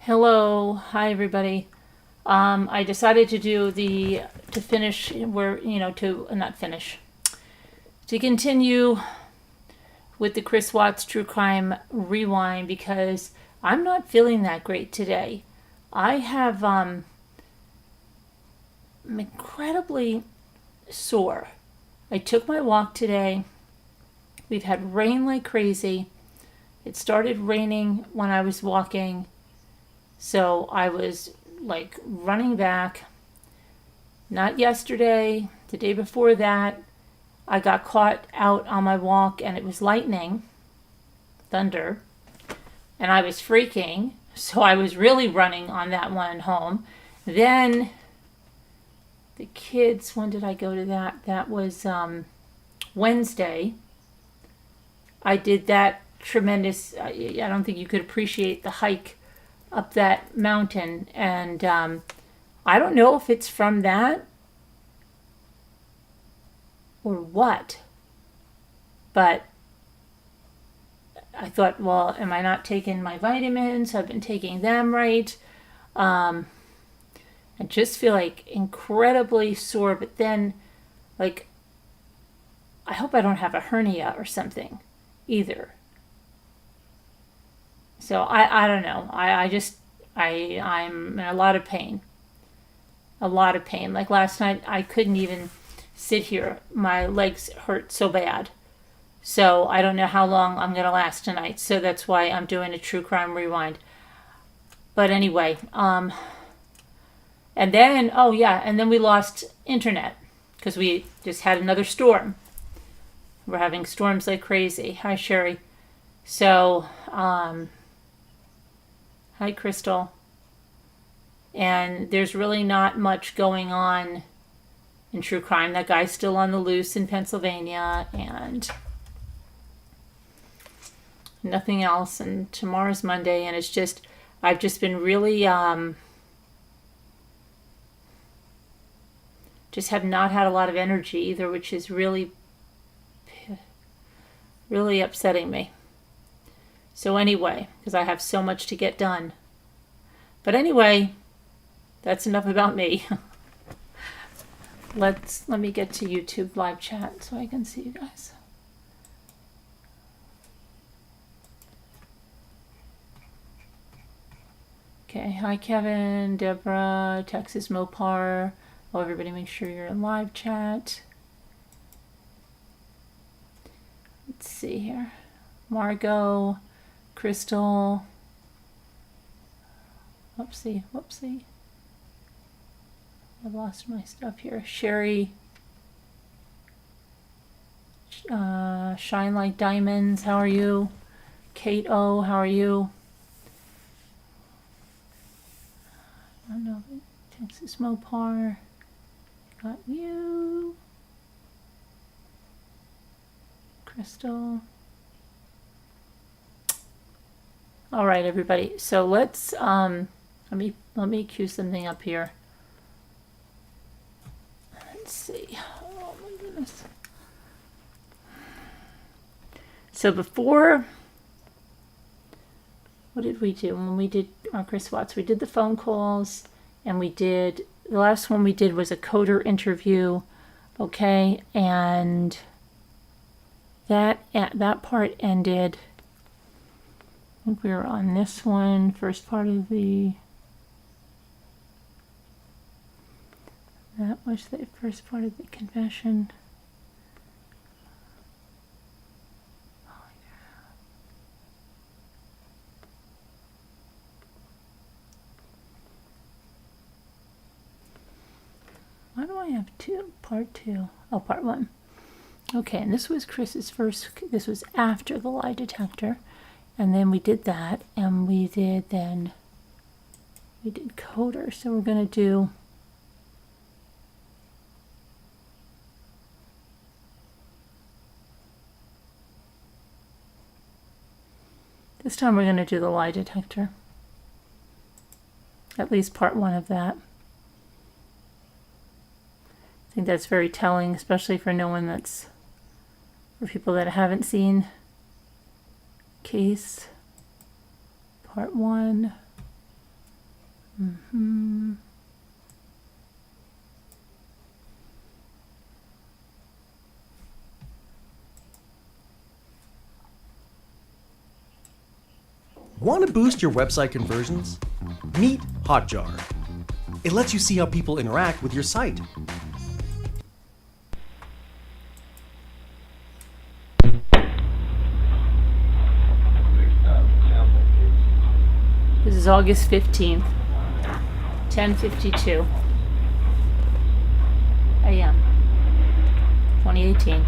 Hello, hi everybody. I decided to do to finish where to not finish to continue with the Chris Watts True Crime Rewind because I'm not feeling that great today. I have I'm incredibly sore. I took my walk today. We've had rain like crazy. It started raining when I was walking, so I was like running back. Not yesterday, the day before that, I got caught out on my walk and it was lightning, thunder, and I was freaking. So I was really running on that one home. Then the kids, when did I go to that? That was Wednesday. I did that tremendous, I don't think you could appreciate the hike up that mountain. And I don't know if it's from that or what, but I thought, well, am I not taking my vitamins? I've been taking them right. I just feel like incredibly sore, but then, like, I hope I don't have a hernia or something either. So I don't know. I'm in a lot of pain. A lot of pain. Like last night, I couldn't even sit here. My legs hurt so bad. So I don't know how long I'm going to last tonight. So that's why I'm doing a true crime rewind. But anyway, and then, oh yeah, and then we lost internet because we just had another storm. We're having storms like crazy. Hi, Sherry. So, hi, Crystal. And there's really not much going on in true crime. That guy's still on the loose in Pennsylvania, and nothing else. And tomorrow's Monday, and it's just, I've just been really, just have not had a lot of energy either, which is really, really upsetting me. So anyway, because I have so much to get done. But anyway, that's enough about me. Let me get to YouTube live chat so I can see you guys. Okay, hi Kevin, Deborah, Texas Mopar. Oh, everybody make sure you're in live chat. Let's see here. Margot, Crystal. Whoopsie. I've lost my stuff here. Sherry. Shine Like Diamonds, how are you? Kate O, how are you? I don't know. Texas Mopar. Got you. Crystal. All right, everybody. So let's let me cue something up here. Let's see. Oh my goodness. So before, what did we do when we did Chris Watts? We did the phone calls, and the last one we did was a coder interview, okay, and that part ended. I think we were on this one, first part of that was the first part of the confession. Why do I have part two? Oh, part one. Okay, and this was Chris's first, this was after the lie detector. And then we did that, and we did coder. So we're going to do, this time we're going to do the lie detector. At least part one of that. I think that's very telling, especially for for people that haven't seen Case part one. Want to boost your website conversions? Meet Hotjar. It lets you see how people interact with your site. This is August 15th, 10:52 a.m. 2018.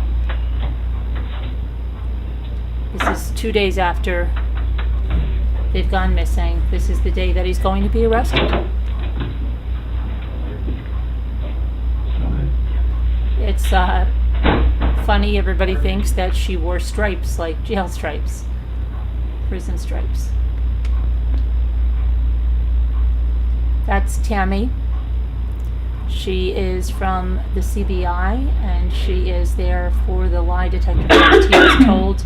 This is 2 days after they've gone missing. This is the day that he's going to be arrested. It's funny, everybody thinks that she wore stripes, like jail stripes, prison stripes. That's Tammy. She is from the CBI, and she is there for the lie detector test. He was told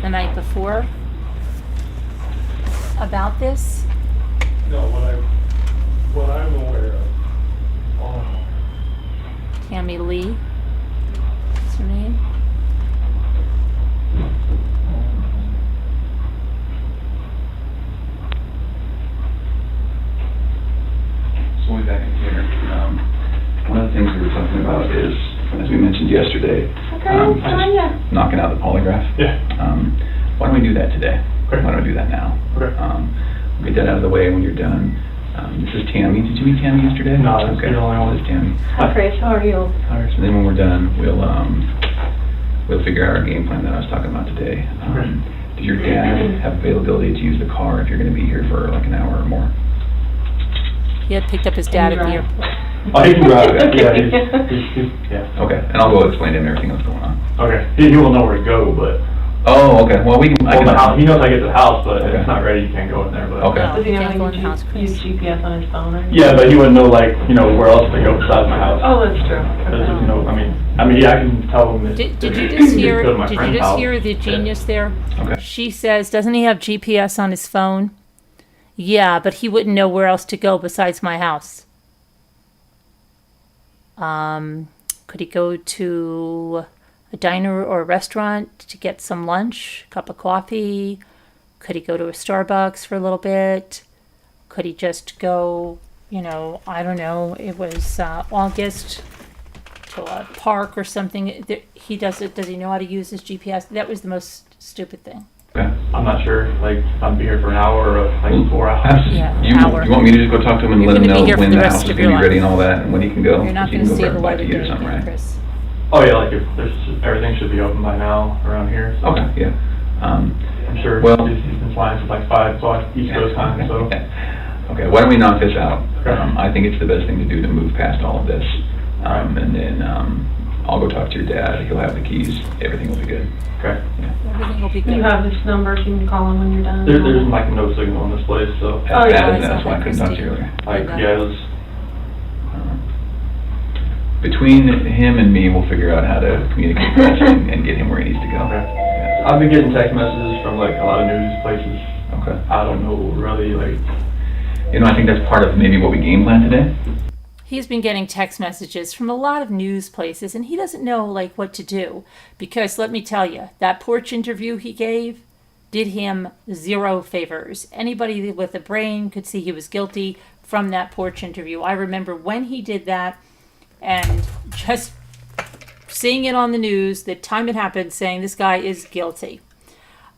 the night before about this. No, what I'm aware of. Tammy Lee. What's her name? So we're back in here. One of the things we were talking about is, as we mentioned yesterday, knocking out the polygraph. Yeah. Why don't we do that today? Okay. Why don't we do that now? Okay. We'll get that out of the way when you're done. This is Tammy. Did you meet Tammy yesterday? No, that's okay. the only one. This is Tammy. Hi, Chris. How are you? All right. So then when we're done, we'll figure out our game plan that I was talking about today. Does your dad have availability to use the car if you're going to be here for like an hour or more? He had picked up his dad at the airport. Oh, he can drive it. Yeah, he's yeah. Okay. And I'll go explain to him everything that's going on. Okay. He will know where to go, but. Oh, okay. Well, I can. The house, he knows how to get to the house, but if Okay. it's not ready, you can't go in there. But. Okay. No, Does he you know can't go how in the house, to Chris. use GPS on his phone or anything? Yeah, but he wouldn't know, like, where else to go besides my house. Oh, that's true. Because, I mean, yeah, I can tell him that. Did you just hear? Go to my Did you friend's just house. hear the genius there? Okay. She says, "Doesn't he have GPS on his phone?" Yeah, but he wouldn't know where else to go besides my house. Could he go to a diner or a restaurant to get some lunch, a cup of coffee? Could he go to a Starbucks for a little bit? Could he just go, I don't know, it was August, to a park or something? Does he know how to use his GPS? That was the most stupid thing. Okay. I'm not sure, like, if I'm be here for an hour or like 4 hours. Yeah, You hour. want me to just go talk to him and You're let him gonna be know here for when the the rest house is of going to your be ready life. and all that, and when he can go? You're not so going to he see can the go light back of to day you or something, again, right? Chris. Oh, yeah, like, if everything should be open by now around here. So Okay, yeah. I'm sure Well- he's been flying since like 5 o'clock East Coast time, so. Okay, why don't we knock this out? Okay. I think it's the best thing to do to move past all of this. And then I'll go talk to your dad. He'll have the keys. Everything will be good. Okay. Everything will be You good. have this number, you can call him when you're done. There's like no signal in this place, so. Oh, yeah. That's why I couldn't talk to you earlier. Like, Okay. yeah, it was. Between him and me, we'll figure out how to communicate this and get him where he needs to go. Okay. Yeah. I've been getting text messages from like a lot of news places. Okay. I don't know really, like. I think that's part of maybe what we game plan today. He's been getting text messages from a lot of news places, and he doesn't know like what to do, because let me tell you, that porch interview he gave did him zero favors. Anybody with a brain could see he was guilty from that porch interview. I remember when he did that, and just seeing it on the news, the time it happened, saying this guy is guilty.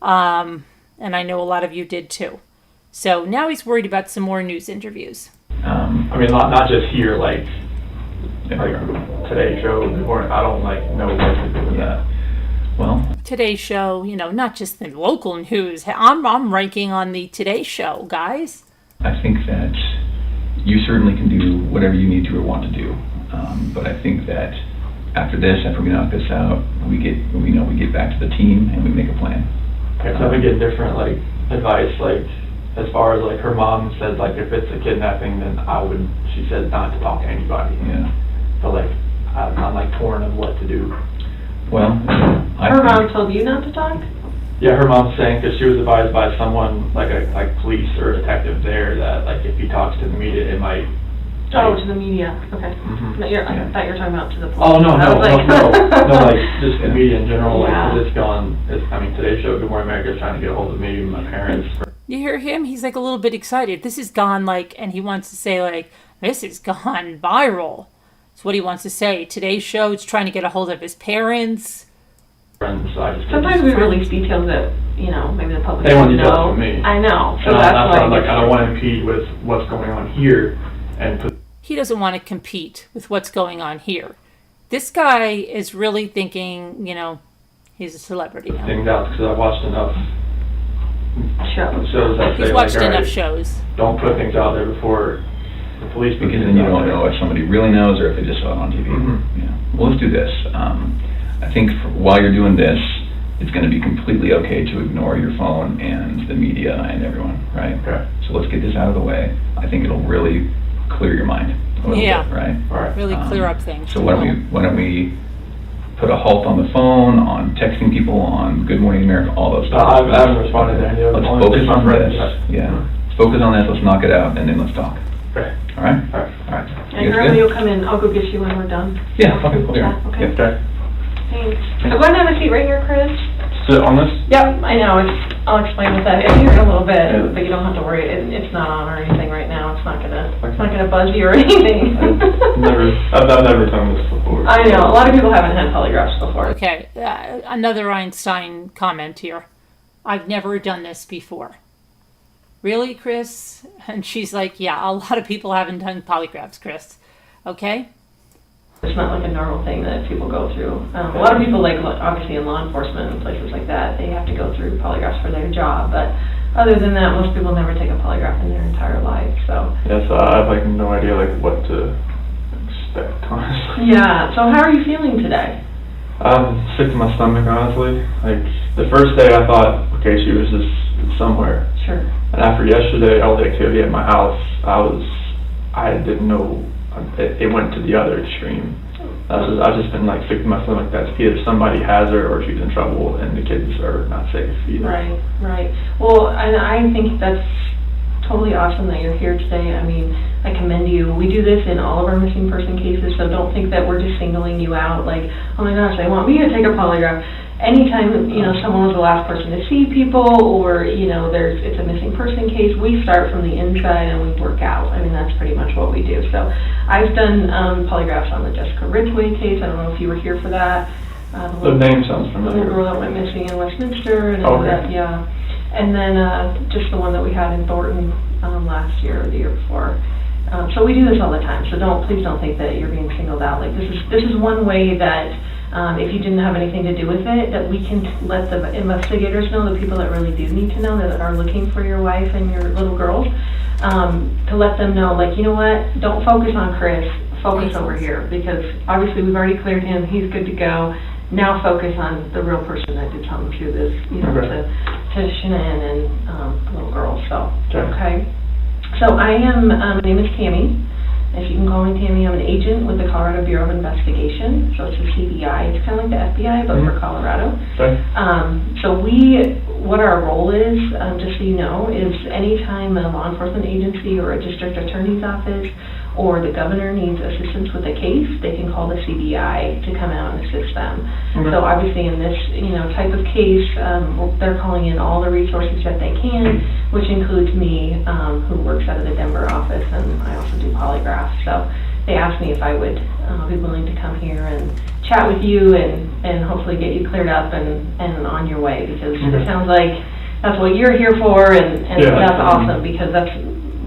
And I know a lot of you did too. So now he's worried about some more news interviews. I mean, not just here, like Today's Show. Or I don't like know what to do with that. Well, Today's Show, not just the local news. I'm ranking on the Today Show, guys. I think that you certainly can do whatever you need to or want to do. But I think that after we knock this out, we get back to the team and we make a plan. Okay, so I've been getting different like advice, like as far as like her mom said, like if it's a kidnapping, then she said not to talk to anybody. Yeah. So like I'm like torn of what to do. Well, Her mom told you not to talk? Yeah, her mom's saying, because she was advised by someone, like police or a detective there, that like if he talks to the media, it might. Oh, to the media, okay. Mhm. No, I thought you were talking about to the police. Oh, no, I was like- no, like, just the media in general, like, Yeah. 'cause it's gone, I mean, today's show, Good Morning America, is trying to get a hold of me and my parents. You hear him? He's like a little bit excited. This has gone like, and he wants to say like, this has gone viral. That's what he wants to say. Today's show is trying to get a hold of his parents. Friends, so I just Sometimes we release details that, you know, maybe the public They want doesn't details know. from me. I know, so And that's that's why I'm why. like, I don't want to impede with what's going on here and put He doesn't want to compete with what's going on here. This guy is really thinking, you know, he's a celebrity now. things out, because I've watched enough shows that He's say, watched like, all enough right, shows. don't put things out there before the police. put Because things then you out don't there. know if somebody really knows or if they just saw it on TV. Mhm. Yeah. Well, let's do this. I think while you're doing this, it's going to be completely okay to ignore your phone and the media and everyone, right? Okay. So let's get this out of the way. I think it'll really clear your mind a little Yeah. bit, right? All right. Really clear up things. So why don't we put a halt on the phone, on texting people, on Good Morning America, all those stuff. I haven't responded to any of them. Let's Only focus my on friends. this. Yeah. Focus on this. Let's knock it out, and then let's talk. Okay. All right? All right. All right. And You guys Grandma, good? you'll come in, I'll go get you when we're done. Yeah, okay, cool. Yeah, okay. Yep. Okay. Thanks. I'm going to have a seat right here, Chris. Sit on this? Yep, I know, I'll explain what that is here in a little bit, but you don't have to worry, it's not on or anything right now, it's not gonna buzz you or anything. I've never done this before. I know, a lot of people haven't had polygraphs before. Okay, another Einstein comment here. I've never done this before. Really, Chris? And she's like, yeah, a lot of people haven't done polygraphs, Chris. Okay? It's not like a normal thing that people go through. A lot of people, like obviously in law enforcement and places like that, they have to go through polygraphs for their job, but other than that, most people never take a polygraph in their entire life, so. Yeah, so I have like no idea like what to expect, honestly. Yeah, so how are you feeling today? I'm sick to my stomach, honestly. Like, the first day I thought, okay, she was just somewhere. Sure. And after yesterday, all the activity at my house, I didn't know, it went to the other extreme. I've just been like sick to my stomach that either somebody has her or she's in trouble and the kids are not safe either. Right. Well, and I think that's totally awesome that you're here today. I mean, I commend you. We do this in all of our missing person cases, so don't think that we're just singling you out like, oh my gosh, they want me to take a polygraph. Anytime, you know, someone was the last person to see people or, you know, it's a missing person case, we start from the inside and we work out. I mean, that's pretty much what we do. So I've done polygraphs on the Jessica Ridgway case. I don't know if you were here for that. The name sounds The familiar. little girl that went missing in Westminster and all Okay. that, yeah. And then just the one that we had in Thornton last year or the year before. So we do this all the time. So please don't think that you're being singled out. Like this is one way that if you didn't have anything to do with it, that we can let the investigators know, the people that really do need to know, that are looking for your wife and your little girls, to let them know, like, you know what, don't focus on Chris, focus over here, because obviously we've already cleared him, he's good to go. Now focus on the real person that did something to this, you know, Okay. to Shannon and the little girl, so, Okay. okay. So I am, my name is Tammy. If you can call me Tammy, I'm an agent with the Colorado Bureau of Investigation, so it's a CBI. It's kind of like the FBI, but for Colorado. Okay. So what our role is, just so you know, is anytime a law enforcement agency or a district attorney's office or the governor needs assistance with a case, they can call the CBI to come out and assist them. Okay. So obviously in this, you know, type of case, they're calling in all the resources that they can, which includes me, who works out of the Denver office, and I also do polygraphs. So they asked me if I would be willing to come here and chat with you and hopefully get you cleared up and on your way, because Okay. it sounds like that's what you're here for, and Yeah, that's that's awesome, because that's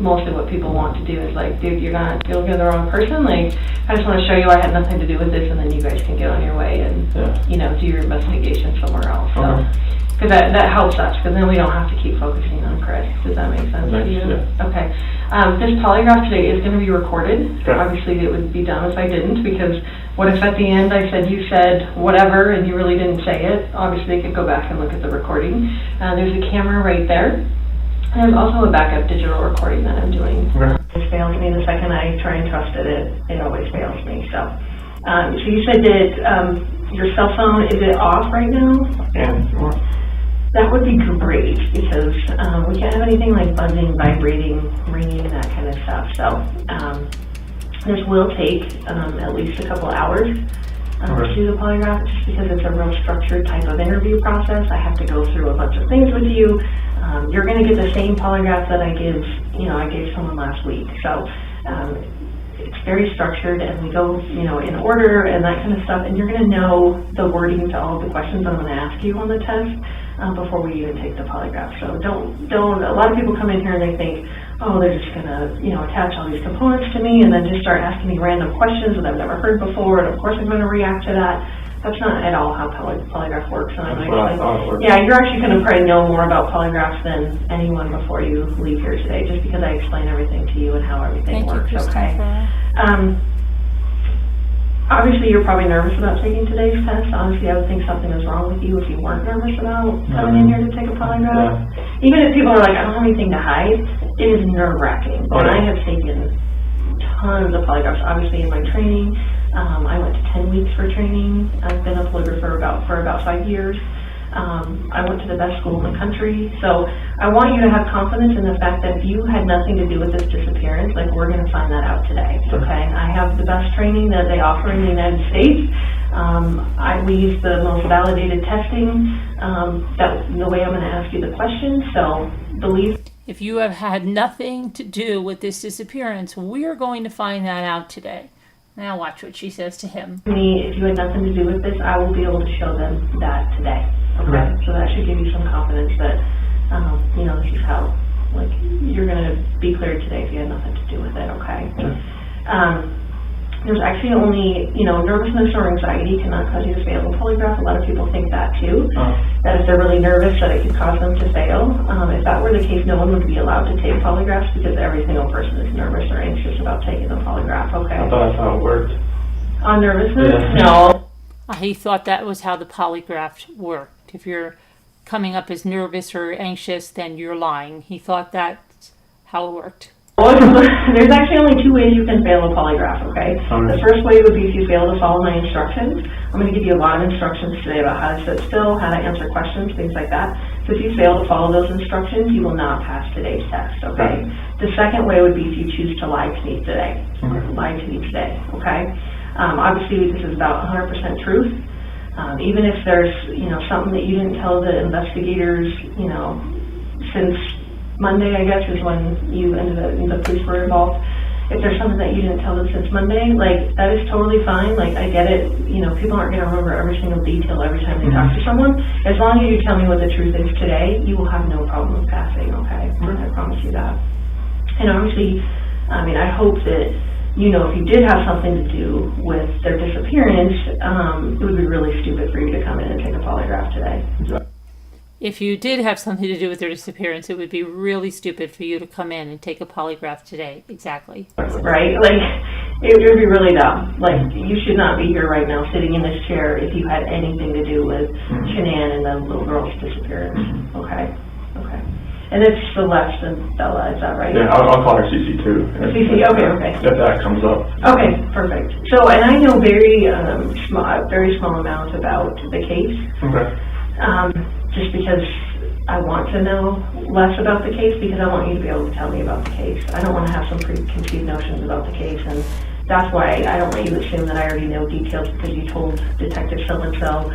mostly what people want to do is like, dude, you're looking at the wrong person. Like, I just want to show you I had nothing to do with this, and then you guys can get on your way and, you know, do your investigation somewhere else. So, Okay. because that helps us, because then we don't have to keep focusing on Chris. Does that make sense to you? Yeah. Okay. This polygraph today is going to be recorded. Okay. Obviously, it would be dumb if I didn't, because what if at the end I said you said whatever and you really didn't say it? Obviously, they could go back and look at the recording. There's a camera right there. And there's also a backup digital recording that I'm doing. Okay. It fails me the second I try and trust it always fails me. So you said that your cell phone, is it off right now? And That would be great, because we can't have anything like buzzing, vibrating, ringing, that kind of stuff. So this will take at least a couple hours to do the polygraph, just because it's a real structured type of interview process. I have to go through a bunch of things with you. You're going to get the same polygraph that I gave someone last week. So it's very structured, and we go, in order and that kind of stuff. And you're going to know the wording to all of the questions I'm going to ask you on the test before we even take the polygraph. So don't. A lot of people come in here and they think, oh, they're just going to, attach all these components to me and then just start asking me random questions that I've never heard before, and of course I'm going to react to that. That's not at all how polygraph works. And That's what I thought it worked. Yeah, you're actually going to probably know more about polygraphs than anyone before you leave here today, just because I explain everything to you and how everything works. Okay. Obviously, you're probably nervous about taking today's test. Honestly, I would think something is wrong with you if you weren't nervous about coming in here to take a polygraph. Yeah. Even if people are like, I don't have anything to hide, it is nerve-wracking. When I have taken tons of polygraphs, obviously in my training, I went to 10 weeks for training. I've been a polygrapher for about 5 years. I went to the best school in the country. So I want you to have confidence in the fact that if you had nothing to do with this disappearance, like, we're going to find that out today, okay? I have the best training that they offer in the United States. We use the most validated testing, the way I'm going to ask you the questions. So believe. If you have had nothing to do with this disappearance, we're going to find that out today. Now watch what she says to him. If you had nothing to do with this, I will be able to show them that today. Okay? So that should give you some confidence that, this is how, you're going to be cleared today if you had nothing to do with it, okay? There's actually only, nervousness or anxiety cannot cause you to fail a polygraph. A lot of people think that too, that if they're really nervous that it could cause them to fail. If that were the case, no one would be allowed to take polygraphs, because every single person is nervous or anxious about taking a polygraph, okay? I thought that's how it worked. On nervousness? Yeah. No. He thought that was how the polygraph worked. If you're coming up as nervous or anxious, then you're lying. He thought that's how it worked. There's actually only 2 ways you can fail a polygraph, okay? The first way would be if you fail to follow my instructions. I'm going to give you a lot of instructions today about how to sit still, how to answer questions, things like that. So if you fail to follow those instructions, you will not pass today's test, okay? The second way would be if you choose to lie to me today. Lie to me today, okay? Obviously, this is about 100% truth. Even if there's, something that you didn't tell the investigators, since Monday, I guess, is when the police were involved. If there's something that you didn't tell them since Monday, that is totally fine. I get it. People aren't going to remember every single detail every time they talk to someone. As long as you tell me what the truth is today, you will have no problem with passing, okay? I promise you that. And obviously, I hope that, if you did have something to do with their disappearance, it would be really stupid for you to come in and take a polygraph today. If you did have something to do with their disappearance, it would be really stupid for you to come in and take a polygraph today. Exactly. Right? It would be really dumb. You should not be here right now sitting in this chair if you had anything to do with Shanann and the little girl's disappearance. Okay? Okay. And it's Celeste and Bella, is that right? Yeah, I'll call her CC too. CC, okay. If that comes up. Okay, perfect. So, and I know very small amount about the case. Okay. Just because I want to know less about the case, because I want you to be able to tell me about the case. I don't want to have some preconceived notions about the case, and that's why I don't want you to assume that I already know details because you told Detective so-and-so,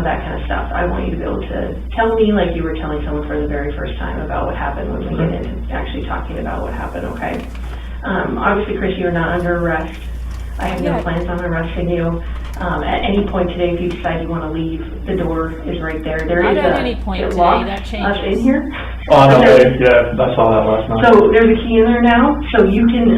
that kind of stuff. I want you to be able to tell me like you were telling someone for the very first time about what happened when we get into actually talking about what happened, okay? Obviously, Chris, you're not under arrest. I have no plans on arresting you. At any point today, if you decide you want to leave, the door is right there. Not at any point today, that changes. Us in here. Oh, no, yeah, I saw that last night. So there's a key in there now, so you can,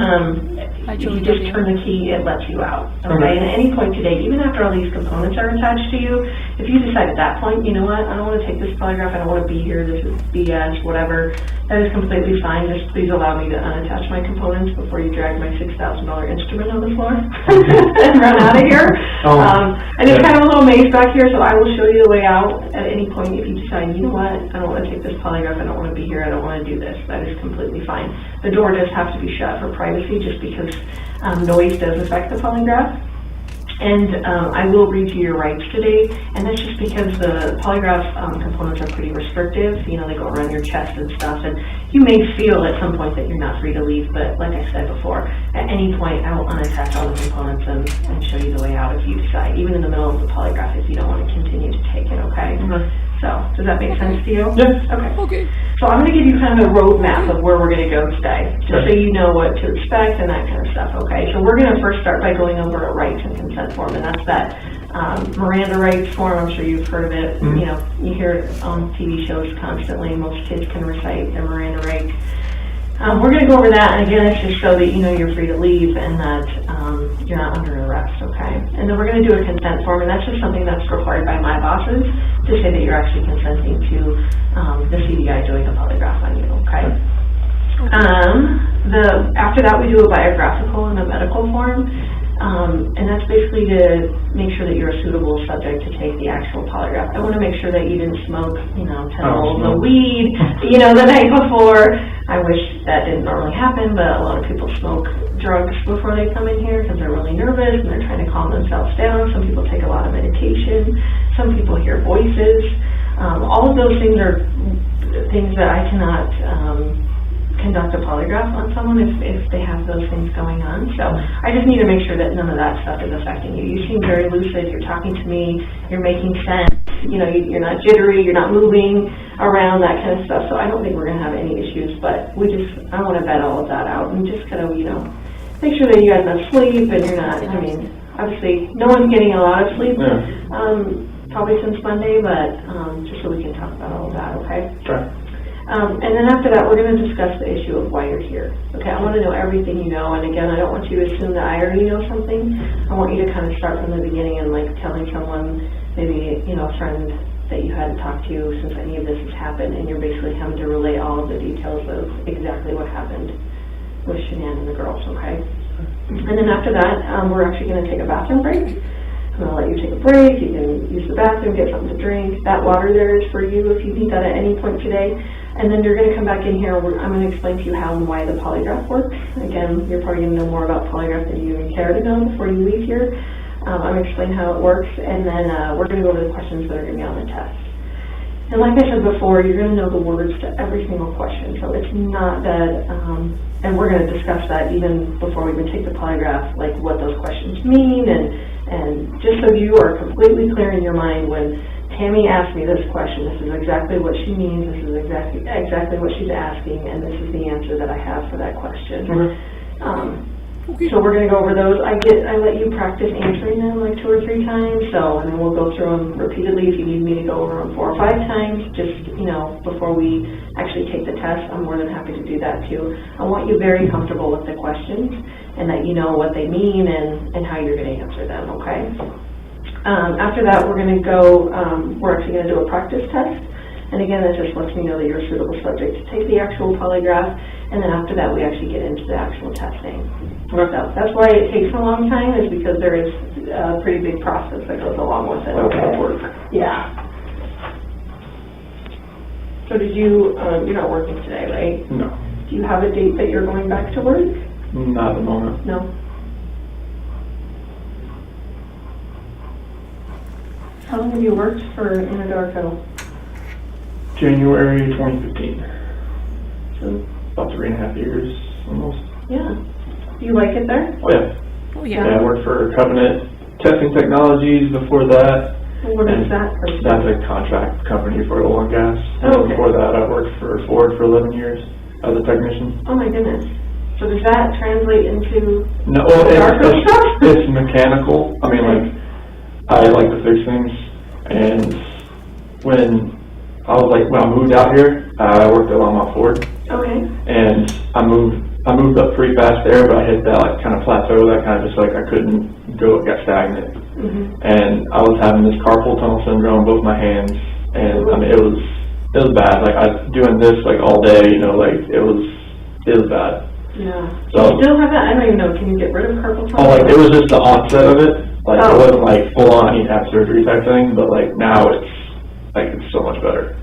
if you just W. turn the key, it lets you out. Okay, and at any point today, even after all these components are attached to you, if you decide at that point, you know what, I don't want to take this polygraph, I don't want to be here, this is BS, whatever, that is completely fine. Just please allow me to unattach my components before you drag my $6,000 instrument on the floor and run out of here. And it's kind of a little maze back here, so I will show you the way out at any point if you decide, you know what, I don't want to take this polygraph, I don't want to be here, I don't want to do this. That is completely fine. The door does have to be shut for privacy just because noise does affect the polygraph. And I will read you your rights today, and that's just because the polygraph components are pretty restrictive. You know, they go around your chest and stuff, and you may feel at some point that you're not free to leave, but like I said before, at any point I will unattach all the components and show you the way out if you decide, even in the middle of the polygraph, if you don't want to continue to take it, okay? So, does that make sense to you? Yes. Okay. So I'm going to give you kind of a roadmap of where we're going to go today, just so you know what to expect and that kind of stuff, okay? So we're going to first start by going over a rights and consent form, and that's that Miranda rights form. I'm sure you've heard of it. You know, you hear it on TV shows constantly. Most kids can recite their Miranda rights. We're going to go over that, and again, it's just so that you know you're free to leave and that you're not under arrest, okay? And then we're going to do a consent form, and that's just something that's required by my bosses to say that you're actually consenting to the CDI doing a polygraph on you, okay? After that, we do a biographical and a medical form, and that's basically to make sure that you're a suitable subject to take the actual polygraph. I want to make sure that you didn't smoke, 10 rolls of weed, the night before. I wish that didn't normally happen, but a lot of people smoke drugs before they come in here because they're really nervous and they're trying to calm themselves down. Some people take a lot of medication. Some people hear voices. All of those things are things that I cannot conduct a polygraph on someone if they have those things going on. So I just need to make sure that none of that stuff is affecting you. You seem very lucid. You're talking to me. You're making sense. You're not jittery. You're not moving around, that kind of stuff. So I don't think we're going to have any issues, but I want to vet all of that out and just kind of, make sure that you had enough sleep and you're not, obviously no one's getting a lot of sleep, probably since Monday, but just so we can talk about all of that, okay? Sure. And then after that, we're going to discuss the issue of why you're here. Okay, I want to know everything you know, and again, I don't want you to assume that I already know something. I want you to kind of start from the beginning and like telling someone, maybe, a friend that you hadn't talked to since any of this has happened, and you're basically having to relay all of the details of exactly what happened with Shanann and the girls, okay? And then after that, we're actually going to take a bathroom break. I'm going to let you take a break. You can use the bathroom, get something to drink. That water there is for you if you need that at any point today. And then you're going to come back in here. I'm going to explain to you how and why the polygraph works. Again, you're probably going to know more about polygraph than you even care to know before you leave here. I'm going to explain how it works, and then we're going to go over the questions that are going to be on the test. And like I said before, you're going to know the words to every single question. So it's not that, and we're going to discuss that even before we even take the polygraph, like what those questions mean, and just so you are completely clear in your mind when Tammy asked me this question, this is exactly what she means, this is exactly what she's asking, and this is the answer that I have for that question. So we're going to go over those. I let you practice answering them like 2 or 3 times, and then we'll go through them repeatedly if you need me to go over them 4 or 5 times, just, before we actually take the test. I'm more than happy to do that too. I want you very comfortable with the questions and that you know what they mean and how you're going to answer them, okay? After that, we're going to go, we're actually going to do a practice test. And again, that just lets me know that you're a suitable subject to take the actual polygraph. And then after that, we actually get into the actual testing. So that's why it takes a long time, is because there is a pretty big process that goes along with it. Okay. Work. Yeah. So you're not working today, right? No. Do you have a date that you're going back to work? Not at the moment. No. How long have you worked for Biographical? January 2015. So, About 3.5 years, almost. yeah. Do you like it there? Oh, yeah. Oh, Yeah, yeah. I worked for Covenant Testing Technologies before that. What is that? That's a contract company for oil and gas. Oh, okay. Before that, I worked for Ford for 11 years as a technician. Oh my goodness. So does that translate into No, well, darker stuff? it's mechanical. I mean, like, I like to fix things. And when I moved out here, I worked at Longmont Ford. Okay. And I moved up pretty fast there, but I hit that like kind of plateau that kind of just like I couldn't go, it got stagnant. Mm-hmm. And I was having this carpal tunnel syndrome in both my hands, and I mean it was bad. Like I was doing this like all day, like it was bad. Yeah. So, you still have that? I don't even know. Can you get rid of carpal tunnel? Oh, like it was just the onset of it. Like Oh. it wasn't like full on I need to have surgery type thing, but like now it's so much better.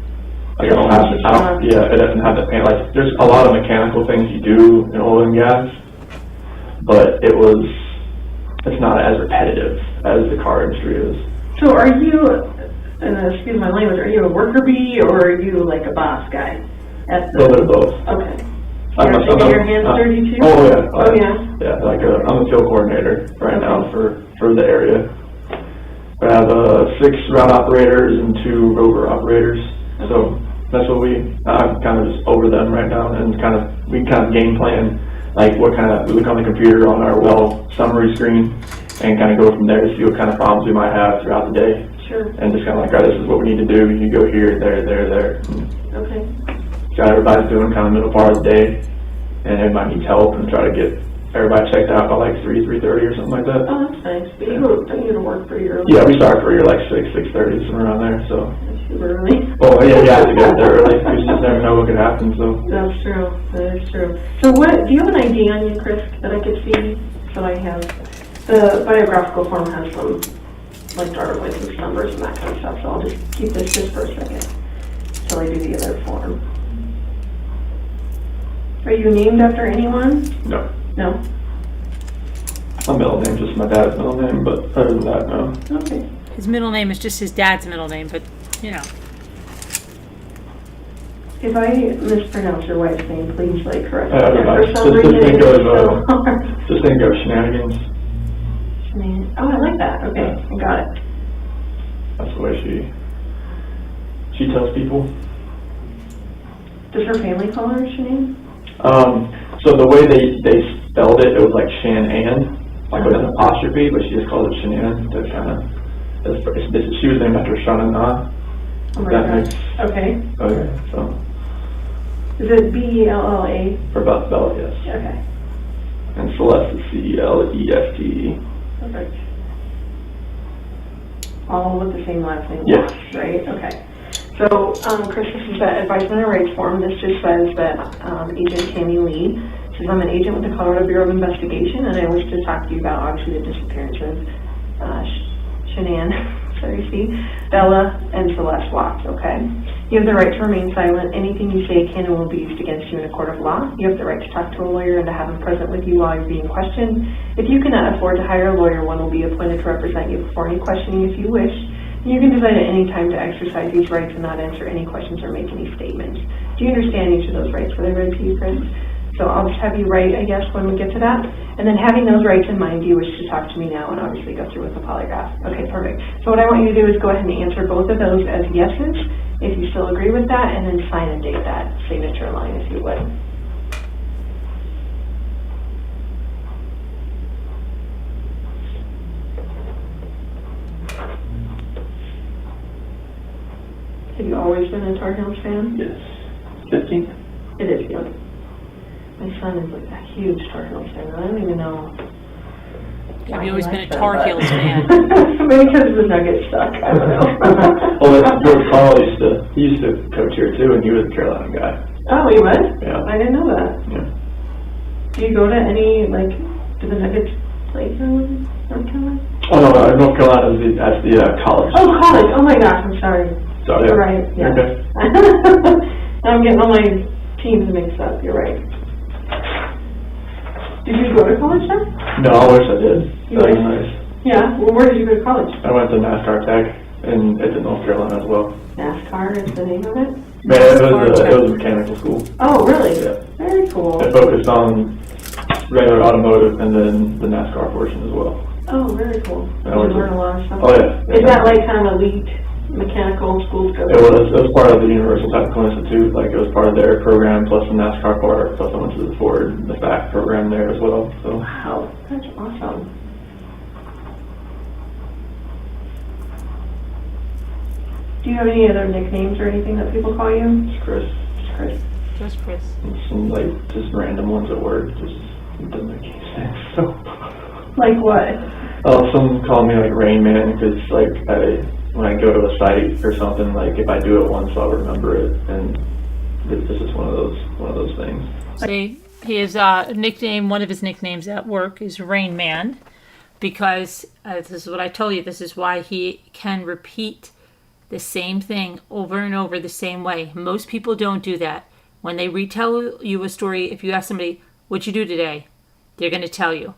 Like it doesn't have that pain. Like there's a lot of mechanical things you do in oil and gas, but it's not as repetitive. as the car industry is. So are you, excuse my language, are you a worker bee or are you like a boss guy? At A little bit of both. Okay. You're getting your hands dirty too? Oh yeah. Oh yeah. Yeah, like I'm a field coordinator right now for the area. We have 6 route operators and 2 rover operators. So that's what I'm kind of just over them right now, and we kind of game plan, like we look on the computer on our well summary screen and kind of go from there to see what kind of problems we might have throughout the day. Sure. And just kind of like, all right, this is what we need to do. You go here, there. Okay. Got everybody's doing kind of middle part of the day, and everybody needs help, and try to get everybody checked out by like 3:30 or something like that. Oh, that's nice. But don't you go to work pretty early? Yeah, we start pretty like 6:30, somewhere around there. So. That's super early. Oh yeah, you have to get there early. You just never know what could happen. So. That's true. That is true. So do you have an ID on you, Chris, that I could see? So I have the biographical form has some like driver's license numbers and that kind of stuff. So I'll just keep this just for a second until I do the other form. Are you named after anyone? No. No? My middle name's just my dad's middle name, but other than that, no. Okay. His middle name is just his dad's middle name, but, you know. If I mispronounce your wife's name, please correct me. Everybody. For some reason, it is so hard. Just think of shenanigans. Oh, I like that. Okay, I got it. That's the way she tells people. Does her family call her Shanann? So the way they spelled it, it was like Shan-Ann, like with an apostrophe, but she just called it Shanann to kind of, she was named after Shana Na. Oh my gosh. Okay. Okay, so. Is it B-E-L-L-A? For Bella, yes. Okay. And Celeste is C-E-L-E-S-T-E. Perfect. All with the same last name? Yes. Right? Okay. So, Chris, this is the advisement and rights form. This just says that Agent Tammy Lee says, I'm an agent with the Colorado Bureau of Investigation, and I wish to talk to you about, obviously, the disappearance of Shanann, Bella, and Celeste Watts, okay? You have the right to remain silent. Anything you say can and will be used against you in a court of law. You have the right to talk to a lawyer and to have him present with you while you're being questioned. If you cannot afford to hire a lawyer, one will be appointed to represent you before any questioning if you wish. You can decide at any time to exercise these rights and not answer any questions or make any statements. Do you understand each of those rights? Were they read to you, Chris? So I'll just have you write, I guess, when we get to that. And then having those rights in mind, do you wish to talk to me now and obviously go through with the polygraph? Okay, perfect. So what I want you to do is go ahead and answer both of those as yeses, if you still agree with that, and then sign and date that signature line, if you would. Have you always been a Tar Heels fan? Yes. 15th? It is, yeah. My son is like a huge Tar Heels fan. I don't even know. Have you always been a Tar Heels fan? Maybe because the Nuggets suck. I don't know. Well, George Paul used to coach here too, and he was a Carolina guy. Oh, he was? Yeah. I didn't know that. Yeah. Do you go to any, do the Nuggets play Carolina? North Carolina? Oh no, North Carolina is that's the college. Oh, college. Oh my gosh, I'm sorry. So, You're right. Yeah. Okay. I'm getting all my teams mixed up. You're right. Did you go to college then? No, I wish I did. You That was wish? nice. Yeah. Well, where did you go to college? I went to NASCAR Tech, and it's in North Carolina as well. NASCAR is the name of it? Man, it was a mechanical school. Oh, really? Yeah. Very cool. It focused on regular automotive and then the NASCAR portion as well. Oh, very cool. Yeah, You learn a lot of stuff. Oh yeah. Is that like kind of elite mechanical school scope? It was part of the Universal Technical Institute. Like it was part of their program plus the NASCAR part. Plus I went to the Ford, the FAC program there as well. So. Wow, that's awesome. Do you have any other nicknames or anything that people call you? It's Chris. Just Chris. Just Chris. And some just random ones at work. Just it doesn't make any sense. So. Like what? Some call me like Rain Man because when I go to a site or something, like if I do it once, I'll remember it, and this is one of those things. See, his nickname, one of his nicknames at work is Rain Man, because this is what I told you. This is why he can repeat the same thing over and over the same way. Most people don't do that. When they retell you a story, if you ask somebody, "What'd you do today?" they're going to tell you.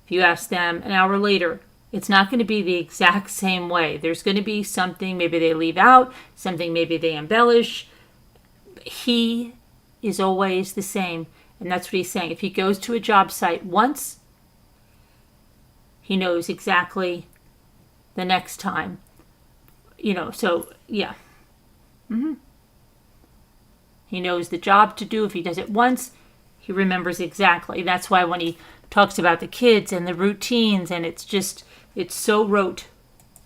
If you ask them an hour later, It's not going to be the exact same way. There's going to be something maybe they leave out, something maybe they embellish. He is always the same. And that's what he's saying. If he goes to a job site once, he knows exactly the next time. So, yeah. He knows the job to do. If he does it once, he remembers exactly. That's why when he talks about the kids and the routines, and it's so rote.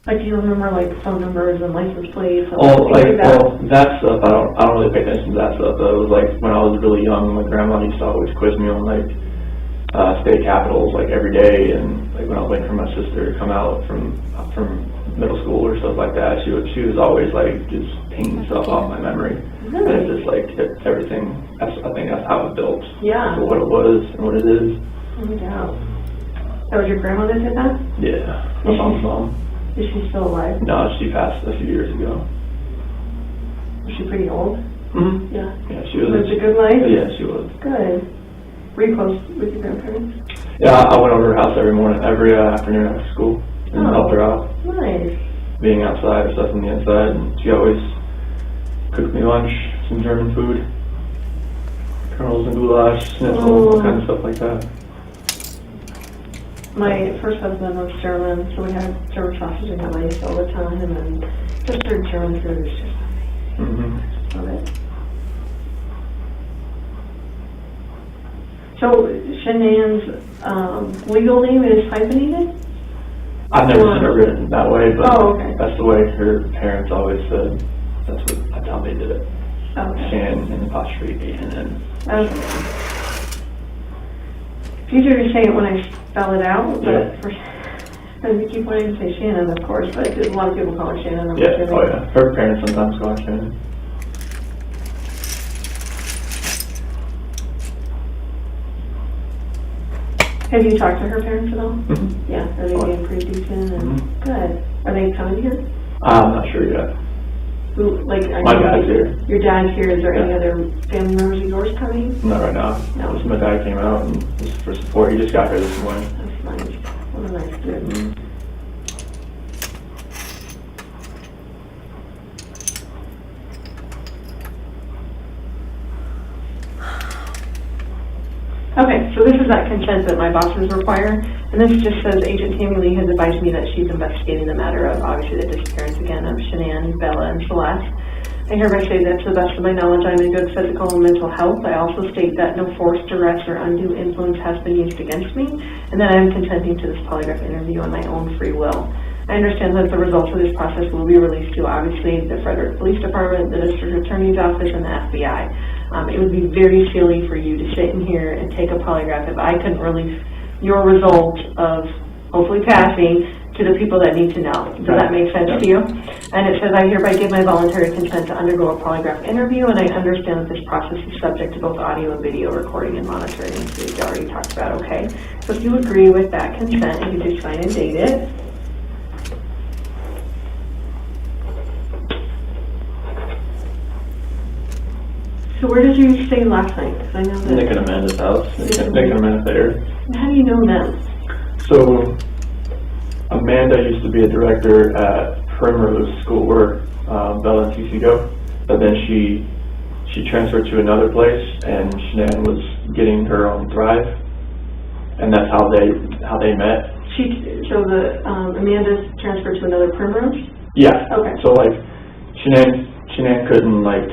Like, do you remember, like, phone numbers and license plates? And that stuff, I don't really pay attention to that stuff. It was like, when I was really young, my grandma used to always quiz me on, like, state capitals, like, every day, and, like, when I was waiting for my sister to come out from middle school or stuff like that, she was always, like, just pinging stuff off my memory. Really? And it's just, like, everything, I think that's how it built. Yeah. For what it was and what it is. No doubt. That was your grandma that did that? Yeah. My mom's mom. Is she still alive? No, she passed a few years ago. Was she pretty old? Mm-hmm. Yeah. Yeah, she was. Lived a good life? Yeah, she was. Good. Were you close with your grandparents? Yeah, I went over to her house every afternoon after school and helped her out. Nice. Being outside or stuff on the inside, and she always cooked me lunch, some German food, kernels and goulash, schnitzel, all kinds of stuff like that. My first husband was German, so we had German sausage and glaze all the time, and just their German food is just amazing. Love it. So, Shanann's legal name is hyphenated? I've never seen her written that way, but okay. That's the way her parents always said. That's how they did it. Okay. Shan and apostrophe A-N-N. Okay. It's easier to say it when I spell it out, but you keep wanting to say Shannon, of course, but a lot of people call her Shannon. I'm assuming. Oh yeah. Her parents sometimes call her Shannon. Have you talked to her parents at all? Mm-hmm. Yeah, are they being pretty decent and good? Are they coming here? I'm not sure yet. My dad's here. Your dad's here. Is there any other family members of yours coming? Not right now. No. Just my dad came out and just for support. He just got here this morning. That's nice. What a nice kid. Mm-hmm. Okay, so this is that consent that my bosses require, and this just says Agent Tammy Lee has advised me that she's investigating the matter of, obviously, the disappearance again of Shanann, Bella, and Celeste. I hereby say that to the best of my knowledge, I'm in good physical and mental health. I also state that no force, duress, or undue influence has been used against me, and that I am consenting to this polygraph interview on my own free will. I understand that the results of this process will be released to, obviously, the Frederick Police Department, the District Attorney's Office, and the FBI. It would be very silly for you to sit in here and take a polygraph if I couldn't release your result of hopefully passing to the people that need to know. Does that make sense to you? And it says, I hereby give my voluntary consent to undergo a polygraph interview, and I understand that this process is subject to both audio and video recording and monitoring, as we already talked about, okay? So if you agree with that consent, you can just sign and date it. So where did you stay last night? Because I know that... Nick and Amanda's house. Nick and Amanda Thayer. How do you know them? So, Amanda used to be a director at Primrose School where Bella and Cece go. But then she transferred to another place, and Shanann was getting her own Thrive. And that's how they met. Amanda's transferred to another Primrose? Yeah. Okay. So, like, Shanann couldn't, like,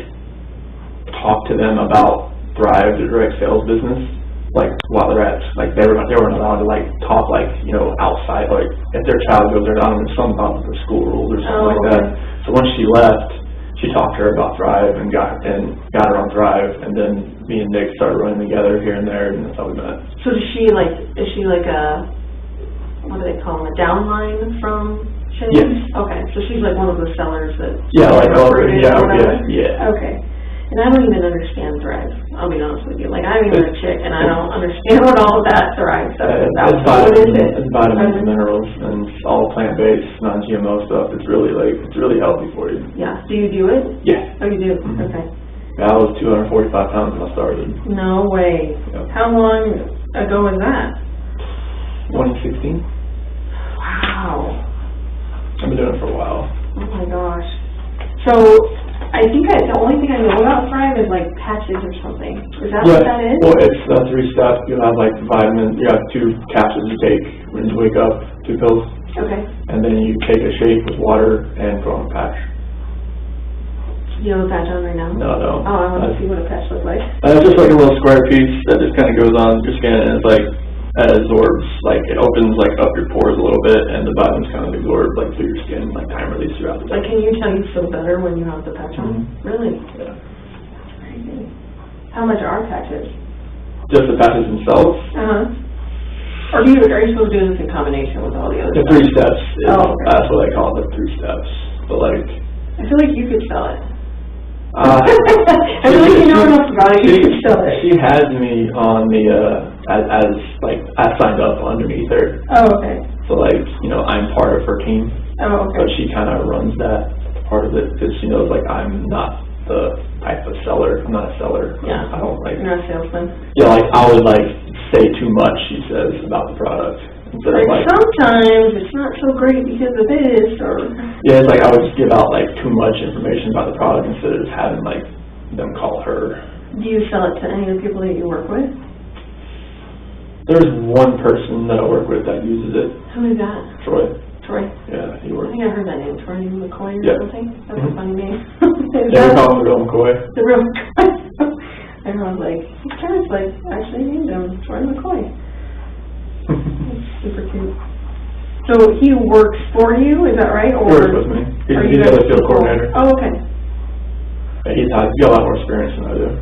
talk to them about Thrive, the direct sales business, like while they're at, like they weren't allowed to like talk like, you know, outside, like if their child goes there, I don't know, something about the school rules or something like that. So when she left, she talked to her about Thrive and got her on Thrive, and then me and Nick started running together here and there, and that's how we met. So is she like a, what do they call them, a downline from Shanann? Yes. Okay, so she's like one of the sellers that... Yeah, like, yeah. Okay. And I don't even understand Thrive. I'll be honest with you. Like, I'm even a chick, and I don't understand what all of that Thrive stuff is about. What is it? It's vitamins and minerals, and it's all plant-based, non-GMO stuff. It's really healthy for you. Yeah. Do you do it? Yeah. Oh, you do? Mm-hmm. Okay. Yeah, I was 245 pounds when I started. No way. Yep. How long ago was that? 2016. Wow. Wow. I've been doing it for a while. Oh my gosh. So, I think the only thing I know about Thrive is like patches or something. Is that what that is? Well, it's 3 steps. You have like vitamins. You have 2 capsules you take when you wake up, 2 pills. Okay. And then you take a shake with water and put on a patch. You have a patch on right now? No, no. Oh, I want to see what a patch looks like. It's just like a little square piece that just kind of goes on your skin, and it's like, it absorbs, like, it opens like up your pores a little bit, and the vitamins kind of absorb like through your skin, like time release throughout the day. Like, can you tell you feel better when you have the patch on? Really? Yeah. Very good. How much are patches? Just the patches themselves. Or are you supposed to do this in combination with all the other The stuff? 3 steps. Okay. That's what I call it, the 3 steps. But like, I feel like you could sell it. I feel like you know enough about it, you could sell it. She has me on the, as like, I signed up underneath her. Oh, okay. So like, you know, I'm part of her team. Oh, okay. But she kind of runs that part of it, because she knows like I'm not the type of seller. I'm not a seller. Yeah. I don't like. You're not a salesman. Yeah, like I would like say too much, she says, about the product. Instead of Like sometimes it's not so great because of this, or... Yeah, it's like I would just give out like too much information about the product instead of just having like them call her. Do you sell it to any of the people that you work with? There's one person that I work with that uses it. Who is that? Troy. Troy? Yeah, he I works. think I heard that name, Troy McCoy or Yeah. something. That's a Mhm. funny name. Yeah, we call him the real McCoy. The real McCoy. Everyone's like, his parents like actually named him Troy McCoy. That's super cute. So he works for you, is that right? Or He works with me. He's the other field coordinator. Oh, okay. Yeah, he's got a lot more experience than I do.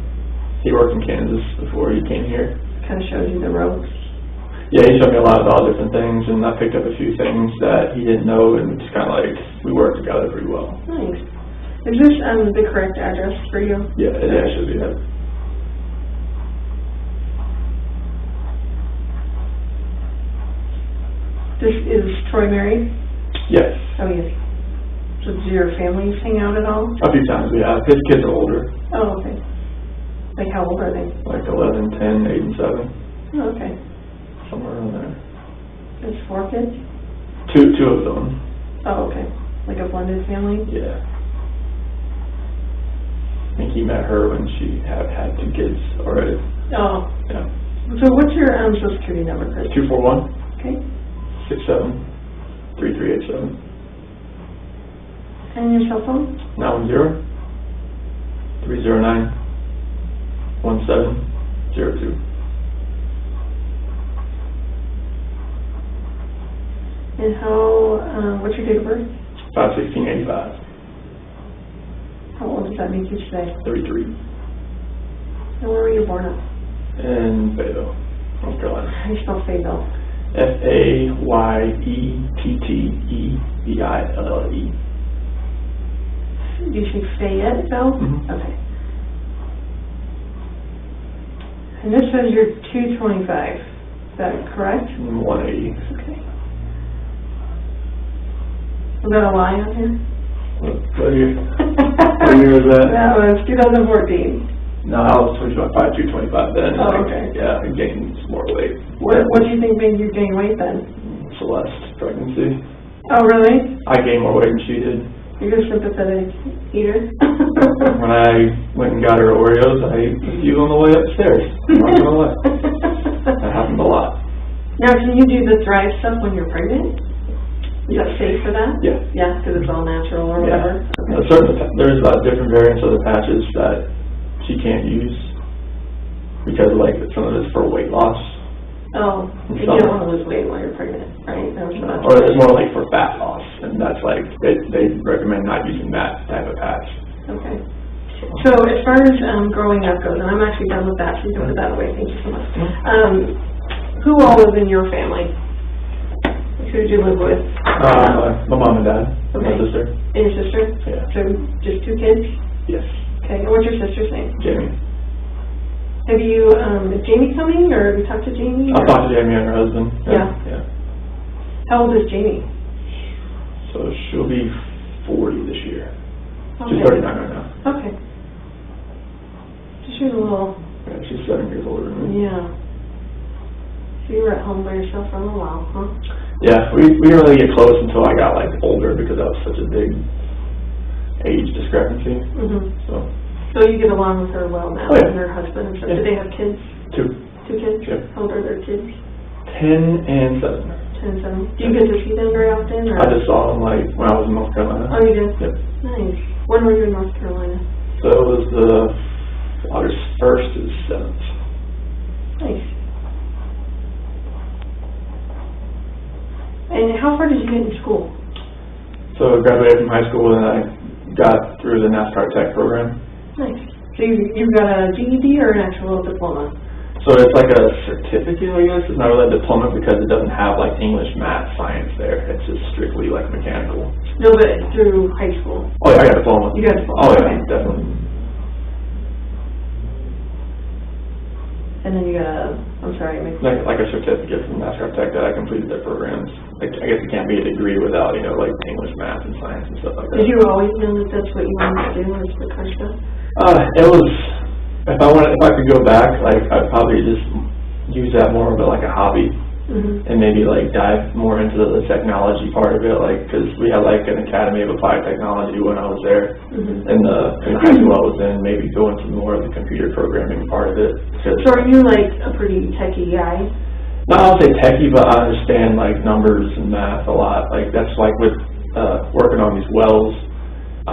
He worked in Kansas before he came here. Kind of shows you the ropes. Yeah, he showed me a lot about different things, and I picked up a few things that he didn't know, and just kind of like, we worked together pretty well. Nice. Is this the correct address for you? Yeah, it actually should be that. This is Troy married? Yes. Oh, yes. So do your families hang out at all? A few times we have. His kids are older, Oh, okay. Like how old are they? like 11, 10, 8, and 7, Oh, okay. somewhere around there. There's 4 kids? Two of them. Oh, okay. Like a blended family? Yeah. I think he met her when she had 2 kids already. Oh. Yeah. So what's your Social Security number, Chris? 241 Okay. 67 3387 And your cell phone? 910 309 1702. And what's your date of birth? 5/16/85. How old does that make you today? 33. And where were you born at? In Fayetteville, North Carolina. How do you spell Fayetteville? FAYETTEVILLE. Do you say Fayetteville? Mhm. Okay. And this says you're 225. Is that correct? 180. Okay. Was that a lie on here? What year was that? That was 2014. No, I was probably 225 then. Oh, okay. Yeah, I gained some more weight. What do you think made you gain weight then? Celeste pregnancy. Oh, really? I gained more weight than she did. You're a sympathetic eater? When I went and got her Oreos, I ate a few on the way upstairs. I'm not gonna lie. That happened a lot. Now, can you do the Thrive stuff when you're pregnant? Is that safe for that? Yeah. Yeah, because it's all natural or Yeah. whatever? There's different variants of the patches that she can't use because like some of it's for weight loss. Oh, you don't want to lose weight while you're pregnant, right? That was not- Or it's more like for fat loss, and that's like, they recommend not using that type of patch. Okay. So as far as growing up goes, and I'm actually done with that, so you can put that away, thank you so much. Who all was in your family? Who did you live with? My mom and dad, and my Okay. sister. And your sister? Yeah. So just 2 kids? Yes, Okay, and what's your sister's name? Jamie. Have you, is Jamie coming, or have you talked to Jamie? I'll or- talk to Jamie and her husband. Yeah. Yeah. How old is Jamie? So she'll be 40 this year. Okay. She's 39 right now. Okay. So she's a little, Yeah, she's 7 years older than me. yeah. So you were at home by yourself for a little while, huh? Yeah, we didn't really get close until I got like older because that was such a big age discrepancy. So you get along with her well now, Oh, yeah. and her husband and stuff. Yeah. Do they have kids? 2. 2 kids? Yep. How old are their kids? 10 and 7. 10 and 7. Do you get to see them very often? Or? I just saw them like when I was in North Carolina. Oh, you did? Yep. Nice. When were you in North Carolina? So it was the August 1st to the 7th. Nice. And how far did you get in school? So I graduated from high school and I got through the NASCAR Tech program. Nice. So you got a GED or an actual diploma? So it's like a certificate, I guess. It's not really a diploma because it doesn't have like English, math, science there. It's just strictly like mechanical. No, but through high school. Oh yeah, I got a diploma. You got a diploma? Oh yeah, Okay. definitely. And then you got a, I'm sorry, Like a certificate from NASCAR Tech that I completed their programs. Like, I guess it can't be a degree without, like English, math, and science and stuff like that. Did you always know that that's what you wanted to do, was the car stuff? It was, if I could go back, like, I'd probably just use that more of like a hobby. And maybe like dive more into the technology part of it, like, because we had like an Academy of Applied Technology when I was there. In the high school I was in, maybe go into more of the computer programming part of it. So are you like a pretty techie guy? Not I'll say techie, but I understand like numbers and math a lot. Like that's like with working on these wells,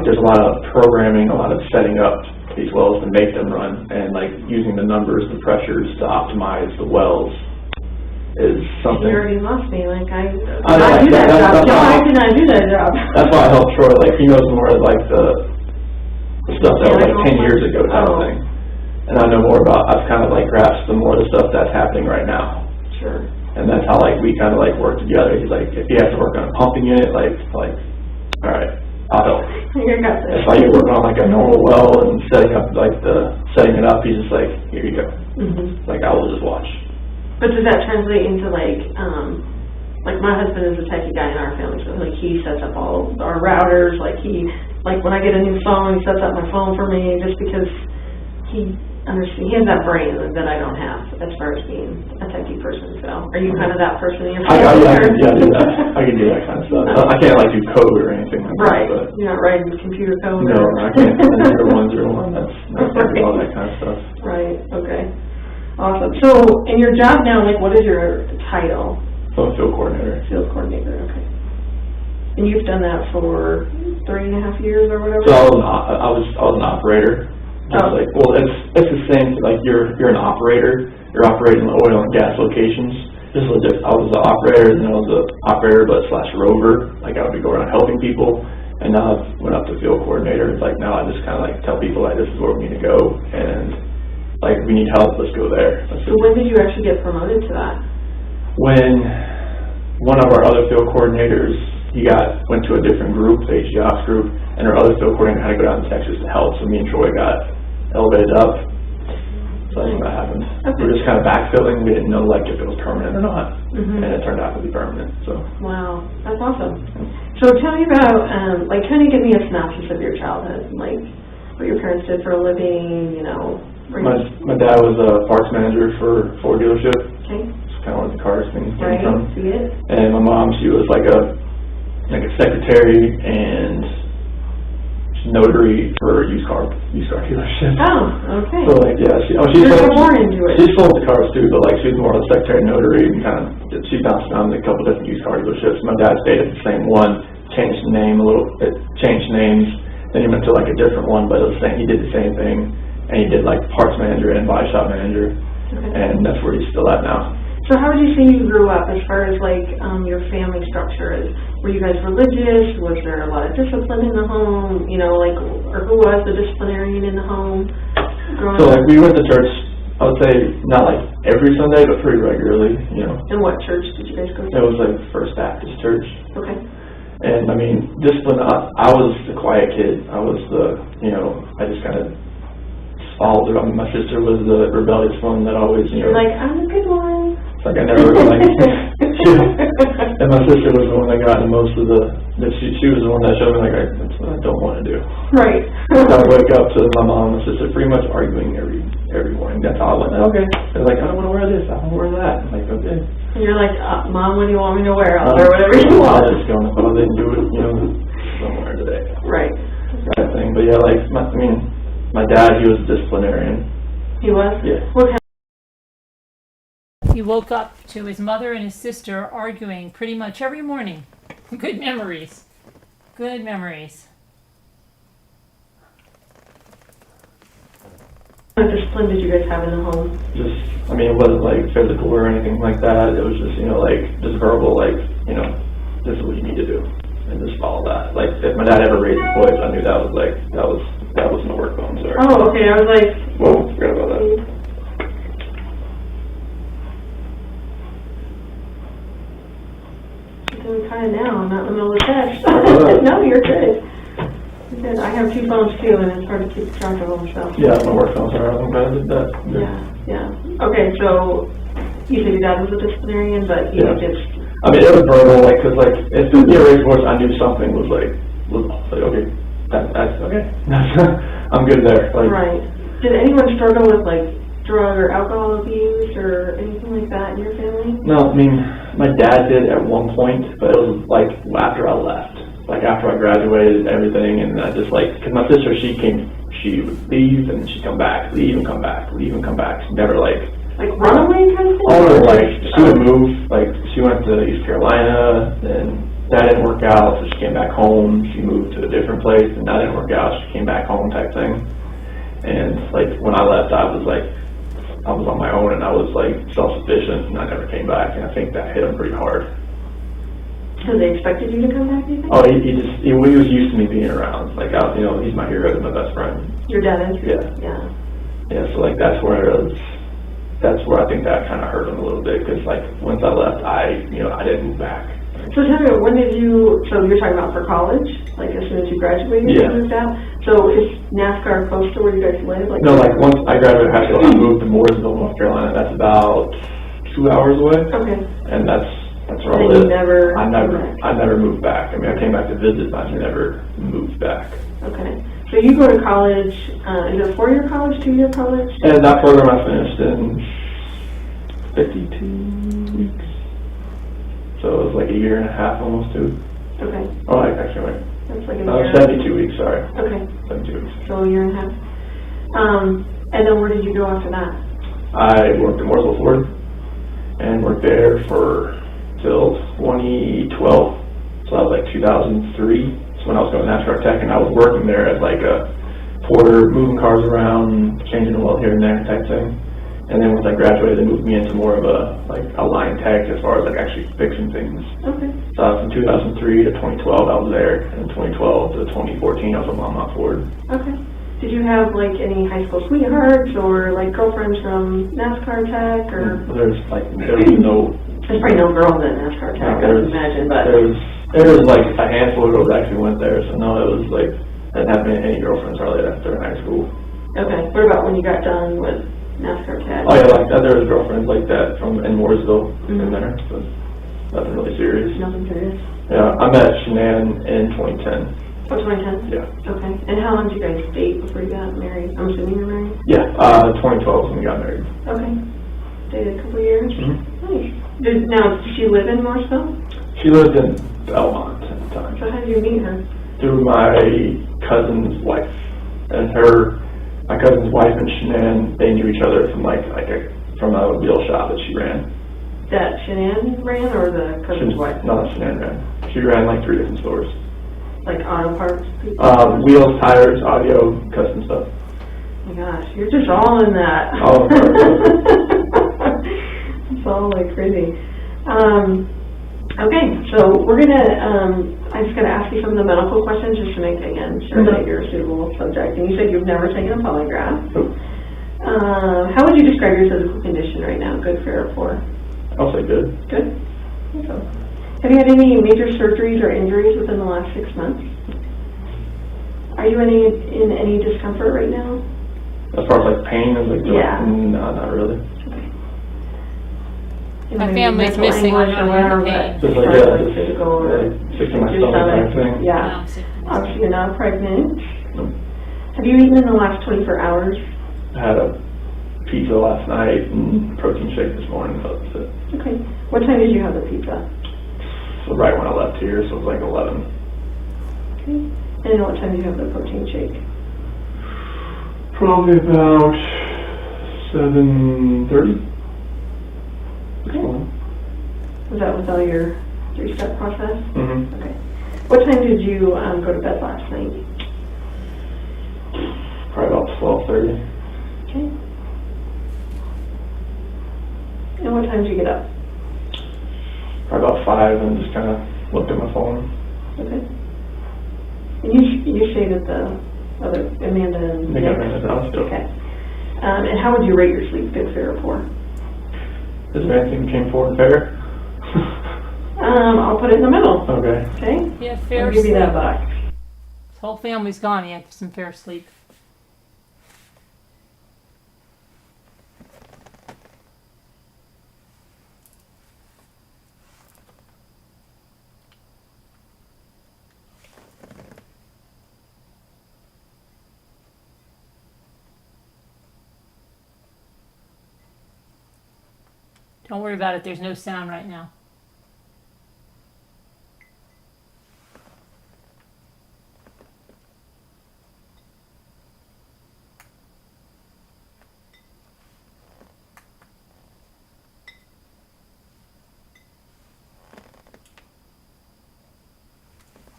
there's a lot of programming, a lot of setting up these wells to make them run, and like using the numbers, the pressures to optimize the wells is something. You already lost me, like I do I did not do that job. That's why I helped Troy, like he knows more like the stuff that was like 10 years ago type of thing. And I know more about, I've kind of like grasped the more of the stuff that's happening right now. Sure. And that's how like we kind of like work together. He's like, if he has to work on a pumping unit, like, all right, I'll help. You got this. If I get working on like a normal well and setting it up, he's just like, here you go. Like I will just watch. But does that translate into like my husband is a techie guy in our family, so like he sets up all our routers, like when I get a new phone, he sets up my phone for me just because he has that brain that I don't have as far as being a techie person. So are you kind of that person in your family? I can do that. I can do that kind of stuff. I can't like do code or anything like right. that. Right. You're not writing computer code? No, I can't. 0101, that's all that kind of stuff. Right, okay. Awesome. So, in your job now, like, what is your title? So I'm field coordinator. Field coordinator, okay. And you've done that for 3.5 years or whatever? So I was an operator. Just like, well, it's the same. Like you're an operator. You're operating oil and gas locations. Just legit. I was an operator, and then I was an operator but / rover. Like I would go around helping people. And now I've went up to field coordinator. It's like now I just kind of like tell people like this is where we need to go and. Like, we need help, let's go there. So when did you actually get promoted to that? When one of our other field coordinators, he went to a different group, the HGOps group, and our other field coordinator had to go down to Texas to help, so me and Troy got elevated up. So that's what happened. Okay. We were just kind of backfilling, we didn't know like if it was permanent or not, and it turned out to be permanent, so. Wow, that's awesome. So tell me about, kind of give me a synopsis of your childhood, like what your parents did for a living, My dad was a parts manager for Ford dealership. Okay. It's kind of where the cars things came from. See it. And my mom, she was like a secretary and notary for used car dealership. Oh, okay. So like she more into it. She sold the cars too, but like she was more of a secretary and notary and she bounced around a couple different used car dealerships. My dad stayed at the same one, changed the name a little bit, changed names. Then he went to like a different one, but it was he did the same thing. And he did like parts manager and body shop manager, and that's where he's still at now. So how would you say you grew up as far as like your family structure is? Were you guys religious? Was there a lot of discipline in the home? Or who was the disciplinarian in the home? So like we went to church, I would say not like every Sunday, but pretty regularly, And what church did you guys go to? It was like First Baptist Church. Okay. And I mean, discipline, I was the quiet kid. I was I just kind of followed her. I mean, my sister was the rebellious one that always, You're like, I'm a good one. It's like I never like. And my sister was the one that got the most of she was the one that showed me like that's what I don't want to do. Right. I would wake up to my mom and my sister pretty much arguing every every morning. That's all I went, okay. They're like, I don't want to wear this, I want to wear that. I'm like, okay. And you're like, Mom, what do you want me to wear? I'll wear whatever you want. I just going, if I didn't do it, don't wear it today. Right. Kind of thing. But yeah, like, my dad, he was a disciplinarian. He was? Yeah. What kind He woke up to his mother and his sister arguing pretty much every morning. Good memories. Good memories. of discipline did you guys have in the home? Just, it wasn't like physical or anything like that. It was just, just verbal, this is what you need to do. And just follow that. Like, if my dad ever raised his voice, I knew that was no work phone, sorry. Oh, okay, I was like... Whoa, forgot about that. Doing kind of now, I'm not in the middle of the text. No, you're good. You're good. I have 2 phones too, and it's hard to keep track of them, so. Yeah, my work phone's are. I'm glad I did that. Yeah. Okay, so you said your dad was a disciplinarian, but he just... it was verbal, cause if the raised voice, I knew something was okay, that's okay. I'm good there. Right. Did anyone struggle with drug or alcohol abuse or anything like that in your family? No, my dad did at one point, but it was after I left, after I graduated and everything, and I just cause my sister, she would leave and she'd come back, leave and come back, leave and come back. She never runaway kind of thing? Oh, she would move, she went to East Carolina, then that didn't work out, so she came back home, she moved to a different place, and that didn't work out, she came back home type thing. And when I left, I was on my own, and I was self-sufficient, and I never came back, and I think that hit him pretty hard. So they expected you to come back, do you think? Oh, he was used to me being around, he's my hero, he's my best friend. Your dad is? Yeah. Yeah, so that's where I think that kind of hurt him a little bit, because once I left, I didn't move back. So tell me, so you're talking about for college, as soon as you graduated, you moved out? So is NASCAR close to where you guys live? No, once I graduated high school, I moved to Mooresville, North Carolina. That's about 2 hours away. Okay. And that's where I live. I never moved back. I came back to visit, but I never moved back. Okay. So you go to college, is it a 4-year college, 2-year college? And that program I finished in 52 weeks. So it was a year and a half, almost 2. Okay. Oh, actually, wait. That's a year. 72 weeks, sorry. Okay. 72 weeks. So a year and a half. And then where did you go after that? I worked in Mooresville Ford and worked there till 2012. So that was 2003. So when I was going to NASCAR Tech, and I was working there as a porter, moving cars around, changing the oil here and there type thing. And then once I graduated, they moved me into more of a line tech as far as actually fixing things. Okay. So from 2003 to 2012, I was there, and 2012 to 2014, I was at Mont Ford. Okay. Did you have any high school sweethearts or girlfriends from NASCAR Tech or? There's no. There's probably no girls at NASCAR Tech, I would imagine, but. There was a handful of girls that actually went there, so no, it was I didn't have any girlfriends hardly after high school. Okay. What about when you got done with NASCAR Tech? Oh yeah, there was girlfriends like that in Mooresville in there, but nothing really serious. Nothing serious? Yeah, I met Shanann in 2010. Oh, 2010? Yeah. Okay. And how long did you guys date before you got married? I'm assuming you're married? Yeah, 2012 when we got married. Okay. Dated a couple of years? Nice. Now, does she live in Mooresville? She lived in Belmont at the time. So how did you meet her? Through my cousin's wife. And my cousin's wife and Shanann, they knew each other from from a wheel shop that she ran. That Shanann ran, or the cousin's wife? No, Shanann ran. She ran 3 different stores. Auto parts? Wheels, tires, audio, custom stuff. Oh my gosh, you're just all in that. All in that. It's all crazy. Okay, so we're gonna, I'm just gonna ask you some of the medical questions just to make, again, sure that you're a suitable subject. And you said you've never taken a polygraph. Nope. How would you describe your physical condition right now? Good, fair, or poor? I'll say good. Good. Okay. Have you had any major surgeries or injuries within the last 6 months? Are you in any discomfort right now? As far as pain is yeah. No, not really. My family's missing or whatever, pain. Just physical or sick to my stomach thing. Yeah. No, Obviously you're not pregnant. No. Have you eaten in the last 24 hours? I had a pizza last night and protein shake this morning. That was it. Okay. What time did you have the pizza? So right when I left here, so it was like 11. Okay. And what time did you have the protein shake? Probably about 7:30. Okay. Was that with all your 3-step process? Mm-hmm. Okay. What time did you go to bed last night? Probably about 12:30. Okay. And what time did you get up? Probably about 5 and just kind of looked at my phone. Okay. And you stayed at the other Amanda and Nick Amanda's house. Yep. Okay. And how would you rate your sleep, good, fair, or poor? Is there anything came forward fair? I'll put it in the middle. Okay. Okay. Yeah, fair I'll give you sleep. that box. His whole family's gone. He had some fair sleep. Don't worry about it. There's no sound right now.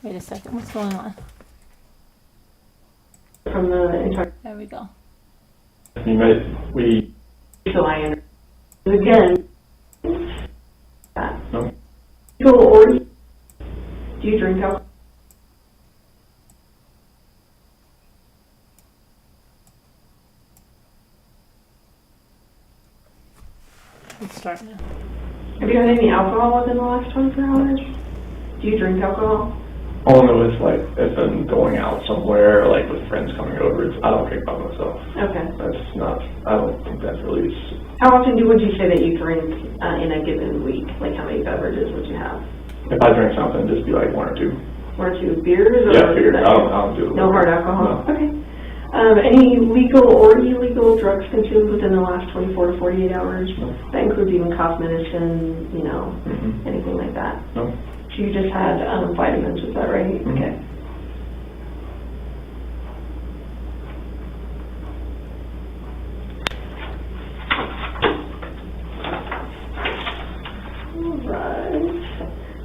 Wait a second. What's going on? From the entire. There we go. We So I understand. Again. No. Or do you drink alcohol? Let's start now. Have you had any alcohol within the last 24 hours? Do you drink alcohol? only with like if I'm going out somewhere, like with friends coming over. I don't drink by myself. Okay. That's not. I don't think that's really. How often would you say that you drink in a given week? Like how many beverages would you have? If I drink something, just be like 1 or 2. 1 or 2 beers? Or Yeah, beers. I don't do it. No hard alcohol? No. Okay. Any legal or illegal drugs consumed within the last 24 to 48 hours? No. That includes even cough medicine, you know, anything like that? No. So you just had vitamins, is that right? Mhm. Okay.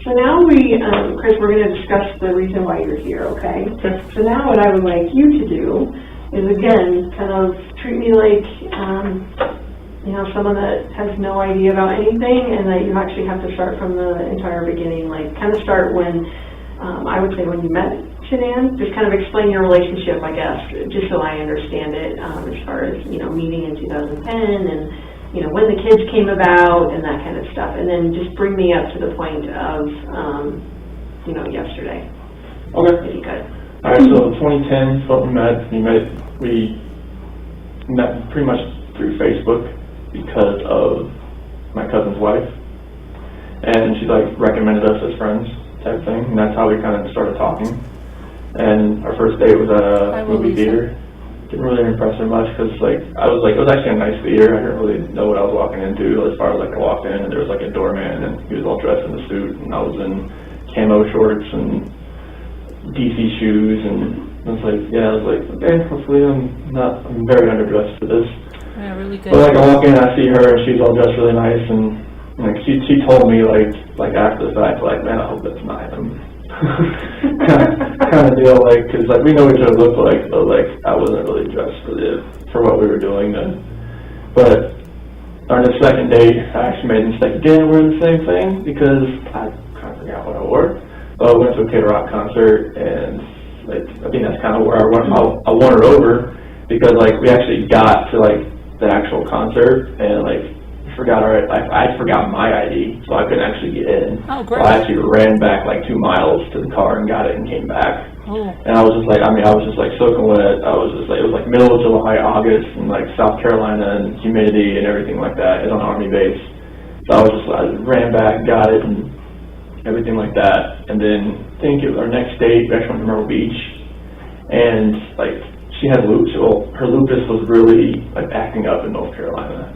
So now Chris, we're going to discuss the reason why you're here, okay? So now what I would like you to do is, again, kind of treat me like, you know, someone that has no idea about anything, and that you actually have to start from the entire beginning, like kind of start when, I would say when you met Shanann, just kind of explain your relationship, I guess, just so I understand it, as far as, you know, meeting in 2010 and, you know, when the kids came about and that kind of stuff, and then just bring me up to the point of, you know, yesterday. Okay. If you could. All right. So 2010 is what we met. We met pretty much through Facebook because of my cousin's wife, and she like recommended us as friends type thing, and that's how we kind of started talking. And our first date was at a movie theater. Didn't really impress her much because it was actually a nice theater. I didn't really know what I was walking into as far as like I walked in and there was like a doorman and he was all dressed in a suit and I was in camo shorts and DC shoes and I was like, okay, hopefully I'm very underdressed for this. Yeah, really good. But like I walk in and I see her and she's all dressed really nice and like she told me like after the fact, like, man, I hope that's not him. kind of deal, like, because like we know what each other look like, but like I wasn't really dressed for what we were doing then. But on the second date, I actually made a mistake again wearing the same thing because I kind of forgot what I wore. I went to a Kid Rock concert, and like I think that's kind of where I won her over because like we actually got to like the actual concert and like. I forgot my ID, so I couldn't actually get in. Oh, great. So I actually ran back like 2 miles to the car and got it and came back. Oh. And I was just like, I was just like soaking wet. I was just like, it was like middle of July, August, and like South Carolina and humidity and everything like that. It's on Army base. So I ran back, got it, and everything like that. And then I think it was our next date, we actually went to Myrtle Beach. And like she had lupus. Well, her lupus was really like acting up in North Carolina.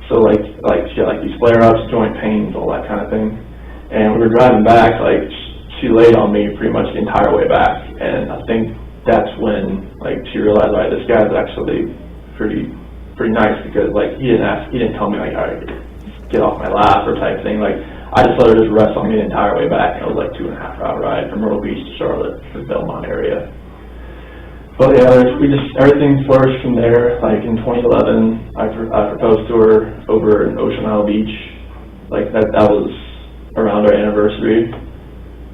So like she had like these flare-ups, joint pains, all that kind of thing. And we were driving back, like she laid on me pretty much the entire way back. And I think that's when like she realized, like, this guy's actually pretty nice, because like he didn't tell me like, all right, get off my lap or type thing. Like I just let her just rest on me the entire way back. And it was like 2.5 hour ride from Myrtle Beach to Charlotte, the Belmont area. But yeah, everything flourished from there. Like in 2011, I proposed to her over in Ocean Isle Beach. Like that was around our anniversary.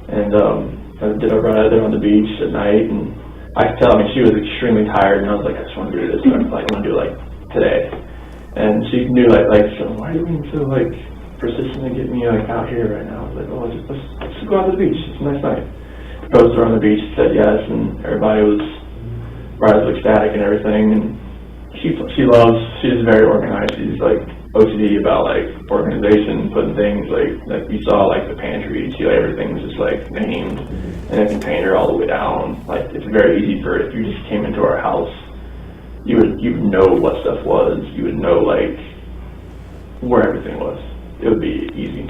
And I did a ride there on the beach at night, and I could tell, I mean, she was extremely tired, and I was like, I just want to do this. I want to do it like today. And she knew like, so why are you being so like persistent to get me like out here right now? I was like, oh, let's go out to the beach. It's a nice night. Proposed to her on the beach, said yes, and everybody was ecstatic and everything. And she's very organized. She's like OCD about like organization, putting things like you saw like the pantry. She everything was just like named and a container all the way down. Like it's very easy for, if you just came into our house, you would know what stuff was. You would know like where everything was. It would be easy.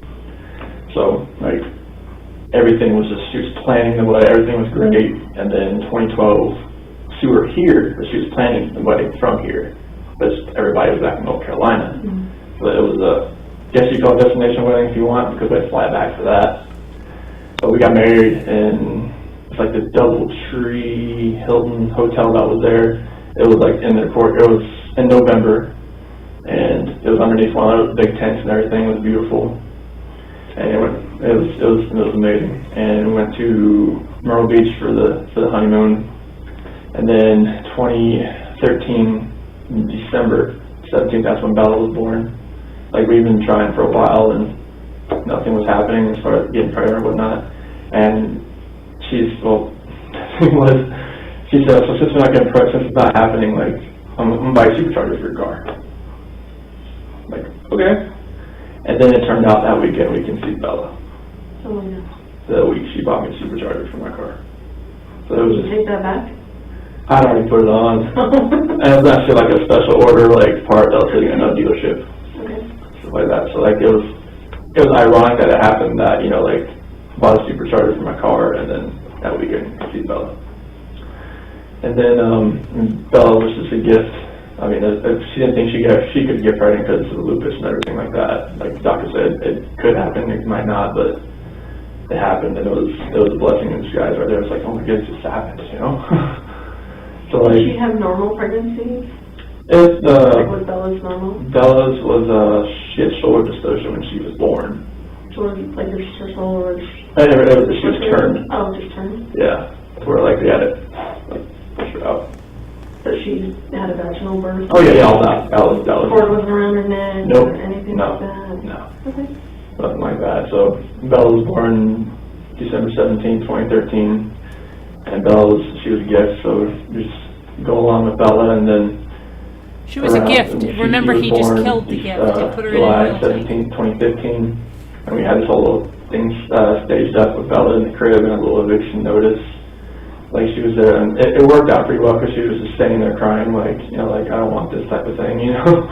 So like everything was just, she was planning the wedding. Everything was great. And then 2012. She were here, but she was planning the wedding from here, but everybody was back in North Carolina. Mm-hmm. So it was guess you call it destination wedding if you want, because we had to fly back for that. But we got married in, it's like the DoubleTree Hilton hotel that was there. It was like in the court. It was in November, and it was underneath one of those big tents and everything. It was beautiful, and it was amazing. And we went to Myrtle Beach for the honeymoon. And then 2013, December 17th, that's when Bella was born. Like we've been trying for a while and nothing was happening as far as getting pregnant and whatnot. And she said, so since we're not getting pregnant, since it's not happening, like I'm gonna buy a supercharger for your car. I'm like, okay. And then it turned out that weekend we conceived Bella. Oh no. The week she bought me a supercharger for my car. So it was Did you take that back? I'd already put it on. And it was actually like a special order, like part that was sitting in a dealership. Okay. Stuff like that. So like it was ironic that it happened that, you know, like bought a supercharger for my car and then that weekend see Bella. And then Bella was just a gift. I mean, she didn't think she could get pregnant because of the lupus and everything like that. Like the doctor said, it could happen, it might not, but it happened, and it was a blessing in disguise right there. It's like, oh my goodness, it just happened, you know. So did like, she have normal pregnancy? It's like was Bella's normal? Bella's was she had shoulder dystocia when she was born. So like her shoulder was? She was turned. Oh, just turned. Yeah, where like we had it like push her out. So she had a vaginal birth? Oh yeah, all that. That was. Cord wasn't around her neck? Nope. Or anything No. like that? No. Okay. Nothing like that. So Bella was born December 17, 2013. And she was a gift, so just go along with Bella, and then she was a gift. Remember, he just killed the gift and put her July in a 17, 2015, and we had this whole little thing staged up with Bella in the crib and a little eviction notice. Like she was there, and it worked out pretty well because she was just standing there crying, like, you know, like I don't want this type of thing, you know.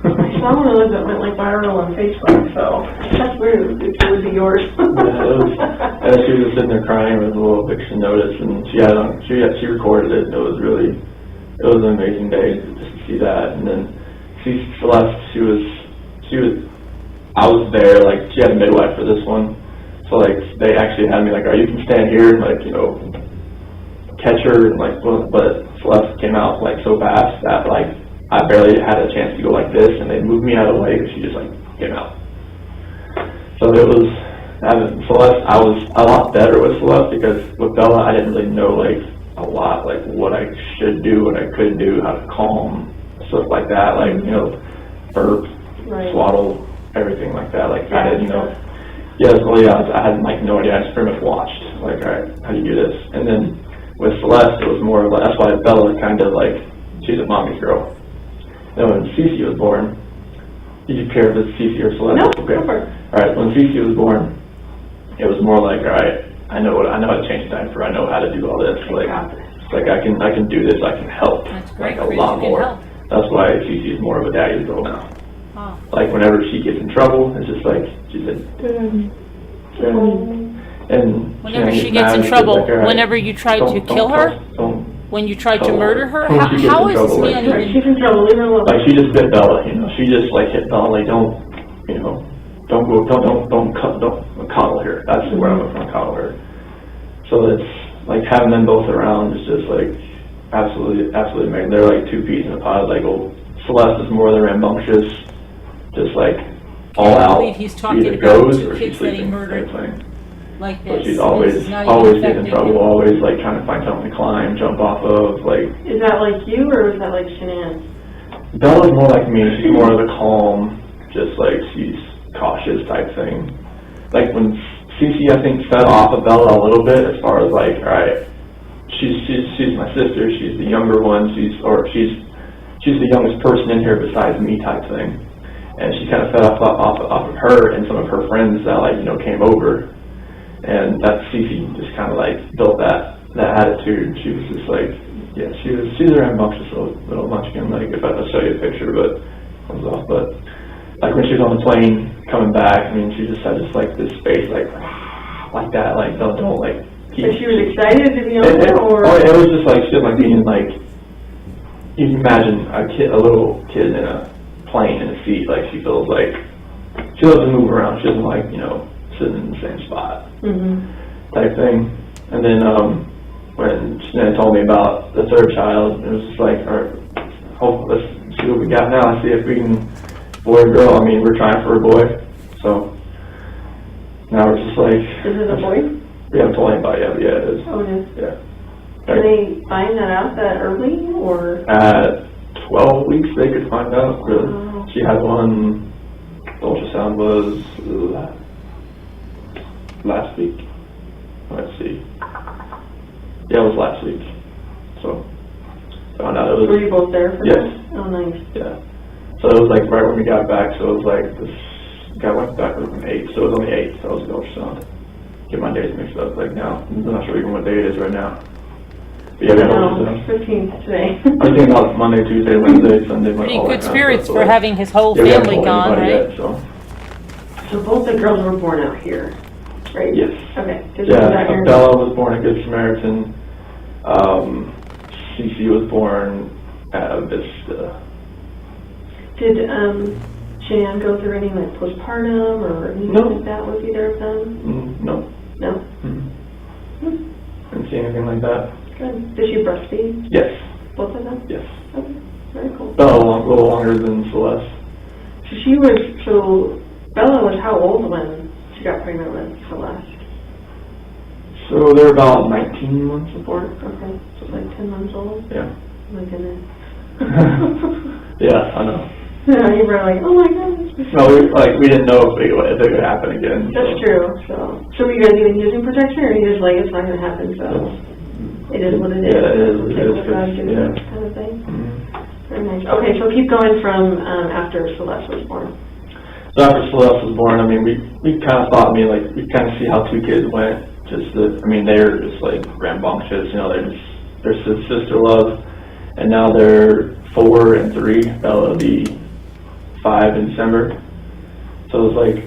I saw one of those that went like viral on Facebook, so that's weird. It would be yours. Yeah, she was just sitting there crying with a little eviction notice, and she recorded it. It was an amazing day just to see that. And then Celeste, I was there, like she had a midwife for this one, so like they actually had me like, you can stand here and like, you know, catch her, and like, but Celeste came out like so fast that like I barely had a chance to go like this, and they moved me out of the way because she just like came out. So it was, Celeste, I was a lot better with Celeste because with Bella I didn't really know like a lot, like what I should do, what I couldn't do, how to calm, stuff like that, like, you know, burp, swaddle, everything like that. Like I didn't, you know, I had like no idea. I just pretty much watched, like, all right, how do you do this? And then with Celeste, it was more of like, that's why Bella kind of like, she's a mommy's girl. Then when Cece was born, did you care if it's Cece or Celeste? No, okay. Go for it. All right, when Cece was born, it was more like, all right, I know how to change the diaper. I know how to do all this. Like, It's like I can do this. I can help. That's great. Like a Chris, lot you can more. help. That's why Cece is more of a daddy's girl now. Oh. Like whenever she gets in trouble, it's just like she said, Daddy, Daddy. And Whenever Shannon she gets in mad, trouble, she's like, "All right, whenever you tried to don't kill her, don't when you tried to tell murder her, When she gets how in is this trouble, man like, even? She's in trouble, leave her alone. Like she just bit Bella, she just like hit Bella, like don't coddle her. That's where I'm going to coddle her. So it's like having them both around is just like absolutely amazing. They're like two peas in a pod. Like Celeste is more the rambunctious, just like all I out. believe he's talking either about goes two or kids she's that he sleeping, murdered type thing. like But this. she's This always is not even getting in affecting trouble. him. Always like trying to find something to climb, jump off of. Like Is that like you, or is that like Shanann? Bella's more like me. She's more of the calm, just like she's cautious type thing. Like when Cece, I think, fed off of Bella a little bit as far as like, all right, she's my sister. She's the younger one. She's the youngest person in here besides me type thing. And she kind of fed off of her and some of her friends that like came over, and that Cece just kind of like built that attitude. She was just like, yeah, she's a rambunctious little munchkin. Like if I'll show you a picture, but it comes off. But like when she was on the plane coming back, I mean, she just had just like this face like that. Like don't like. But she was excited to be on there, or? Oh, it was just like she was like being like. You can imagine a little kid in a plane in a seat. Like she feels like she loves to move around. She doesn't like sitting in the same spot type thing. And then when Shanann told me about the third child, it was just like, all right, let's see what we got now. Let's see if we can boy or girl. I mean, we're trying for a boy, so now we're just like. Is it a boy? We haven't told anybody yet. But yeah, it is. Oh, it is. Yeah. Can they find that out that early, or? At 12 weeks, they could find out. Wow. She had one. The ultrasound was last week. Let's see. Yeah, it was last week. So found out it was. Were you both there for Yes. that? Oh, nice. Yeah. So it was like right when we got back. So it was like this guy went back on the 8th. So it was on the 8th. So I was the ultrasound. Get my days mixed up. Like now, I'm not sure even what day it is right now. But yeah, we had ultrasound. 15th today. I was thinking about Monday, Tuesday, Wednesday, Sunday, Pretty all good that kind of spirits stuff, for so, having his whole yeah, we haven't family told gone, anybody right? yet, so. So both the girls were born out here, right? Yes. Okay. Did you know that Yeah, here? Bella was born at Good Samaritan. Cece was born at Vista. Did Shanann go through any like postpartum or anything No. like that with either of them? No. No. Didn't see anything like that. Good. Did she breastfeed Yes. both of them? Yes. Okay. Very cool. Bella a little longer than Celeste. So Bella was how old when she got pregnant with Celeste? So they're about 19 months apart. Okay. So like 10 months old? Yeah. Oh my goodness. Yeah, I know. Yeah, you were like, oh my gosh. No, we didn't know if it could happen again. That's true. So were you guys even using protection, or are you just like, it's not going to happen, so it is what it is? Yeah, it is. We'll It take is what God good. gives Yeah. us kind of thing. Mhm. Very nice. Okay, so keep going from after Celeste was born. So after Celeste was born, I mean, we kind of thought, we kind of see how two kids went. They're just like rambunctious, they're sister love, and now they're 4 and 3. Bella will be 5 in December. So it's like,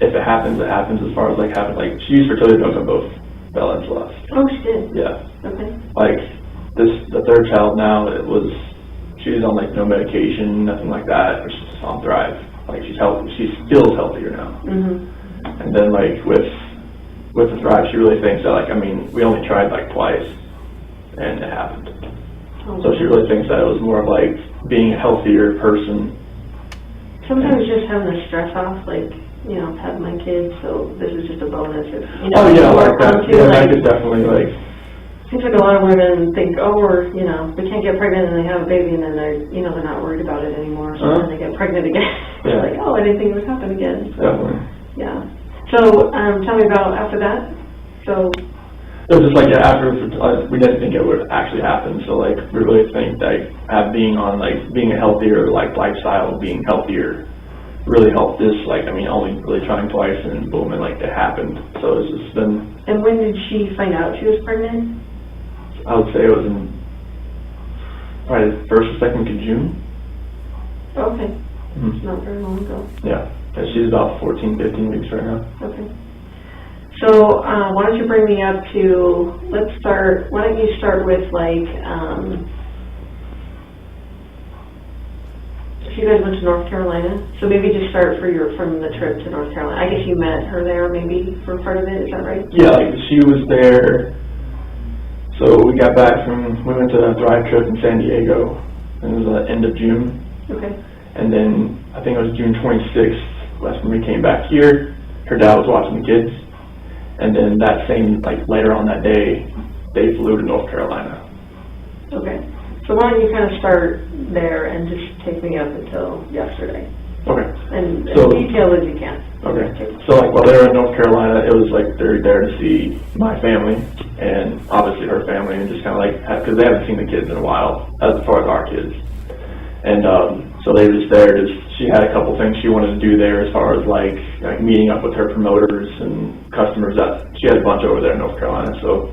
if it happens, it happens. As far as like having she used fertility drugs on both Bella and Celeste. Oh, she did? Yeah. Okay. Like the third child now, she was on no medication, nothing like that. She's just on Thrive. Like she's healthy. She feels healthier now. Mm-hmm. And then with the Thrive, she really thinks that we only tried twice, and it happened. Oh. So she really thinks that it was more of being a healthier person. Sometimes just having the stress off, have my kids, so this is just a bonus. Oh yeah, like that. Too, Yeah, I could definitely Seems like a lot of women think, oh, we can't get pregnant, and they have a baby, and then they're not worried about it anymore. So then they get pregnant again. Yeah. They're like, oh, I didn't think it would happen again. So, Definitely. yeah. So tell me about after that. So. It was just after we didn't think it would actually happen. So we really think that being a healthier lifestyle, being healthier, really helped this. Only really trying twice, and boom, and it happened. So it's just been. And when did she find out she was pregnant? I would say it was in probably the first or second week of June. Okay, Mhm. not very long ago. Yeah. And she's about 14, 15 weeks right now. Okay. So, why don't you bring me up to, why don't you start with like, if you guys went to North Carolina, so maybe just start from the trip to North Carolina. I guess you met her there maybe for part of it, is that right? Yeah, like she was there. So we got back we went to a drive trip in San Diego, and it was the end of June. Okay. And then I think it was June 26th, that's when we came back here. Her dad was watching the kids. And then that same, like later on that day, they flew to North Carolina. Okay. So why don't you kind of start there and just take me up until yesterday? Okay. And So- as detailed as you can. Okay. So like while they were in North Carolina, it was like they're there to see my family and obviously her family, and just kind of like, because they haven't seen the kids in a while, as far as our kids. And so they were just there. She had a couple things she wanted to do there, as far as like meeting up with her promoters and customers. That she had a bunch over there in North Carolina, so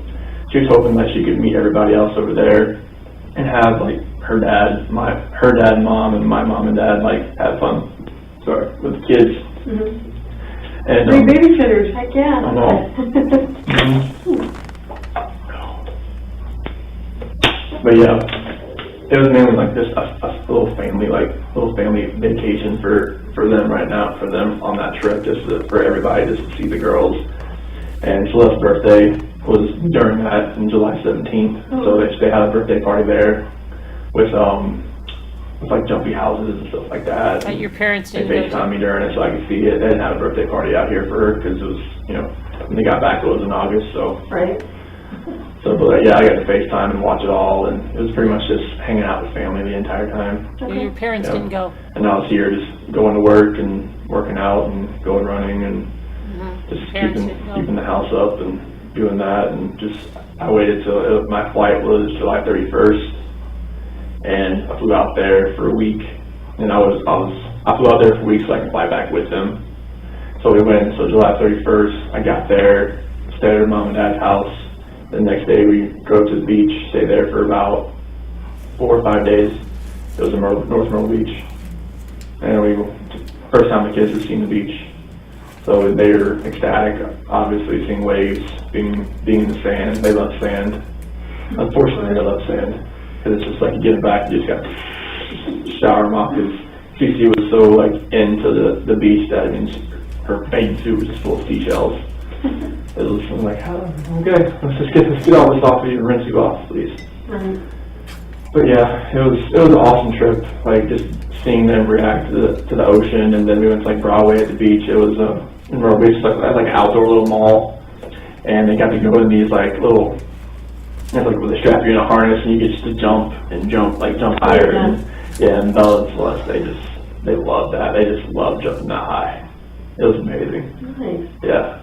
she was hoping that she could meet everybody else over there and have like her dad, and mom, and my mom and dad like have fun. Sorry, with the kids. Mm-hmm. And Three babysitters, heck yeah. I know. But yeah, it was mainly like just a little family vacation for them right now, for them on that trip, for everybody, just to see the girls. And Celeste's birthday was during that, on July 17th, so they had a birthday party there with like jumpy houses and stuff like that. That your parents They didn't go FaceTimed me during it so I could see it. They didn't have a birthday party out here for her because it was, when they got back it was in August, so. Right. So, but yeah, I got to FaceTime and watch it all, and it was pretty much just hanging out with family the entire time. to. Your parents Yeah. didn't go. And I was here just going to work and working out and going running and just Parents didn't go. keeping the house up and doing that, and just, I waited till, my flight was July 31st, and I flew out there for a week, and I flew out there for a week so I could fly back with them. So we went, so July 31st, I got there, stayed at mom and dad's house. The next day we drove to the beach, stayed there for about 4 or 5 days. It was in North Myrtle Beach. And first time the kids had seen the beach. So they were ecstatic, obviously seeing waves, being in the sand. They love sand. Unfortunately, they love sand. Because it's just like you get it back, you just got to shower them off. Because Cece was so like into the beach that, I mean, her bathing suit was just full of seashells. It was like, okay, let's get all this off of you and rinse you off, please. Right. But yeah, it was an awesome trip. Like just seeing them react to the ocean, and then we went to like Broadway at the beach. It was in Myrtle Beach, like an outdoor little mall, and they got to go in these like little, like where they strap you in a harness and you get just to jump higher. And Bella and Celeste, they loved that. They just loved jumping that high. It was amazing. Nice. Yeah.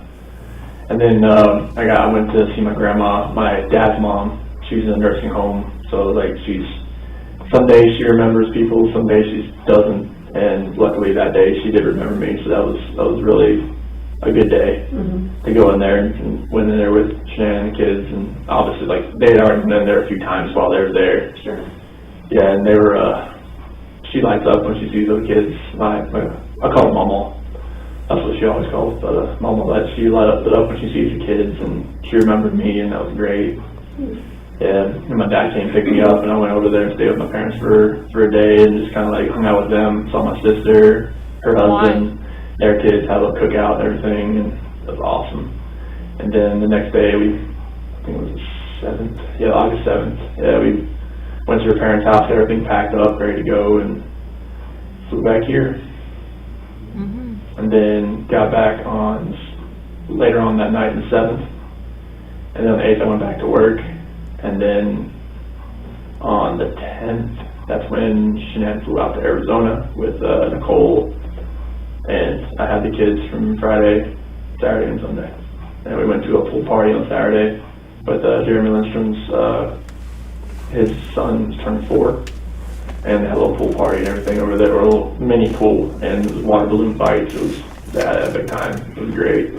And then I went to see my grandma, my dad's mom. She's in a nursing home, so like some days she remembers people, some days she doesn't. And luckily that day she did remember me, so that was really a good day to go in there and went in there with Shannon and the kids, and obviously like they had already been in there a few times while they were there. Sure. Yeah, and they were. She lights up when she sees those kids. I call her Mama. That's what she always calls, but Mama, she lit up when she sees the kids, and she remembered me, and that was great. Yeah, and my dad came and picked me up, and I went over there and stayed with my parents for a day, and just kind of like hung out with them. Saw my sister, her husband, their kids, had a cookout and everything, and it was awesome. And then the next day, I think it was the 7th, August 7th. Yeah, we went to her parents' house, had everything packed up, ready to go, and flew back here. And then got back later on that night, the 7th. And then on the 8th, I went back to work. And then on the 10th, that's when Shanann flew out to Arizona with Nicole. And I had the kids from Friday, Saturday, and Sunday. And we went to a pool party on Saturday with Jeremy Lindstrom's, his son's turned 4. And they had a little pool party and everything over there, or a little mini pool, and it was water balloon fights. They had a big time. It was great.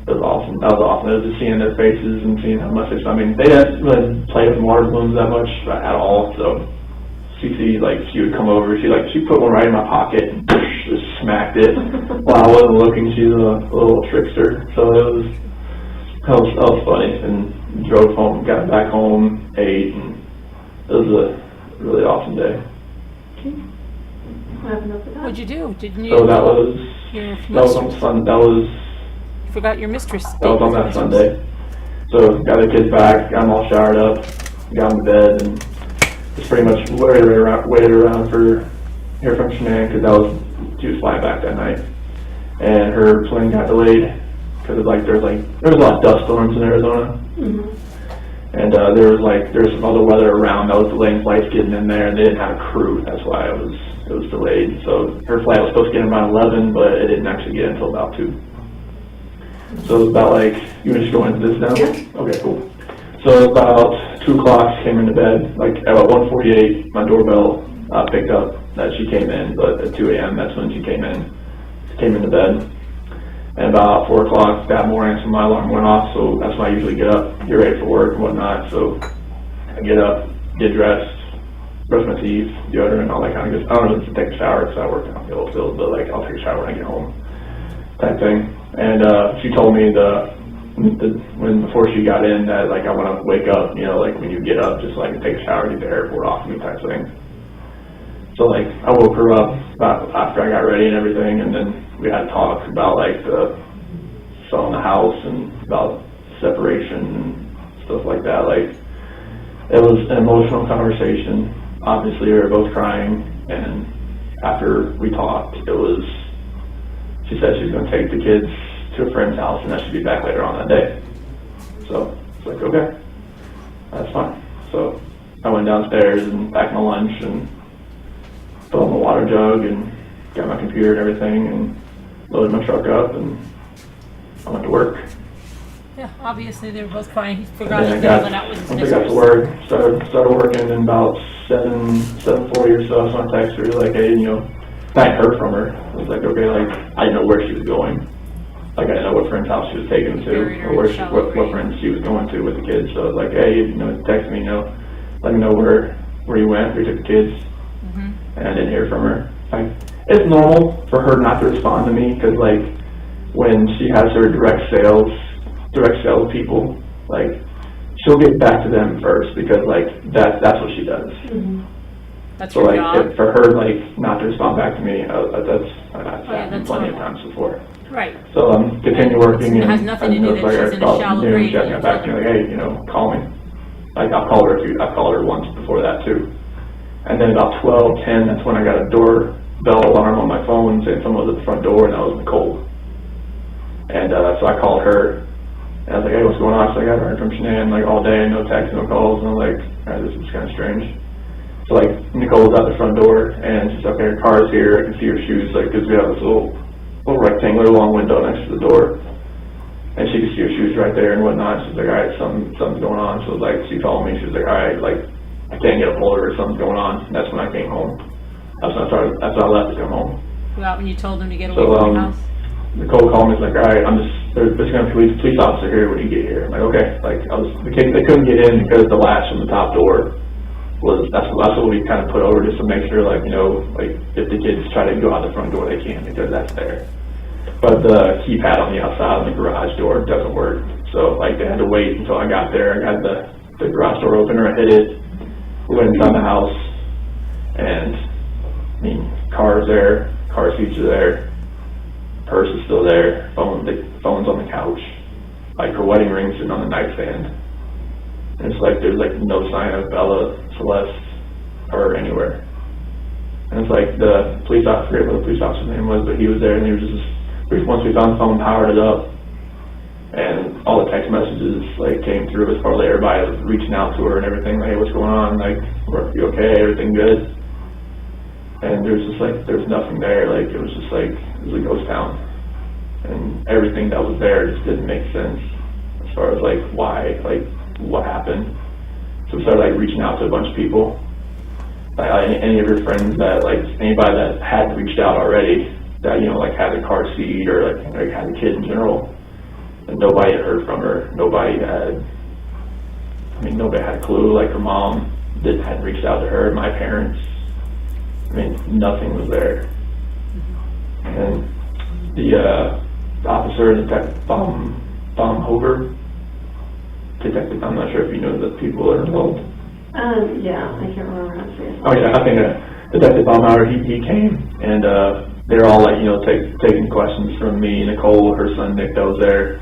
it was awesome. That was awesome. It was just seeing their faces and seeing how much I mean, they didn't really play with water balloons that much at all, so Cece, like, she would come over, she put one right in my pocket and just smacked it while I wasn't looking. She's a little trickster, so that was funny, and drove home, got back home, ate, and it was a really awesome day. What'd you do? Didn't you? So that was on Sunday. You forgot your mistress. That was on that Sunday. So got the kids back, got them all showered up, got them to bed, and just pretty much waited around for hear from Shanann, because she was flying back that night, and her plane got delayed because there was a lot of dust storms in Arizona, and there was some other weather around that was delaying flights getting in there, and they didn't have a crew. That's why it was delayed. So her flight was supposed to get in around 11, but it didn't actually get in until about 2. So it was about you want to just go into this now? Yeah. Okay, cool. So about 2 o'clock, came into bed. Like about 1:48, my doorbell picked up that she came in, but at 2 a.m. that's when she came into bed. And about 4 o'clock that morning, so my alarm went off, so that's when I usually get up, get ready for work and whatnot. So I get up, get dressed, brush my teeth, deodorant, all that kind of good. I don't know if it's take a shower because I work in the oil field, but I'll take a shower when I get home, type thing. And she told me before she got in that I want to wake up, when you get up, just take a shower, get the airport off me, type thing. So I woke her up about after I got ready and everything, and then we had talk about the selling the house and about separation and stuff like that. It was an emotional conversation. Obviously, we were both crying, and after we talked, she said she was going to take the kids to a friend's house and that she'd be back later on that day. So it's okay, that's fine. So I went downstairs and packed my lunch and filled my water jug and got my computer and everything and loaded my truck up, and I went to work. Yeah, obviously they were both crying. He forgot And to fill it out with his I got to work, started working, and about 7:40 or so, I texted her, hey, I heard from her. I was okay, I didn't know where she was going. I didn't know what friend's house she was taking them to, or what friends she was going to with the kids. So I was hey, text me, let me know where you went, where you took the kids. And I didn't hear from her. It's normal for her not to respond to me, because when she has her direct sales people, she'll get back to them first, because that's what she does. That's so your job. For her not to respond back to me, that's happened plenty of times before. Right. So continue working, It and has nothing to do that she's in a shallow grade. She got back to me hey, call me. I've called her once before that too. And then about 12:10, that's when I got a doorbell alarm on my phone saying someone was at the front door, and that was Nicole. And so I called her, and I was hey, what's going on? So I haven't heard from Shanann all day, no texts, no calls, and I'm all right, this is kind of strange. So Nicole's at the front door, and she's okay, her car's here, I can see her shoes, because we have this little rectangular long window next to the door, and she could see her shoes right there and whatnot. She's all right, something's going on. So she called me, she was all right, I can't get a hold of her, something's going on. And that's when I came home. That's when I left to come home. Well, when you told them to get away from your house? Nicole called me, all right, there's going to be a police officer here when you get here. I'm okay. They couldn't get in because the latch on the top door that's what we kind of put over just to make sure, if the kids try to go out the front door, they can, because that's there. But the keypad on the outside on the garage door doesn't work. So, they had to wait until I got there. I got the garage door opener, I hit it, we went inside the house, and, car's there, car seats are there, purse is still there, the phone's on the couch, her wedding ring's sitting on the nightstand. And it's there's no sign of Bella, Celeste, or anywhere. And it's the police officer, I forget what the police officer's name was, but he was there, and he was just, once we found the phone, powered it up, and all the text messages came through as far as everybody was reaching out to her and everything, hey, what's going on, you okay, everything good? And there's there's nothing there, it was just it was a ghost town. And everything that was there just didn't make sense as far as why, what happened. So we started reaching out to a bunch of people, any of your friends that anybody that had reached out already that had a car seat or had a kid in general. and nobody had heard from her. Nobody had a clue. Like her mom hadn't reached out to her. My parents, I mean, nothing was there. And the officer, Detective Baumhofer, detective, I'm not sure if you know the people that are involved. Yeah, I can't remember how to say it. Oh yeah, I think Detective Baumhofer, he came, and they were all like, taking questions from me, Nicole, her son Nick, that was there.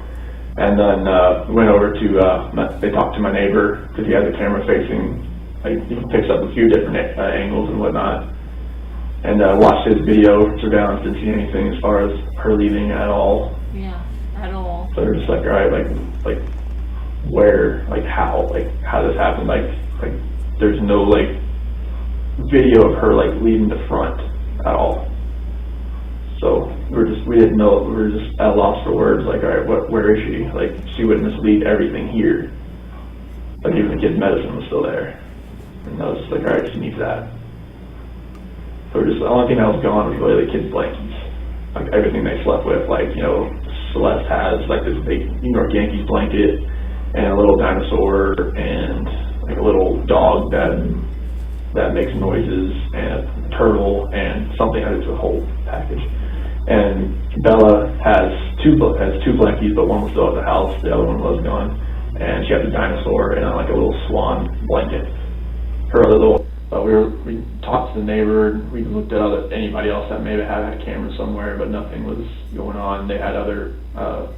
And then went over to, they talked to my neighbor, because he had the camera facing, like, he picks up a few different angles and whatnot. And watched his video surveillance, didn't see anything as far as her leaving at all. Yeah, at all. So they're just like, all right, like where, how this happened, like there's no like video of her like leaving the front at all. So we didn't know, we were just at a loss for words, like, all right, where is she? Like, she witnessed leave everything here. Like, even the kid's medicine was still there. And I was just like, all right, she needs that. So the only thing that was gone was really the kids' blankets. Like, everything they slept with, like, Celeste has, like, this big New York Yankees blanket, and a little dinosaur, and, like, a little dog that makes noises, and a turtle, and something. It's a whole package. And Bella has two blankets, but one was still at the house, the other one was gone. And she had the dinosaur and like a little swan blanket. Her other little, we talked to the neighbor, we looked at anybody else that maybe had a camera somewhere, but nothing was going on. They had other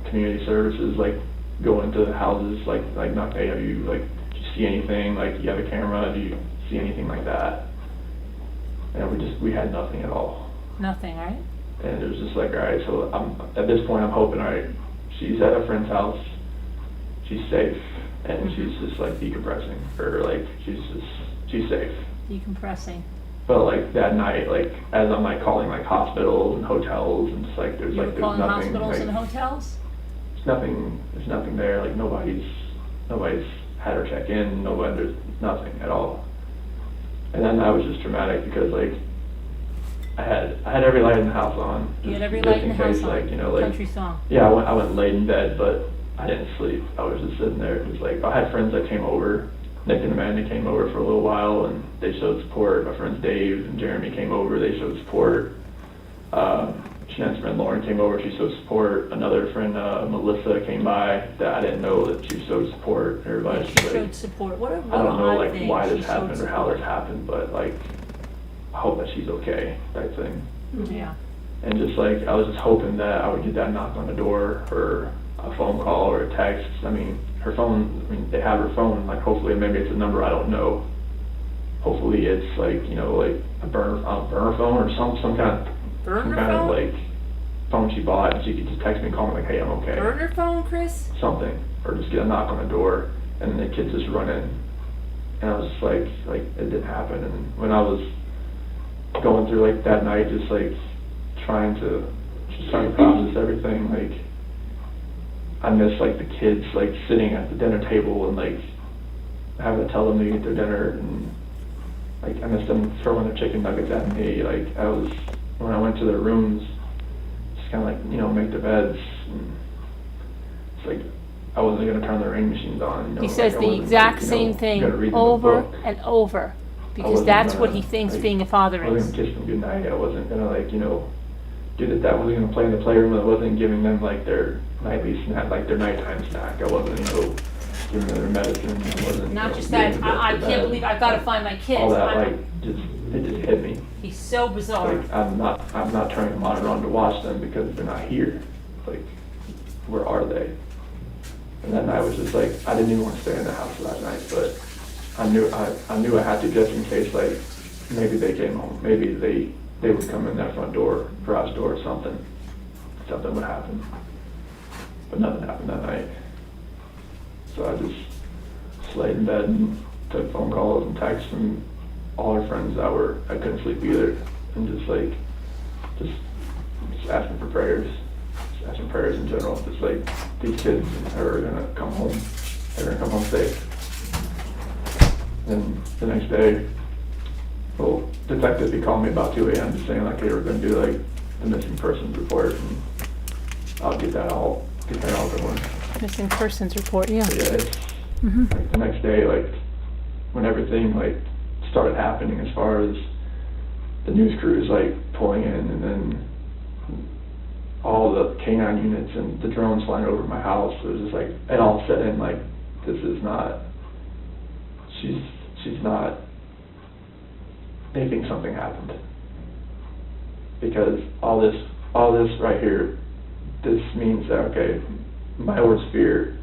community services, like go into houses, like knock, hey, have you, like, do you see anything? Like, you have a camera, do you see anything like that? And we had nothing at all. Nothing, right? And it was just like, all right, so at this point I'm hoping, all right, she's at a friend's house, she's safe, and she's just like decompressing, or like she's safe. Decompressing. But like that night, like as I'm like calling like hospitals and hotels, and just like there's Calling nothing. hospitals like, and hotels? There's nothing there. Like nobody's had her check in. There's nothing at all. And then that was just traumatic because like I had every light in the house on. You had every light in the house on. Like, like, country song. Yeah, I went and laid in bed, but I didn't sleep. I was just sitting there. It was like I had friends that came over. Nick and Amanda came over for a little while, and they showed support. My friends Dave and Jeremy came over. They showed support. Shan's friend Lauren came over. She showed support. Another friend, Melissa, came by that I didn't know that she showed support. Everybody She showed support. What I don't know odd thing. why She this happened showed or how support. this happened, but like I hope that she's okay, type thing. Yeah. And just like I was just hoping that I would get that knock on the door or a phone call or a text. I mean, her phone, they have her phone, like hopefully maybe it's a number I don't know. Hopefully it's like, like a burner phone or some kind of like phone she bought, and she could just text me and call me like, hey, I'm okay. Burner phone, Chris? Something. Or just get a knock on the door and then the kids just run in. And I was just like it didn't happen. And when I was going through like that night, just trying to process everything, like I miss like the kids like sitting at the dinner table and like having to tell them to eat their dinner, and like I miss them throwing their chicken nuggets at me. Like when I went to their rooms, just kind of like make the beds, and it's like I wasn't gonna turn the rain machines on. He says the exact same thing over and over, because that's what he thinks being a father I wasn't is. gonna kiss them goodnight. I wasn't gonna do that. I wasn't gonna play in the playroom. I wasn't giving them like their nightly snack, like their nighttime snack. I wasn't giving them their medicine. I wasn't. Not just that, I can't believe I've got to find my kids. All that it just hit me. He's so bizarre. Like I'm not turning the monitor on to watch them because they're not here. Like, where are they? And then I was just like, I didn't even want to stay in the house that night, but I knew I had to, just in case like maybe they came home, maybe they would come in that front door, garage door, or something would happen. But nothing happened that night. So I just laid in bed and took phone calls and texts from all our friends that I couldn't sleep either, and just asking for prayers, just asking prayers in general. Just like these kids are gonna come home, they're gonna come home safe. And the next day, well, detective, he called me about 2 a.m. just saying like they were gonna do like the missing persons report, and I'll get that all get that out the door. Missing persons report, yeah. But yeah, it's, Mm-hmm. like, the next day, like, when everything, like, started happening as far as the news crews, like, pulling in, and then all the K9 units and the drones flying over my house, it was just like, it all set in, like, this is not, she's not, they think something happened. Because all this right here, this means that, okay, my worst fear,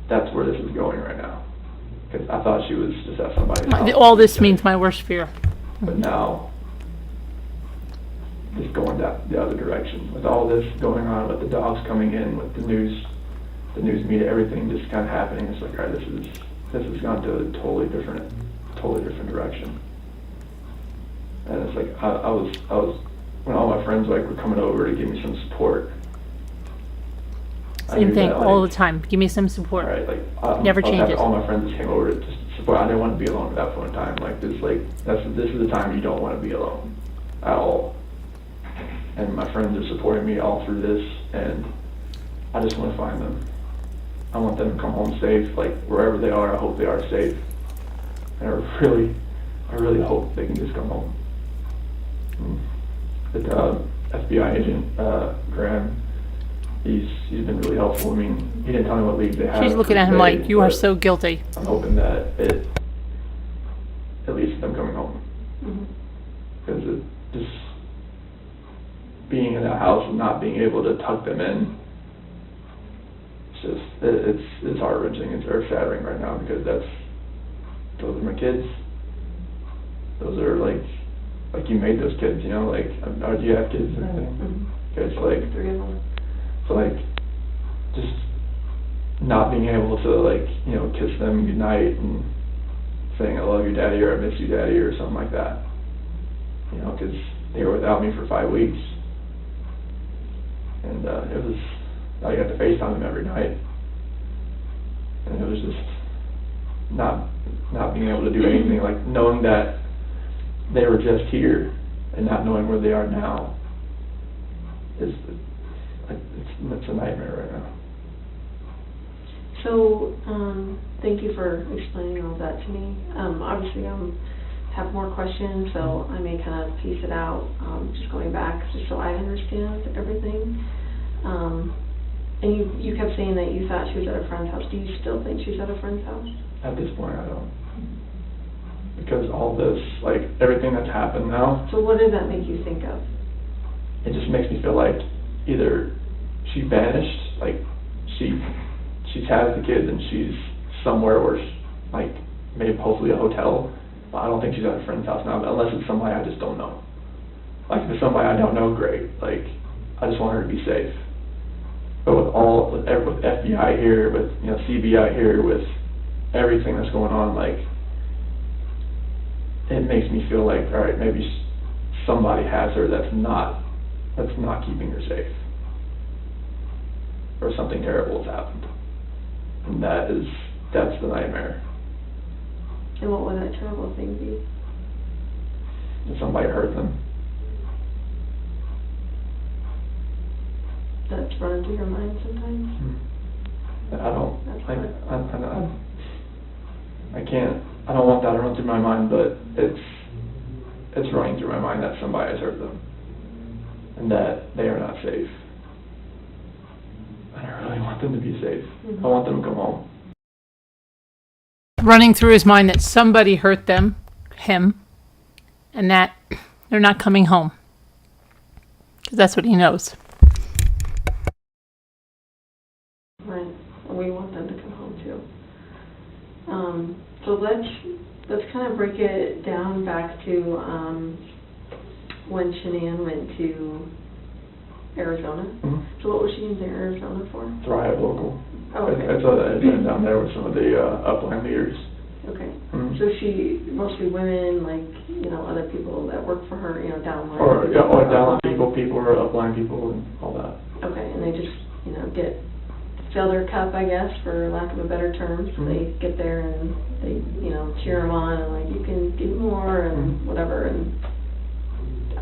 that's where this is going right now. Because I thought she was just at somebody's house. All this means my worst fear. But now, just going down the other direction. With all this going on, with the dogs coming in, with the news media, everything just kind of happening, it's like, all right, this has gone to a totally different direction. And it's like, I was, when all my friends, like, were coming over to give me some support. I Same knew thing, that, all the like, time. Give me some support. Right, like, Never I was happy changes. all my friends just came over to just support. I didn't want to be alone at that point in time. Like, this is the time you don't want to be alone at all. And my friends are supporting me all through this, and I just want to find them. I want them to come home safe, like, wherever they are, I hope they are safe. And I really hope they can just come home. The FBI agent, Graham, he's been really helpful. I mean, he didn't tell me what league they have. She's looking at him today, like, you are but so guilty. I'm hoping that it, at least them coming home. Because it just, being in that house and not being able to tuck them in, it's heart-wrenching, it's earth-shattering right now, because those are my kids. Those are, like you made those kids, you know, like, do you have kids or anything? Okay, so, like, 3 of them. so, like, just not being able to, like, you know, kiss them goodnight and saying, I love you, Daddy, or I miss you, Daddy, or something like that. You know, because they were without me for 5 weeks. And I got to FaceTime them every night. And it was just not being able to do anything, like, knowing that they were just here and not knowing where they are now it's a nightmare right now. So, thank you for explaining all that to me. Obviously, have more questions, so I may kind of piece it out, just going back, just so I understand everything. And you kept saying that you thought she was at a friend's house. Do you still think she's at a friend's house? At this point, I don't. Because all this, like, everything that's happened now, So what does that make you think of? it just makes me feel like either she vanished, like, she has the kids and she's somewhere where, like, maybe hopefully a hotel, but I don't think she's at a friend's house now, unless it's somebody I just don't know. Like, if it's somebody I don't know, great, like, I just want her to be safe. But with FBI here, with, you know, CBI here, with everything that's going on, like, it makes me feel like, all right, maybe somebody has her that's not keeping her safe, or something terrible has happened, and that's the nightmare. And what would that terrible thing be? If somebody hurt them. That's running through your mind sometimes? I don't want that to run through my mind, but it's running through my mind that somebody has hurt them, and that they are not safe. And I really want them to be safe. I want them to come home. Running through his mind that somebody hurt him, and that they're not coming home. Because that's what he knows. Right, and we want them to come home too. So let's kind of break it down back to when Shanann went to Arizona. Mm-hmm. So what was she in Arizona for? Thrive Local. Oh, okay. I saw that event down there with some of the upline leaders. Okay. Mm-hmm. So she, mostly women, like, you know, other people that work for her, you know, downline. Or downline people or upline people and all that. Okay, and they just, you know, fill their cup, I guess, for lack of a better term. So they get there and they, you know, cheer them on and, like, you can give more and whatever. And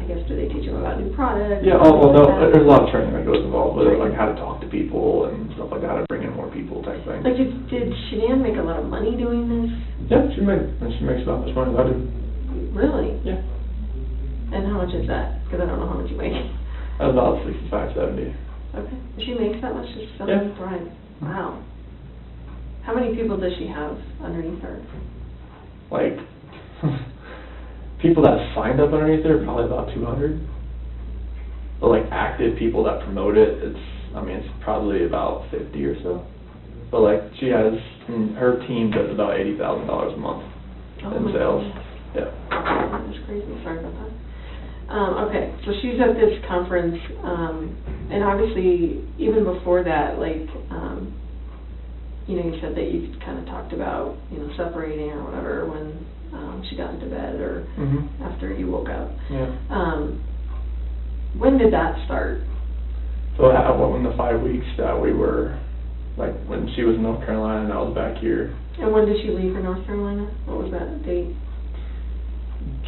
I guess, do they teach them about new products? Yeah, well, no, there's a lot of training that goes involved with it, like how to talk to people and stuff like that, how to bring in more people type thing. Like, did Shanann make a lot of money doing this? Yeah, she makes about as much money as I do. Really? Yeah. And how much is that? Because I don't know how much you make. About 65, 70. Okay. She makes that much just selling Yeah. bride? Wow. How many people does she have underneath her? Like, people that signed up underneath it are probably about 200. But like active people that promote it, it's probably about 50 or so. But like she has, her team does about $80,000 a month in my sales. goodness. Yeah. That's crazy. Sorry about that. Okay, so she's at this conference, and obviously, even before that, like, you said that you kind of talked about, separating or whatever when she got into bed or after you woke up. Yeah. When did that start? So that went in the 5 weeks that we were, like, when she was in North Carolina and I was back here. And when did she leave for North Carolina? What was that date?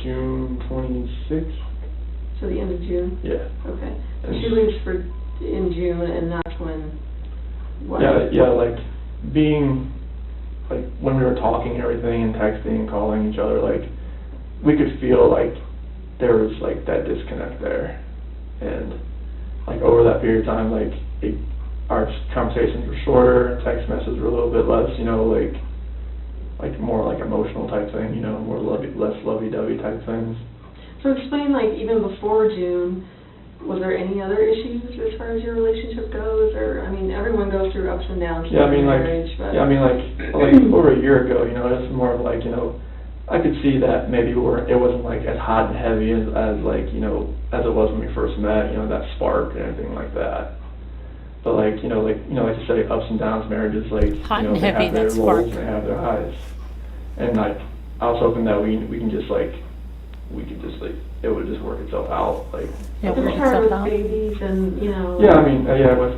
June 26th. So the end of June? Yeah. Okay. And she leaves in June, and that's when, what? Yeah, like, being, like, when we were talking and everything and texting and calling each other, like, we could feel, like, there was, like, that disconnect there. And, like, over that period of time, like, our conversations were shorter, text messages were a little bit less, like more, like, emotional type thing, more less lovey-dovey type things. So explain, like, even before June, was there any other issues as far as your relationship goes? Or, everyone goes through ups and downs in marriage, but... like over a year ago, it's more of like, I could see that maybe it wasn't like as hot and heavy as like, as it was when we first met, that spark and everything like that. But like, like you say, ups and downs, marriages, like, Hot and they heavy, have their that lows spark. and they have their highs. And like, I was hoping that we can just like, it would just work itself out, like. Yeah, It was work hard itself with out. babies and, Yeah,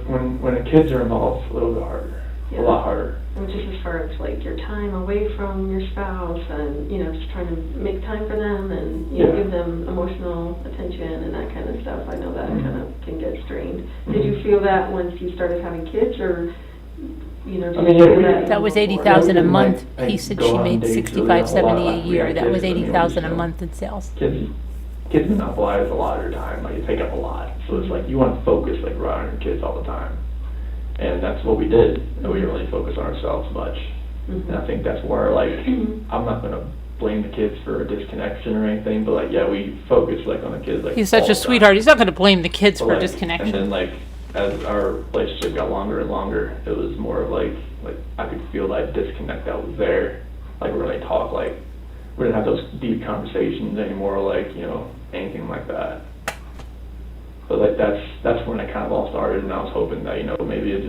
when the kids are involved, it's a little bit harder, a lot harder. And just as far as like your time away from your spouse and, just trying to make time for them and, Yeah. give them emotional attention and that kind of stuff. I know that Mhm. kind of can get strained. Mhm. Did you feel that once you started having kids or, did I you mean, feel yeah, that That was even before? 80,000 a Yeah, month. like, He said go she on made dates, 65, really, a lot 70 a like, we year. had That was kids, 80,000 a so month in sales. Kids monopolize a lot of your time, like, you take up a lot, so it's like, you want to focus, like, right on your kids all the time. And that's what we did, and we didn't really focus on ourselves much. Mhm. And I think that's where, like, Mhm. I'm not gonna blame the kids for a disconnection or anything, but like, yeah, we focus, like, on the kids, like, He's such all a the time. sweetheart. He's not going to blame the kids But, for like, disconnection. And then, like, as our relationship got longer and longer, it was more of like I could feel that disconnect that was there. Like, we really talk, like, we didn't have those deep conversations anymore, like, anything like that. But like, that's when it kind of all started, and I was hoping that, maybe it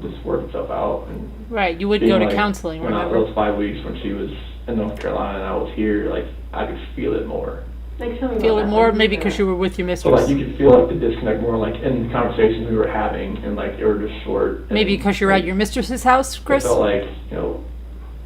just worked itself out. And Right, you would being, go to like, counseling, when remember? those 5 weeks when she was in North Carolina and I was here, like, I could feel it more. Like, tell me Feel about it that. more, Like, maybe because you were with your So like, mistress. you could feel like the disconnect more, like, in the conversations we were having, and like, they were just short. Maybe and, because you're like, at your mistress's house, It Chris? felt like,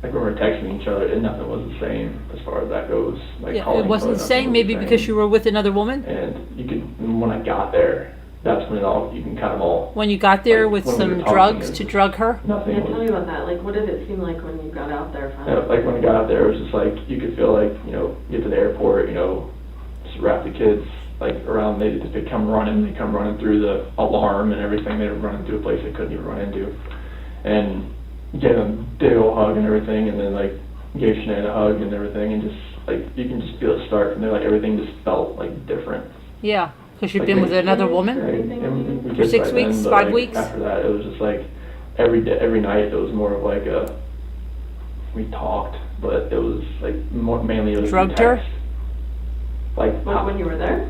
like when we were texting each other, and nothing was the same as far as that goes. Like, Yeah, calling it each wasn't other, the nothing same, was maybe the because same. you were with another woman? And when I got there, that's when you can kind of all. When you got there Like, with when we some were talking, drugs it was to just drug her? Nothing Yeah, tell me was, about that. Like, what did it seem like when you got out there finally? like when I got out there, it was just like, you could feel like, get to the airport, just wrap the kids, like, around, they come running through the alarm and everything, they were running through a place they couldn't even run into. And gave them a big old hug and everything, and then like, gave Shanann a hug and everything, and just, like, you can just feel it start from there, like, everything just felt, like, different. Yeah, because you've Like, been with another woman? And we For kissed 6 right weeks, then, but, 5 like, weeks? After that, it was just like, every night, it was more of like we talked, but it was like, mainly it was through Drugged her? text. Like, When you were there?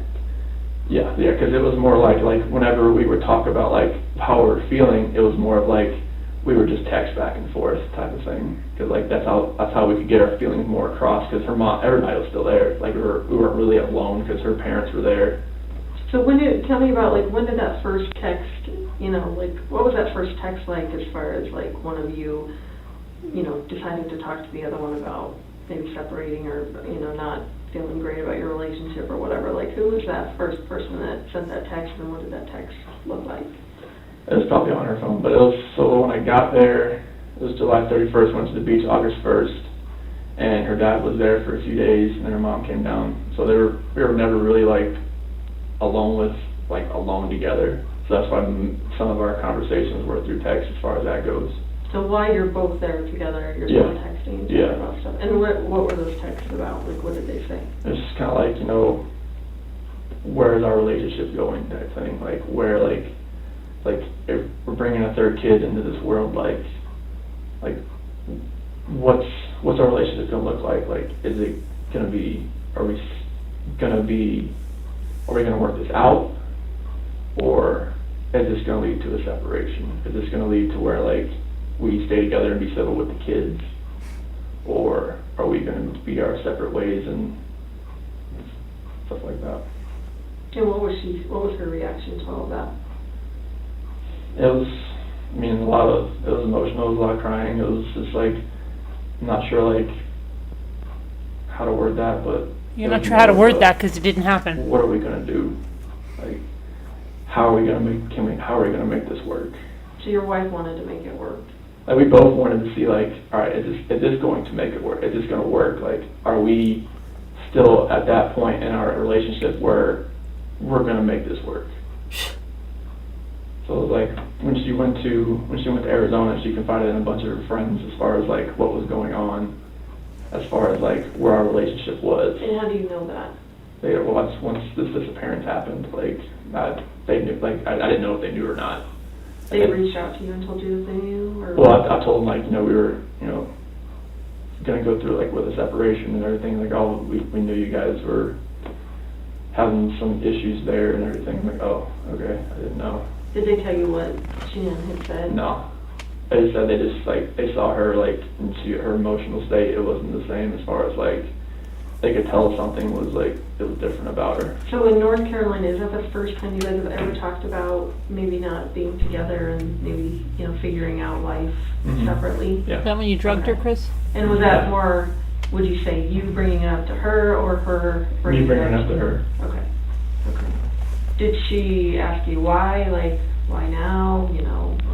yeah, because it was more like whenever we would talk about like how we were feeling, it was more of like, we were just text back and forth type of thing, because like that's how we could get our feelings more across, because her mom, everybody was still there, like we weren't really alone because her parents were there. So tell me about, like, when did that first text, like, what was that first text like as far as, like, one of you, deciding to talk to the other one about maybe separating or, not feeling great about your relationship or whatever, like, who was that first person that sent that text, and what did that text look like? It was probably on her phone, but it was, so when I got there, it was July 31st, went to the beach August 1st, and her dad was there for a few days, and then her mom came down. So we were never really like alone together. So that's why some of our conversations were through text as far as that goes. So while you're both there together, you're Yeah. still texting each Yeah. other about stuff. And what were those texts about? Like, what did they say? It's just kind of like, where is our relationship going type thing. Like, where, like if we're bringing a third kid into this world, like what's our relationship going to look like? Like, is it going to be, are we going to work this out? Or is this going to lead to a separation? Is this going to lead to where, like, we stay together and be civil with the kids? Or are we going to be our separate ways and stuff like that? And what was her reaction to all of that? It was, it was emotional, it was a lot of crying, it was just like, I'm not sure like how to word that, but. You're not sure how to word that because it didn't happen. What are we gonna do? Like, how are we gonna make this work? So your wife wanted to make it work. Like, we both wanted to see, like, all right, is this going to make it work? Is this gonna work? Like, are we still at that point in our relationship where we're gonna make this work? So, like, when she went to Arizona, she confided in a bunch of her friends as far as, like, what was going on, as far as, like, where our relationship was. And how do you know that? Once this disappearance happened, like, they knew, like, I didn't know if they knew or not. They reached out to you and told you that they knew? Or? Well, I told them, like, we were, gonna go through, like, with a separation and everything, like, oh, we knew you guys were having some issues there and everything. I'm like, oh, okay, I didn't know. Did they tell you what Shannon had said? No. They said they saw her, like, and her emotional state, it wasn't the same as far as, like, they could tell something was, like, it was different about her. So in North Carolina, is that the first time you guys have ever talked about maybe not being together and maybe, figuring out life separately? Yeah. Is that when you drugged her, Chris? And was that more, would you say, you bringing it up to her or her Me bringing it up to her. Okay. Did she ask you why? Like, why now?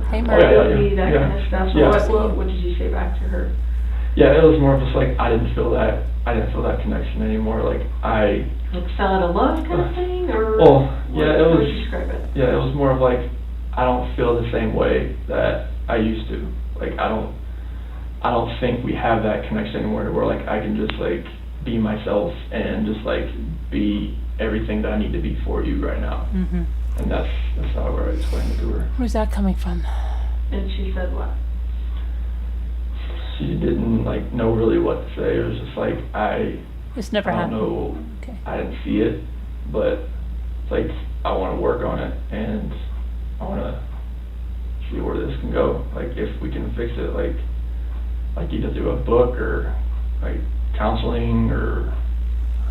Hey, that kind of stuff. So Yeah. what did you say back to her? Yeah, it was more of just like I didn't feel that connection anymore. Like I Like fell out of love kind of thing, or it how was. would you describe it? Yeah, it was more of like I don't feel the same way that I used to. Like I don't think we have that connection anymore where like I can just like be myself and just like be everything that I need to be for you right now. Mm-hmm. And that's how I explained it to her. Where's that coming from? And she said what? She didn't like know really what to say. It was just like This never I don't happened. know. Okay. I didn't see it, but it's like I want to work on it and I want to see where this can go. Like if we can fix it, like either through a book or like counseling or.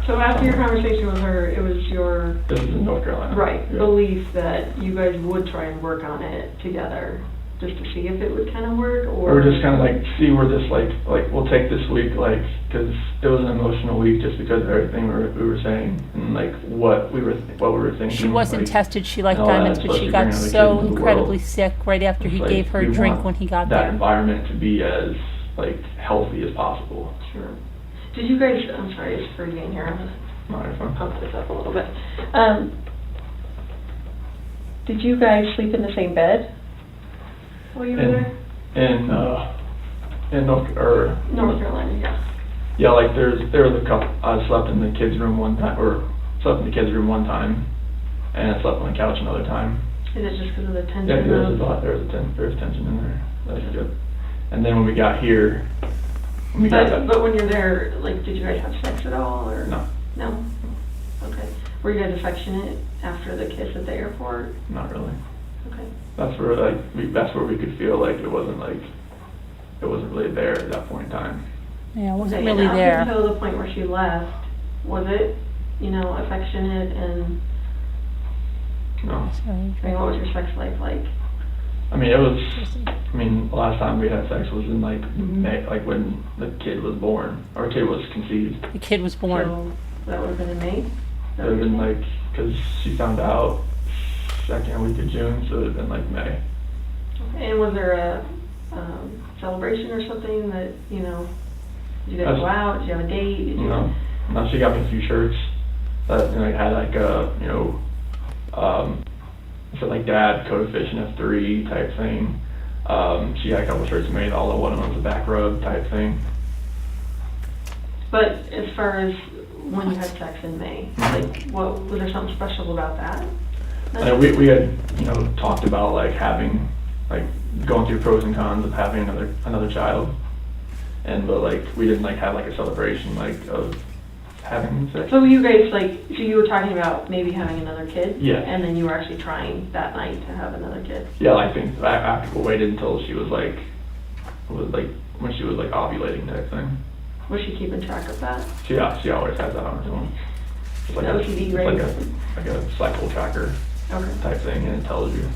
So after your conversation with her, it was your This is in North Carolina. right Yeah. belief that you guys would try and work on it together, just to see if it would kind of work, or Or just kind of like see where this like we'll take this week because it was an emotional week just because of everything we were saying and like what we were thinking. She wasn't like, tested. She liked and all that, diamonds, but she especially got bringing other so kids into the incredibly world. sick right after he It's like, gave her a we drink want when he got that there. environment to be as like healthy as possible. Sure. Did you guys? I'm sorry, it's pretty in here. I'm gonna Not if I'm- pump this up a little bit. Did you guys sleep in the same bed while you were there? In North Carolina, yeah, like there was a couple. I slept in the kids' room one time, and I slept on the couch another time. Is it just because of the tension? Yeah, there's tension in there. That's good. And then when we got here, But when you're there, like, did you guys have sex at all, or? No. No? Okay. Were you guys affectionate after the kiss at the airport? Not really. Okay. That's where we could feel like it wasn't really there at that point in time. Yeah, it wasn't Okay, really and there. up until the point where she left, was it, affectionate and, No. what was your sex life like? I mean, the last time we had sex was in like May, like when the kid was born, or kid was conceived. The kid was born. So, That would have been in May? Is that It would have what been you're like, because she found out second week of June, so it would have been like May. saying? And was there a celebration or something that, you know, did you guys go out? Did you have a date? Did you? No, no, she got me a few shirts that, you know, had like a, you know, it said like Dad, Code of Fishing F3 type thing. She had a couple shirts made, although one of them was a back rub type thing. But as far as when you had sex in May, like, what, was there something special about that? I know we had, you know, talked about like having, like going through pros and cons of having another child, but like we didn't like have like a celebration like of having sex. So you guys, like, so you were talking about maybe having another kid? Yeah. And then you were actually trying that night to have another kid? Yeah, I think after we waited until she was like when she was like ovulating type thing. Was she keeping track of that? She always has that on her phone. It's like OCD, it's right? like a cycle tracker Okay. type thing, and it tells you.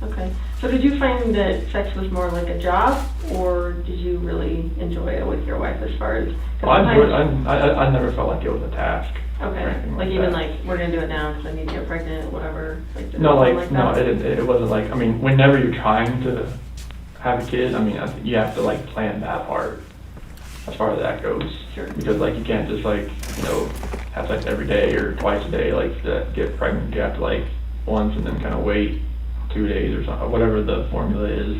Okay. So did you find that sex was more like a job, or did you really enjoy it with your wife as far as? 'Cause Well, sometimes- I never felt like it was a task. Okay, or anything like even that. like, we're gonna do it now because I need to get pregnant, whatever, like. No, something like no, that? it wasn't like, I mean, whenever you're trying to have a kid, I mean, I think you have to like plan that part as far as that goes. Sure. Because like you can't just like, you know, have sex every day or twice a day, like to get pregnant. You have to like once and then kind of wait 2 days or something, whatever the formula is.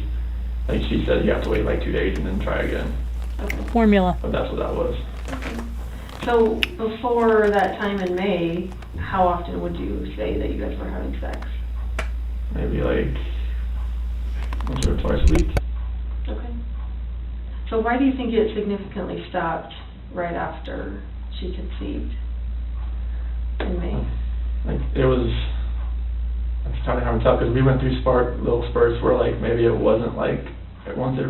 Like she said, you have to wait like 2 days and then try again. Okay. Formula. But that's what that was. So before that time in May, how often would you say that you guys were having sex? Maybe like once or twice a week. Okay. So why do you think it significantly stopped right after she conceived in May? Like it was, it's kind of hard to tell because we went through little spurts where like maybe it wasn't like once or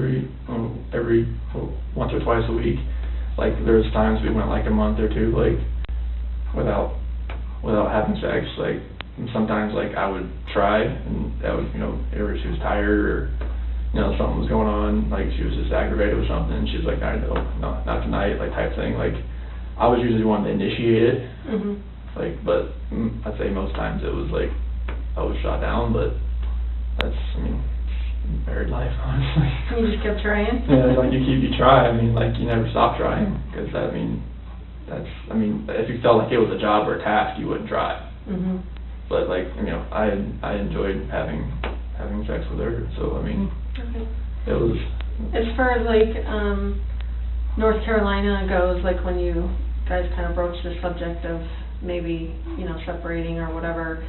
twice a week. Like there was times we went like a month or two like without having sex. Like and sometimes like I would try and that was, you know, either she was tired or, you know, something was going on, like she was just aggravated with something and she was like, no, not tonight, like type thing. Like I was usually the one to initiate it. Mm-hmm. Like, but I'd say most times it was like I was shot down, but that's, I mean, married life, honestly. You just kept trying? Yeah, like you try. I mean, like you never stop trying because I mean, if you felt like it was a job or a task, you wouldn't try. Mm-hmm. But like, you know, I enjoyed having sex with her, so I mean, Okay. it was. As far as like, North Carolina goes, like when you guys kind of broached the subject of maybe, you know, separating or whatever,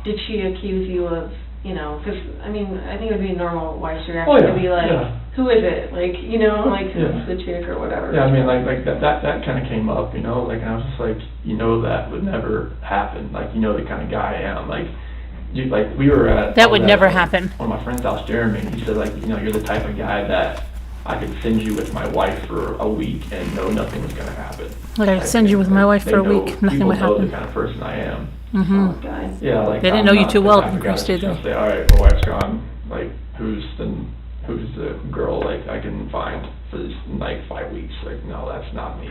did she accuse you of, you know, because, I mean, I think it would be a normal wife's reaction Oh, yeah, to be like, yeah. who is it? Like, you know, like, Yeah. who's the chick or whatever. Yeah, I mean, like that kind of came up, you know, like, and I was just like, you know, that would never happen. Like, you know, the kind of guy I am. Like, we were at. That would I was never at happen. One of my friends' house, Jeremy, he said, like, you know, you're the type of guy that I could send you with my wife for a week and know nothing was going to happen. Like I could send you with my wife for a week, nothing would People know happen. the kind of person I am. Mm-hmm. Oh, guys. Yeah, like. They didn't I'm know you not too the well type of before you guy stayed that's there. gonna say, all right, my wife's gone. Like, who's the girl like I can find for this like 5 weeks? Like, no, that's not me.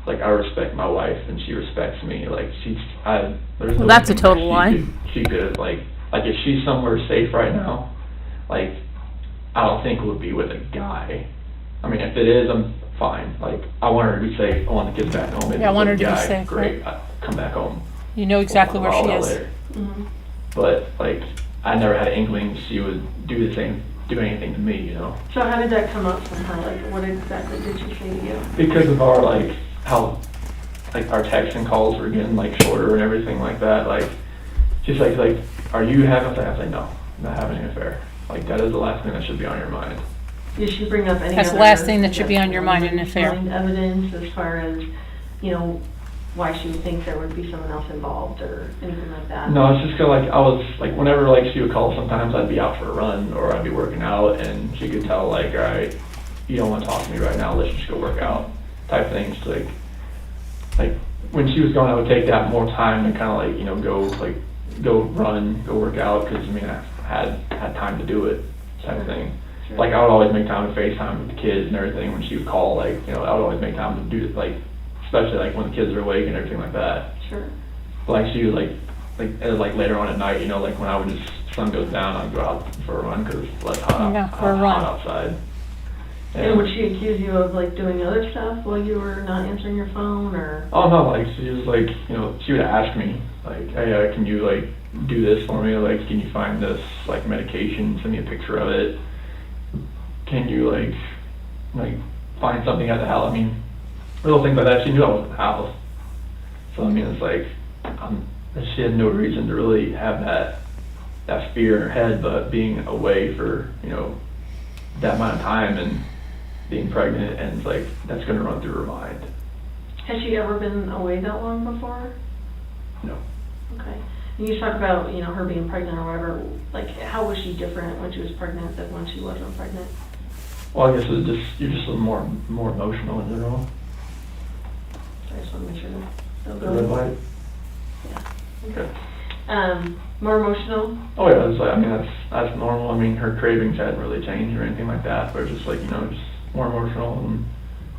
Like, I respect my wife and she respects me. Like, there's Well, no that's a thing total that lie. She could like if she's somewhere safe right now, like, I don't think it would be with a guy. I mean, if it is, I'm fine. Like, I want her to be safe. I want the kids back home. If Yeah, I it's want with her to a be guy, safe, great. Come back home. You know exactly where We'll she figure it all is. out later. Mm-hmm. But like, I never had an inkling she would do anything to me, you know. So how did that come up from her? Like, what exactly did she say to you? Because of our like how like our texts and calls were getting like shorter and everything like that. Like, she's like, are you having? I was like, no, I'm not having an affair. Like, that is the last thing that should be on your mind. Did she bring up any That's the other, last thing that should I be guess, on your mind in an affair. evidence as far as, you know, why she would think there would be someone else involved or anything like that? No, it's just kinda like, I was, like, whenever, like, she would call, sometimes I'd be out for a run, or I'd be working out, and she could tell, like, all right, you don't wanna talk to me right now, let's just go work out, type things, like, when she was gone, I would take that more time to kinda, like, you know, go run, go work out, cause, I mean, I had time to do it, type of thing. Sure. Like, I would always make time to FaceTime with the kids and everything when she would call, like, you know, I would always make time to do, like, especially like when the kids are awake and everything like that. Sure. Like she was like later on at night, you know, like when I would just sun goes down, I'd go out for a run because it's less hot, Yeah, for a hot run. outside. And would she accuse you of like doing other stuff while you were not answering your phone, or? Oh no, like she was like, you know, she would ask me like, hey, can you like do this for me? Like, can you find this like medication? Send me a picture of it. Can you like find something at the house? I mean, little things like that. She knew I was at the house, so I mean, it's like she had no reason to really have that fear in her head, but being away for, you know, that amount of time and being pregnant, and it's like that's going to run through her mind. Has she ever been away that long before? No. Okay. And you talk about, you know, her being pregnant or whatever. Like, how was she different when she was pregnant than when she wasn't pregnant? Well, I guess it's just you're just a little more emotional in general. I just want to make sure that they'll The go. red light. Yeah. Okay. More emotional? Oh yeah, it's like, I mean that's normal. I mean her cravings hadn't really changed or anything like that, but it's just like, you know, just more emotional and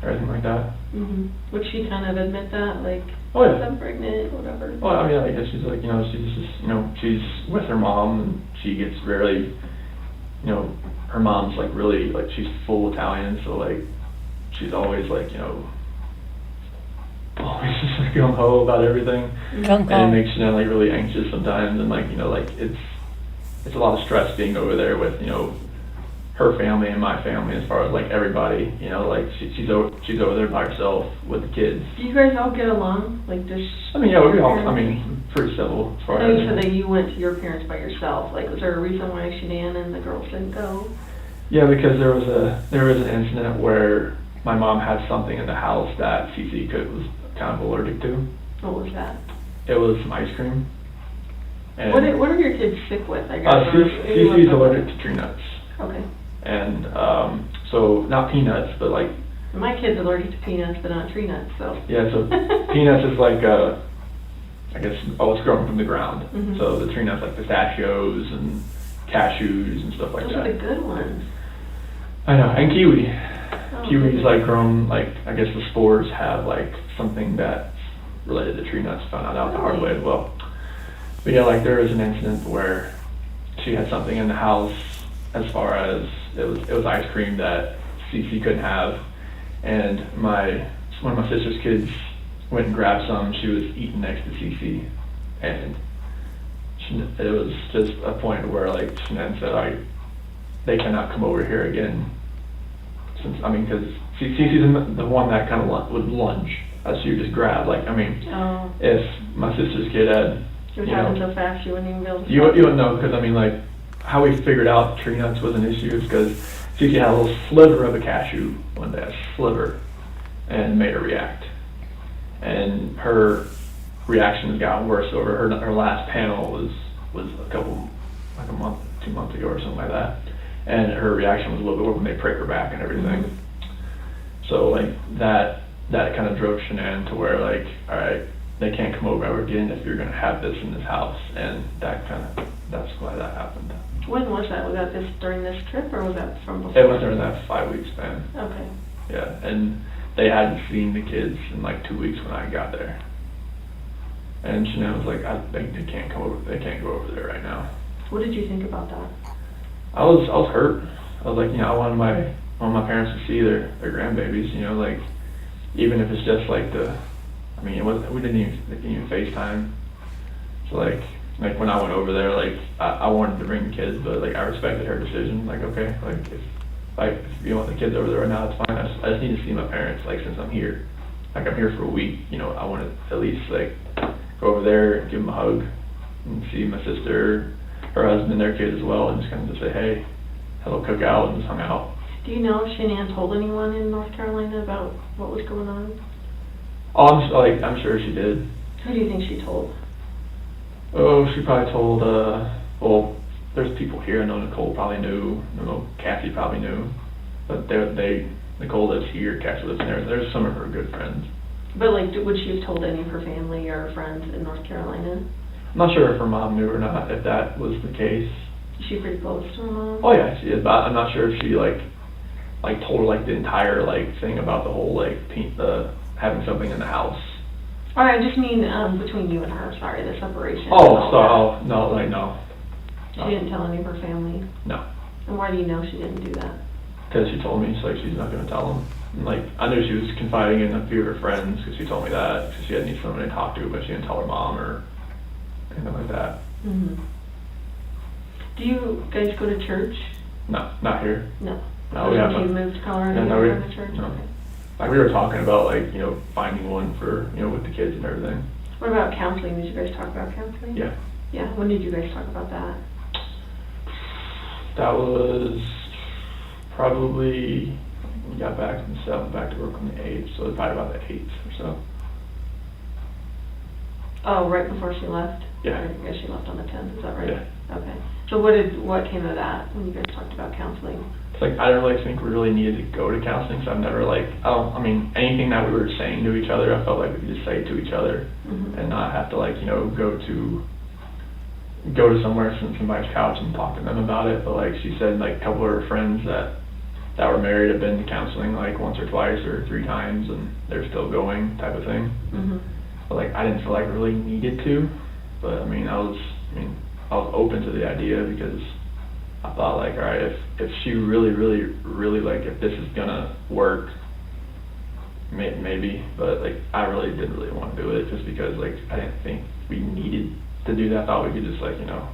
everything like that. Mm-hmm. Would she kind of admit that, like, Oh yeah. I'm pregnant, whatever? Well, I mean, I guess she's like, you know, she's just, you know, she's with her mom and she gets really, you know, her mom's like really, like she's full Italian, so like she's always like, you know, always just like gung ho about everything. Gung ho. And it makes you like really anxious sometimes, and like, you know, like it's a lot of stress being over there with, you know, her family and my family as far as like everybody, you know, like she's over there by herself with the kids. Do you guys all get along? Like, just? I mean, yeah, we all, I mean, pretty civil as far I know as. you said that you went to your parents by yourself. Like, was there a reason why Shanann and the girls didn't go? Yeah, because there was an incident where my mom had something in the house that Cece was kind of allergic to. What was that? It was some ice cream. And What are your kids sick with, I guess? Cece's allergic to tree nuts. Okay. And so not peanuts, but like. My kid's allergic to peanuts, but not tree nuts, so. Yeah, so peanuts is like I guess it's growing from the ground. Mhm. So the tree nuts like pistachios and cashews and stuff like Those that. are the good ones. I know, and kiwi. Oh, Kiwi's goodness. like grown, like, I guess the spores have like something that's related to tree nuts, found out the hard way as well. But yeah, like there was an incident where she had something in the house as far as it was ice cream that Cece couldn't have, and one of my sister's kids went and grabbed some. She was eating next to Cece, and it was just a point where like Shanann said, they cannot come over here again. Because Cece's the one that kind of would lunge, she would just grab. Like, I mean, Oh. if my sister's kid had, It would you happen know, so fast you wouldn't even be able to. you wouldn't know, because I mean, like, how we figured out tree nuts was an issue is because Cece had a little sliver of a cashew one day, a sliver, and made her react. And her reaction has gotten worse over her last panel was like a month, 2 months ago or something like that. And her reaction was a little bit more when they prick her back and everything. So like that kind of drove Shanann to where like, all right, they can't come over ever again if you're gonna have this in this house, and that's why that happened. When was that? Was that during this trip, or was that from before? It was during that 5-week span. Okay. Yeah, and they hadn't seen the kids in like 2 weeks when I got there. And Shanann was like, they can't come over. They can't go over there right now. What did you think about that? I was hurt. I was like, you know, I wanted my parents to see their grandbabies. You know, like even if it's just like we didn't even FaceTime. So like when I went over there, like I wanted to bring the kids, but like I respected her decision. Like, okay, like if you want the kids over there right now, it's fine. I just need to see my parents. Like, since I'm here, like I'm here for a week. You know, I want to at least like go over there and give them a hug and see my sister, her husband, and their kids as well, and just kind of just say, hey, hello, cook out, and just hung out. Do you know if Shanann told anyone in North Carolina about what was going on? Oh, I'm sure she did. Who do you think she told? Oh, she probably told, well, there's people here. I know Nicole probably knew. I know Kathy probably knew. But Nicole lives here, Kathy lives there. There's some of her good friends. But like, would she have told any of her family or friends in North Carolina? I'm not sure if her mom knew or not, if that was the case. Is she pretty close to her mom? Oh yeah, she is, but I'm not sure if she like told her like the entire like thing about the whole like having something in the house. All right, I just mean between you and her. Sorry, the separation. Oh, so no, like no. She didn't tell any of her family. No. And why do you know she didn't do that? Because she told me, like, she's not going to tell them. And, like, I knew she was confiding in a few of her friends because she told me that. Because she had need someone to talk to, but she didn't tell her mom or anything like that. Mm-hmm. Do you guys go to church? No, not here. No. No, we haven't. You moved to Colorado, Yeah, you no, we, go to church? no. Okay. Like, we were talking about, like, you know, finding one for, you know, with the kids and everything. What about counseling? Did you guys talk about counseling? Yeah. Yeah, when did you guys talk about that? That was probably, we got back on the 7th, back to work on the 8th, so it was probably about the 8th or so. Oh, right before she left? Yeah. Or, I guess she left on the 10th, is that right? Yeah. Okay. So what came of that when you guys talked about counseling? It's like, I don't really think we really needed to go to counseling, so I've never, like, I mean, anything that we were saying to each other, I felt like we could just say to each other Mm-hmm. and not have to, like, you know, go to somewhere, sit on somebody's couch and talk to them about it. But, like, she said, like, a couple of her friends that were married have been to counseling, like, once or twice or 3 times, and they're still going, type of thing. Mm-hmm. But, like, I didn't feel like I really needed to, but, I mean, I was open to the idea because I thought, like, all right, if she really, like, if this is gonna work, maybe, but, like, I really didn't really want to do it just because, like, I didn't think we needed to do that. I thought we could just, like, you know,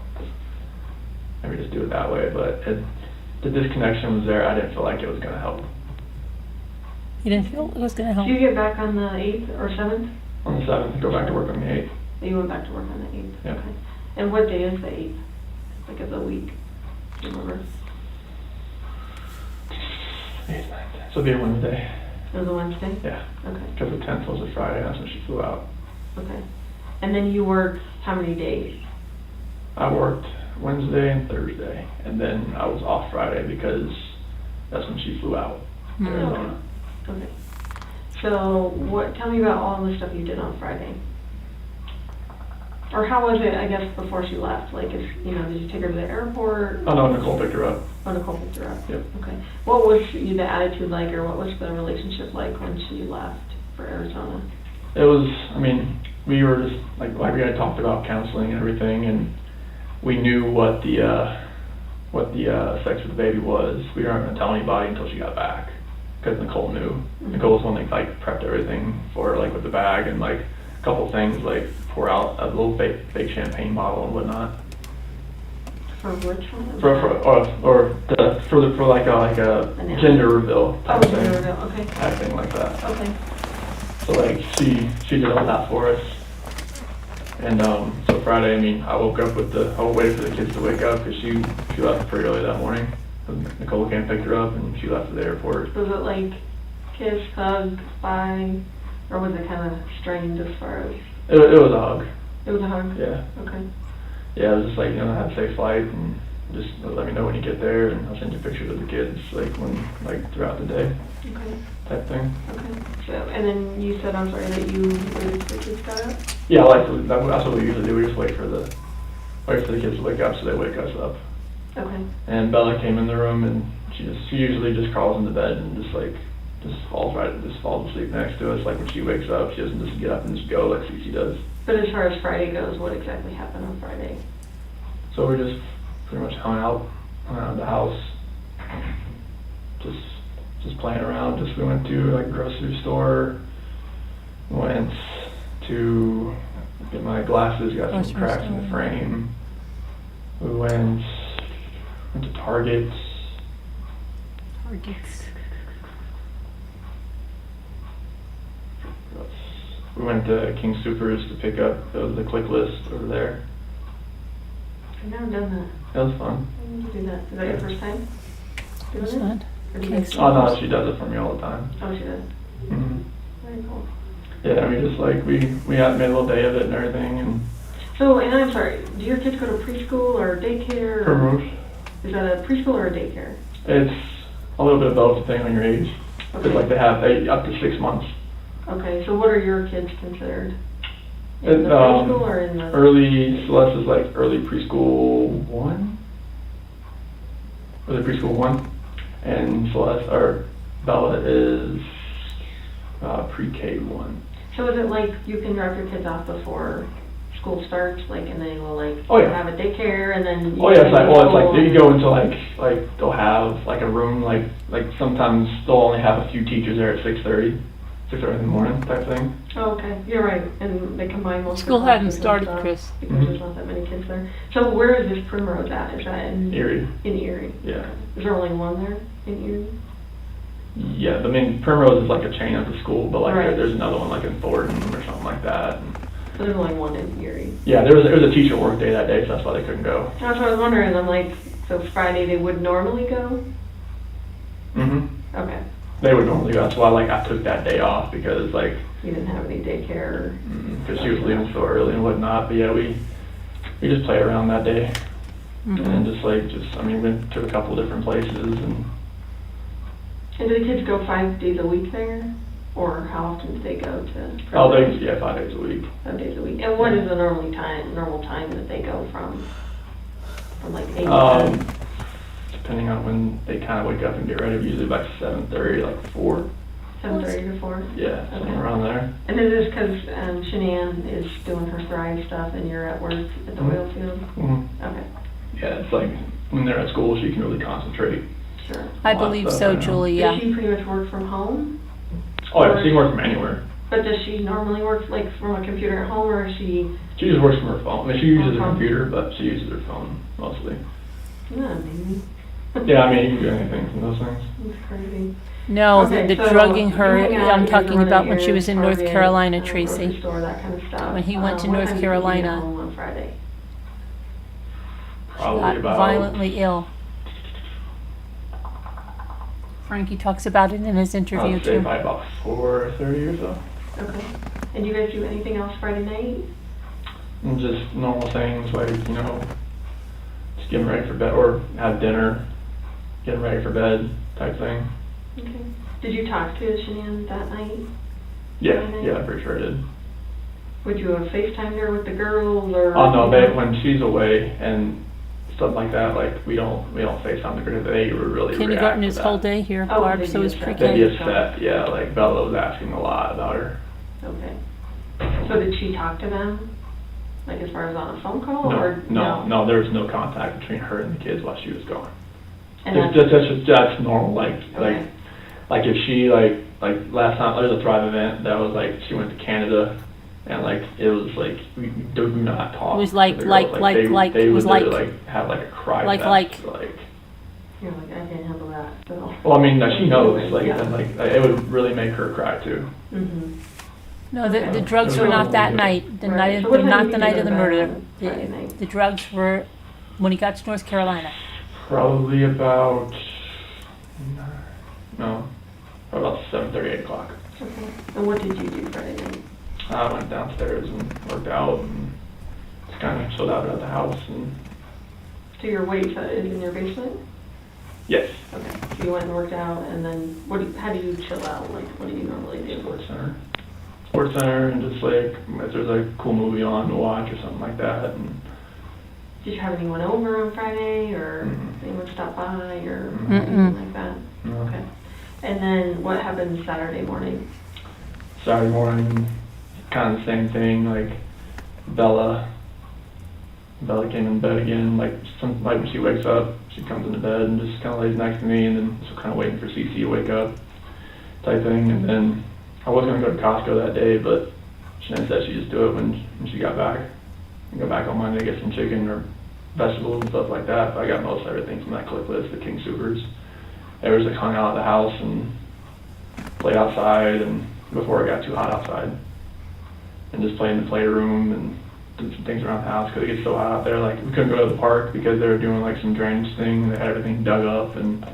maybe just do it that way, but the disconnection was there. I didn't feel like it was gonna help. You didn't feel it was going to help? Do you get back on the 8th or 7th? On the 7th, go back to work on the 8th. You went back to work on the 8th? Yeah. Okay. And what day is the 8th? Like of the week? Do you remember? 8th, 9th. So it'll be a Wednesday. It was a Wednesday? Yeah. Okay. Because the 10th was a Friday, that's when she flew out. Okay. And then you worked how many days? I worked Wednesday and Thursday, and then I was off Friday because that's when she flew out to Mm. Arizona. Okay. So tell me about all the stuff you did on Friday. Or how was it, I guess, before she left? Like, did you take her to the airport? Oh no, Nicole picked her up. Oh, Nicole picked her up? Yep. Okay. What was the attitude like, or what was the relationship like when she left for Arizona? It was, I mean, we were just, like we had talked about counseling and everything, and we knew what the effects of the baby was. We weren't going to tell anybody until she got back, because Nicole knew. Mm-hmm. Nicole was the one that, like, prepped everything for her, like, with the bag, and, like, a couple things, like, pour out a little fake champagne bottle and whatnot. For which one? For like a Announcement. gender reveal type Oh, thing. gender reveal, okay. Type thing like that. Okay. So, like, she did all that for us. And so Friday, I mean, I woke up I waited for the kids to wake up because she left pretty early that morning. Nicole came and picked her up, and she left to the airport. Was it like kiss, hug, bye, or was it kind of strained as far as? It was a hug. It was a hug? Yeah. Okay. Yeah, it was just like, have a safe flight, and just let me know when you get there, and I'll send you pictures of the kids, like throughout the day, Okay. type thing. Okay. So, and then you said, I'm sorry, that you waited till the kids got up? Yeah, that's what we usually do. We just wait for the kids to wake up, so they wake us up. Okay. And Bella came in the room, and she usually just crawls into bed and just falls asleep next to us. Like, when she wakes up, she doesn't just get up and just go like Cece does. But as far as Friday goes, what exactly happened on Friday? So we just pretty much hung out around the house, just playing around. We went to, like, a grocery store, went to get my glasses, got some Grocery cracks in the store. frame. We went to Target. We went to King Soopers to pick up the click list over there. I've never done that. That was fun. I need to do that. Is that your first time doing It's it? not. Or do you King guys- Oh no, she does it for me all the time. Oh, she does. hmm Very cool. Yeah, we just we had made a little day of it and everything, and So, and I'm sorry, do your kids go to preschool or daycare? for or- Ruth, Is that a preschool or a daycare? it's a little bit of both depending on your age. Okay. Because, like, they have up to 6 months. Okay, so what are your kids considered? In the It, preschool or in the? Early, Celeste is like early preschool 1? Early preschool 1. And Bella is pre-K 1. So is it like you can drop your kids off before school starts, like, and they will like Oh, yeah. have a daycare, and then you Oh yeah, it's like, well, it's go like you and- go into like they'll have like a room, like sometimes they'll only have a few teachers there at 6:30 in the morning type thing. Oh, okay, you're right, and they combine most of School the hadn't classes and started, stuff, Chris. because Mhm. there's not that many kids there. So where is this Primrose at? Is that in Erie. In Erie? Yeah. Is there only one there in Erie? Yeah, I mean Primrose is like a chain of the school, but like Right. there's another one like in Thornton or something like that. And So there's only one in Erie. yeah, there was a teacher work day that day, so that's why they couldn't go. That's what I was wondering. I'm like, so Friday they would normally go? Mhm. Okay, They would normally go. That's why like I took that day off because like you didn't have any daycare. because she was leaving so early and whatnot. But yeah, we just played around that day and just I mean we went to a couple different places and And do the kids go 5 days a week there? Or how often do they go to? oh they 5 days a week. 5 days a week. And what is the normal time that they go from like 8 to 10? Depending on when they kind of wake up and get ready, usually by 7:30, like 4. 7:30 to 4? Yeah, somewhere Okay. around there. And is this because Shanann is doing her Thrive stuff and you're at work at the Mhm. oil field? Mhm. Okay, Yeah, it's like when they're at school, she can really concentrate. sure. I A lot of believe stuff, so, I know. Julie, Does yeah. she pretty much work from home? Oh yeah, she can work from anywhere. But does she normally work like from a computer at home, or is she? She just works from her phone. I mean, she uses a Phone. computer, but she uses her phone mostly. Yeah, maybe. Yeah, I mean, you can do anything from those things. That's crazy. No, Okay, the so drugging you her, hang out, I'm you talking run about when she errands, was in North Target, Carolina, grocery Tracy. store, that kind of stuff. When he went to What North time did you get Carolina. home on Friday? Probably Got about violently ill. Frankie talks about it in his interview I'd say too. by about 4:30 or so. Okay. And do you guys do anything else Friday night? And just normal things like just getting ready for bed or have dinner, getting ready for bed type thing. Okay. Did you talk to Shanann that night? Yeah, Friday night? yeah, I'm pretty sure I did. Would you have FaceTimed her with the girls, or? Oh no, when she's away and stuff like that, like we don't FaceTime the girls. They were really Kindergarten react is to whole that. day here, Oh, Barb, they'd so be is upset. They'd be pre-K. upset, yeah. Like Bella was asking a lot about her. Okay. So did she talk to them? Like as far as on a phone call, or? No. There was no contact between her and the kids while she was gone. And That's normal. Okay. Like if she like last time there was a Thrive event that was like she went to Canada and like it was like we do not talk. It was to like- the girls. like- they it would was literally, like- have like a cry like- fest, You're like, I can't handle that, so. well I mean she knows like Yeah. and like it would really make her cry too. Mm-hmm. No, the Okay. drugs were not that night, the Right. night, So what time not did the you night go of the to bed murder. on Friday night? The drugs were when he got to North Carolina. Probably about 7:30, 8 o'clock. Okay. And what did you do Friday night? I went downstairs and worked out and just kind of chilled out at the house and So your weight is in your basement? yes. Okay. So you went and worked out, and then how do you chill out? Like, what do you normally do? Sports Center, and just like if there's a cool movie on to watch or something like that. And Did you have anyone over on Friday, or Mhm. anyone stop by, or Mm-mm. anything like that? you know, Okay. And then what happened Saturday morning? Saturday morning, kind of the same thing. Like Bella came in bed again. Like when she wakes up, she comes into bed and just kind of lays next to me, and then just kind of waiting for Cece to wake up, type thing. And then I was gonna go to Costco that day, but Shannon said she'd just do it when she got back. And go back on Monday, get some chicken or vegetables and stuff like that. But I got most everything from that click list, the King Soopers. They were just like hung out at the house and played outside, and before it got too hot outside, and just played in the playroom and did some things around the house because it gets so hot out there. Like we couldn't go to the park because they were doing like some drainage thing, and they had everything dug up, and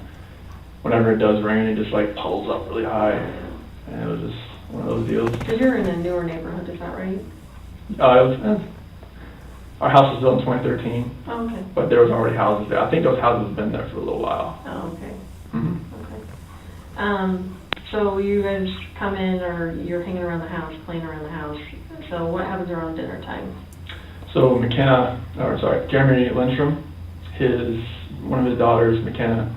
whenever it does rain, it just like puddles up really high, and it was just one of those deals. Because you're in a newer neighborhood, is that right? Our house was built in 2013, Oh, okay. but there was already houses there. I think those houses have been there for a little while. Oh, okay. Mhm. Okay. So you guys come in, or you're hanging around the house, playing around the house. So what happens around dinner time? So Jeremy Lindstrom, one of his daughters, McKenna,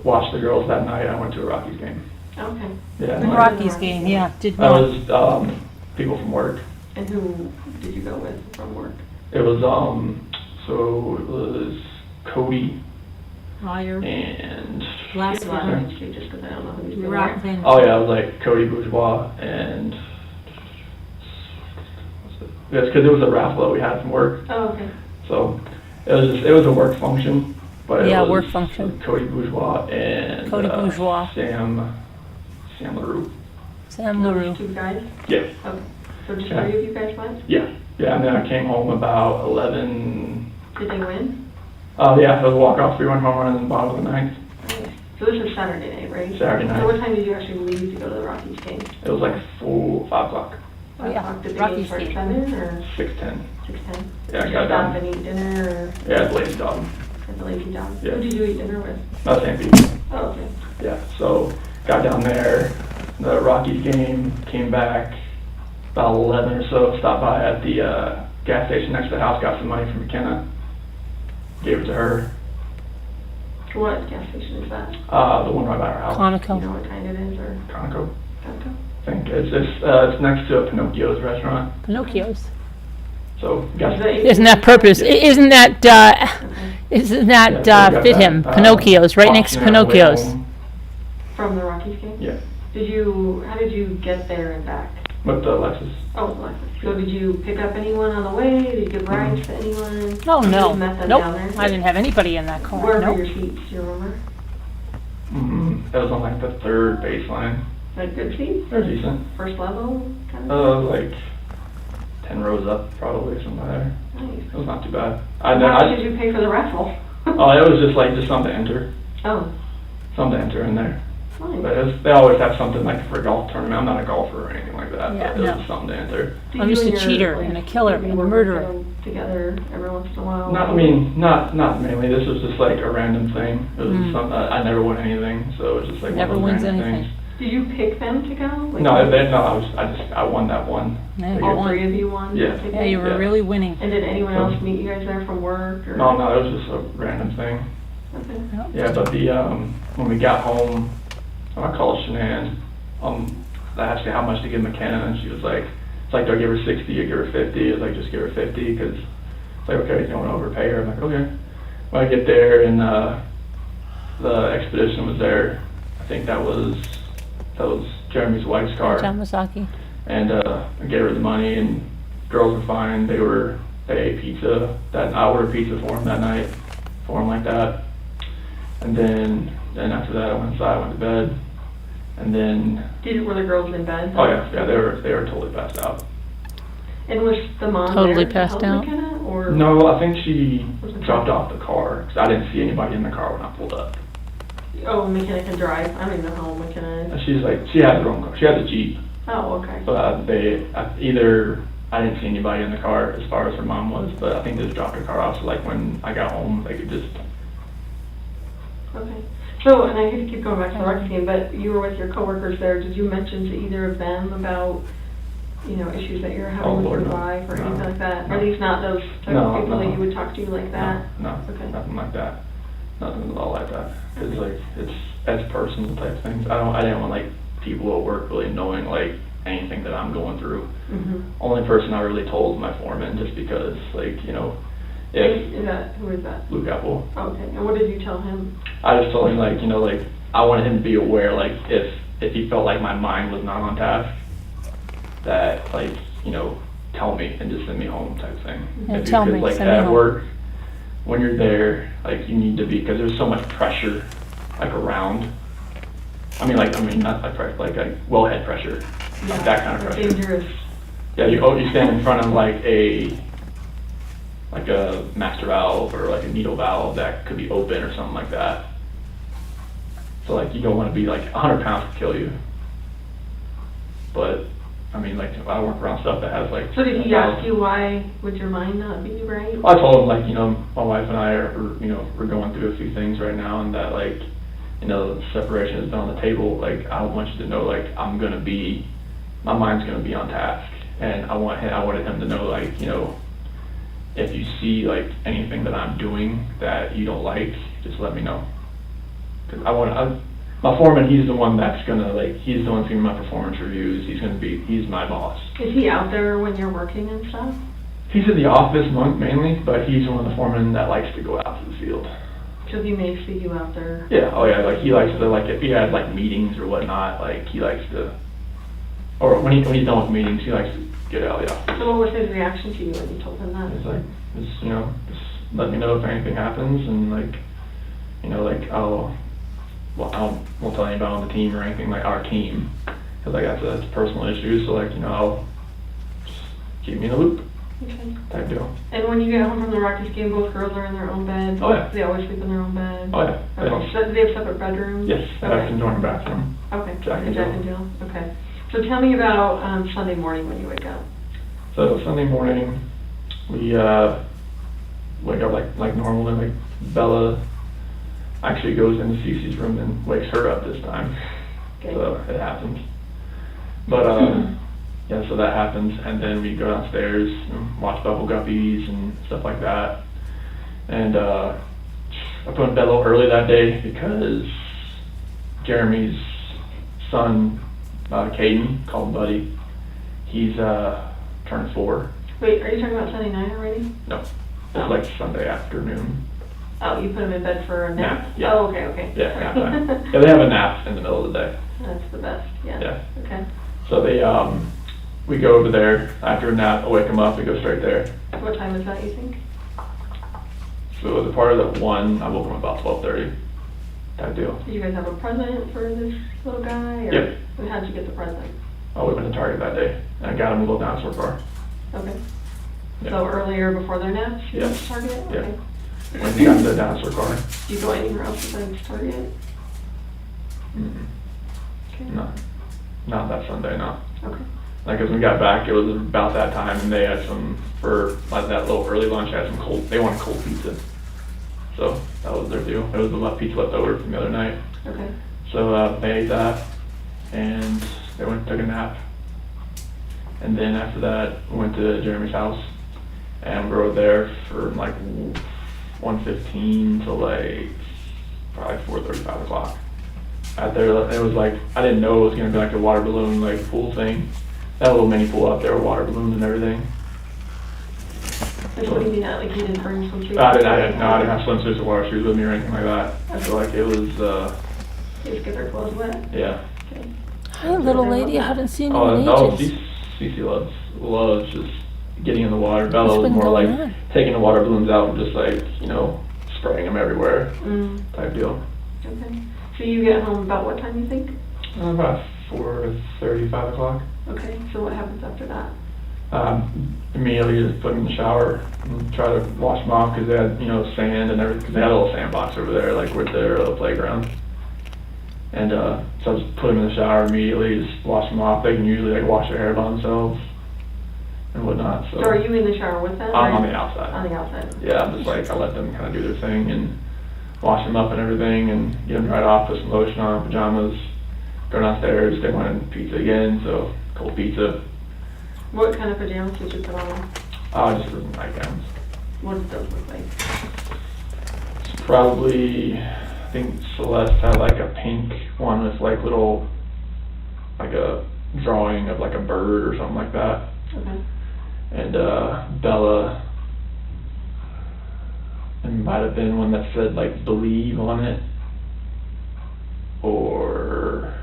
watched the girls that night. I went to a Rockies game. Okay. Yeah. The like, Rockies game, yeah, did that well. was people from work. And who did you go with from work? It was so it was Cody Liar, and Give last last one. name, too, just because I don't know who's been Rock there. Van. oh yeah, it was like Cody Bourgeois and yes, because it was a raffle that we had from work. Oh, okay. So it was a work function, but it Yeah, was work function. Cody Bourgeois and Cody Bourgeois. Sam LaRue. Sam Those LaRue. two guys? Yeah, Okay. So just Yeah. 3 of you guys went? yeah, and then I came home about 11. Did they win? Yeah, it was a walk off 3-1 home run in the bottom of the ninth. Nice. So this is Saturday night, right? Saturday night. So what time did you actually leave to go to the Rockies game? It was like full 5 o'clock, Oh, yeah. 5 o'clock. Did the Rockies game start game. 7 or 6:10. 6:10? Yeah, I Did you got stop done. and eat dinner or Yeah, it's lazy dog. at the Lazy Dog? Yeah. Who did you eat dinner with? Not St. Pete. Oh, okay. Yeah, so got down there, the Rockies game, came back about 11 or so, stopped by at the gas station next to the house, got some money from McKenna, gave it to her. What gas station is that? The one right by our house. Do you Conoco. know what kind it is or? Conoco, Okay. I think. It's next to a Pinocchio's restaurant, Pinocchio's. so got Isn't that purpose, isn't that, isn't that, fit him? Pinocchio's, right next to Pinocchio's. From the Rockies game? Yeah, How did you get there and back? with the Lexus. Oh, with Lexus. So did you pick up anyone on the way? Did you give rides to anyone? Oh, You no, just met them nope, down there? I didn't have anybody in that car, Where were nope. your seats, do you remember? It was on like the third baseline. Like good seats? They're decent. First level kind of? Like 10 rows up probably, something like that. Nice. It was not too bad. How much did you pay for the raffle? Oh, it was just something to enter. Oh, Something to enter in there. nice. But they always have something like for a golf tournament. I'm not a golfer or anything like that, Yeah, but it no. was something to enter. Do I'm you just a and your, cheater like, and a killer you and a work murderer. Together every once in a while? Not mainly. This was just like a random thing. It was something, I never won anything, so it was just like Never one of those wins random anything. things. Did you pick them to go? Like, No, I won that one. Yeah, Like, you all won. 3 of you won? Yeah. tickets? Yeah, you were Yeah. really winning. And did anyone else meet you guys there from work or? No, it was just a random thing. Okay. Yep. Yeah, but when we got home, I called Shanann. I asked her how much to give McKenna, and she was like, "It's like, do I give her 60 or give her 50?" I was like, "Just give her 50, because it's like, okay, you don't want to overpay her." I'm like, okay. When I get there, and the expedition was there, I think that was Jeremy's wife's car, John Masaki. and I gave her the money, and girls were fine. They ate pizza. I ordered pizza for them that night, for them like that. And then after that, I went inside, went to bed, and then. Were the girls in bed? Oh yeah, they were totally passed out. And was the mom Totally there to passed help out? McKenna, or? No, I think she Was it dropped drunk? off the car, because I didn't see anybody in the car when I pulled up. Oh, McKenna can drive. I don't even know how old McKenna And is. she had her own car. She had a Jeep, Oh, okay. but I didn't see anybody in the car as far as her mom was, but I think they just dropped her car off. So like when I got home, they could just. Okay. So, and I hate to keep going back to the Rockies game, but you were with your coworkers there. Did you mention to either of them about, issues that you're having Oh, with Lord, your no. wife or No. anything like that? No. Are these not those type No, of people that no. you would talk to like that? No, Okay. nothing like that. Nothing at all like that. It's like it's personal type things. I didn't want like people at work really knowing like anything that I'm going through. Mm-hmm. Only person I really told was my foreman, just because if Who is that? Luke Apple. Okay. And what did you tell him? I just told him I wanted him to be aware, if he felt like my mind was not on task, that tell me and just send me home type thing. Yeah, If you- tell me, 'cause, send me at home. work, when you're there, you need to be, because there's so much pressure around. Not like pressure, like wellhead pressure, like that kind of Like pressure. dangerous. Yeah, you stand in front of a master valve or a needle valve that could be open or something like that. So you don't want to be 100 pounds could kill you. But I work around stuff that has So did he a ask valve. you why would your mind not be right? I told him my wife and I are we're going through a few things right now, and that separation has been on the table. I don't want you to know I'm gonna be, my mind's gonna be on task, and I wanted him to know if you see anything that I'm doing that you don't like, just let me know. Cause my foreman, he's the one that's gonna, like, he's the one giving my performance reviews. He's my boss. Is he out there when you're working and stuff? He's in the office mainly, but he's one of the foremen that likes to go out to the field. So he may see you out there? Yeah, oh yeah, like, he likes to, like, if he has, like, meetings or whatnot, like, he likes to, or when he's done with meetings, he likes to get out of the office. So what was his reaction to you when you told him that? It's like, just let me know if anything happens, and like, like, I won't tell anybody on the team or anything, like our team, because like that's a personal issue, so like, I'll just keep me in the loop, Okay. type deal. And when you get home from the Rockies game, both girls are in their own bed? Oh, yeah. They always sleep in their own bed? Oh yeah. They Okay, don't- so do they have separate bedrooms? Yes, I have to join the bathroom. Okay, Jack and Jack and Jill, okay. So tell me about Sunday morning when you wake up. So Sunday morning, we wake up like normal, and like Bella actually goes into Cece's room and wakes her up this time. Okay. So it happens. But yeah, so that happens, and then we go downstairs and watch Bubble Guppies and stuff like that. And I put in bed a little early that day because Jeremy's son, Caden, called Buddy, he's turned 4. Wait, are you talking about Sunday night already? No, it's Oh. like Sunday afternoon. Oh, you put him in bed for a nap? Nap, yeah. Oh, okay. Yeah, nap time. Yeah, they have a nap in the middle of the day. That's the best, yeah. Yeah. Okay. So we go over there after a nap. I wake them up. We go straight there. What time is that, you think? So the part of the 1, I woke them about 12:30. Type deal. Did you guys have a present for this little guy? Or Yep. how'd you get the present? Oh, we went to Target that day, and I got them a little dinosaur car. Okay. Yeah. So earlier before their naps, you Yeah. went to Target? Yeah. Okay. When we got the dinosaur car. Do you go anywhere else besides Target? Mm-mm. Okay. No, not that Sunday, no. Okay. Like, as we got back, it was about that time, and they had some, for like that little early lunch, they had some they wanted cold pizza. So that was their deal. It was the pizza left over from the other night. Okay. So they ate that, and they went and took a nap. And then after that, we went to Jeremy's house, and we were there for like 1:15 to like probably 4:30, 5 o'clock. Out there, it was like, I didn't know it was gonna be like a water balloon, like pool thing. That little mini pool out there with water balloons and everything. And what do you mean that, like you didn't bring swimsuits? I didn't have swimsuits or water shoes with me or anything like that. I feel like it was, You just get their clothes wet? yeah. Okay. Hi, little lady. I haven't seen you in Oh, ages. Cece loves just getting in the water. Bella What's was been more going like on? taking the water balloons out and just like, spraying them everywhere type deal. Okay. So you get home about what time, you think? About 4:30, 5 o'clock. Okay, so what happens after that? Immediately just put them in the shower and try to wash them off because they had, sand and everything. Cause they had a little sandbox over there, like with their little playground. And so I just put them in the shower immediately, just wash them off. They can usually like wash their hair by themselves and whatnot. So are you in the shower with them? I'm or- on the outside. On the outside? Yeah, I'm just like, I let them kind of do their thing and wash them up and everything and get them dried off, put some lotion on, pajamas, go downstairs. They wanted pizza again, so cold pizza. What kind of pajamas did you put on? Just for nightgowns. What did those look like? It's probably, I think Celeste had like a pink one with like little, like a drawing of like a bird or something like that. Okay. And Bella, it might have been one that said like believe on it, or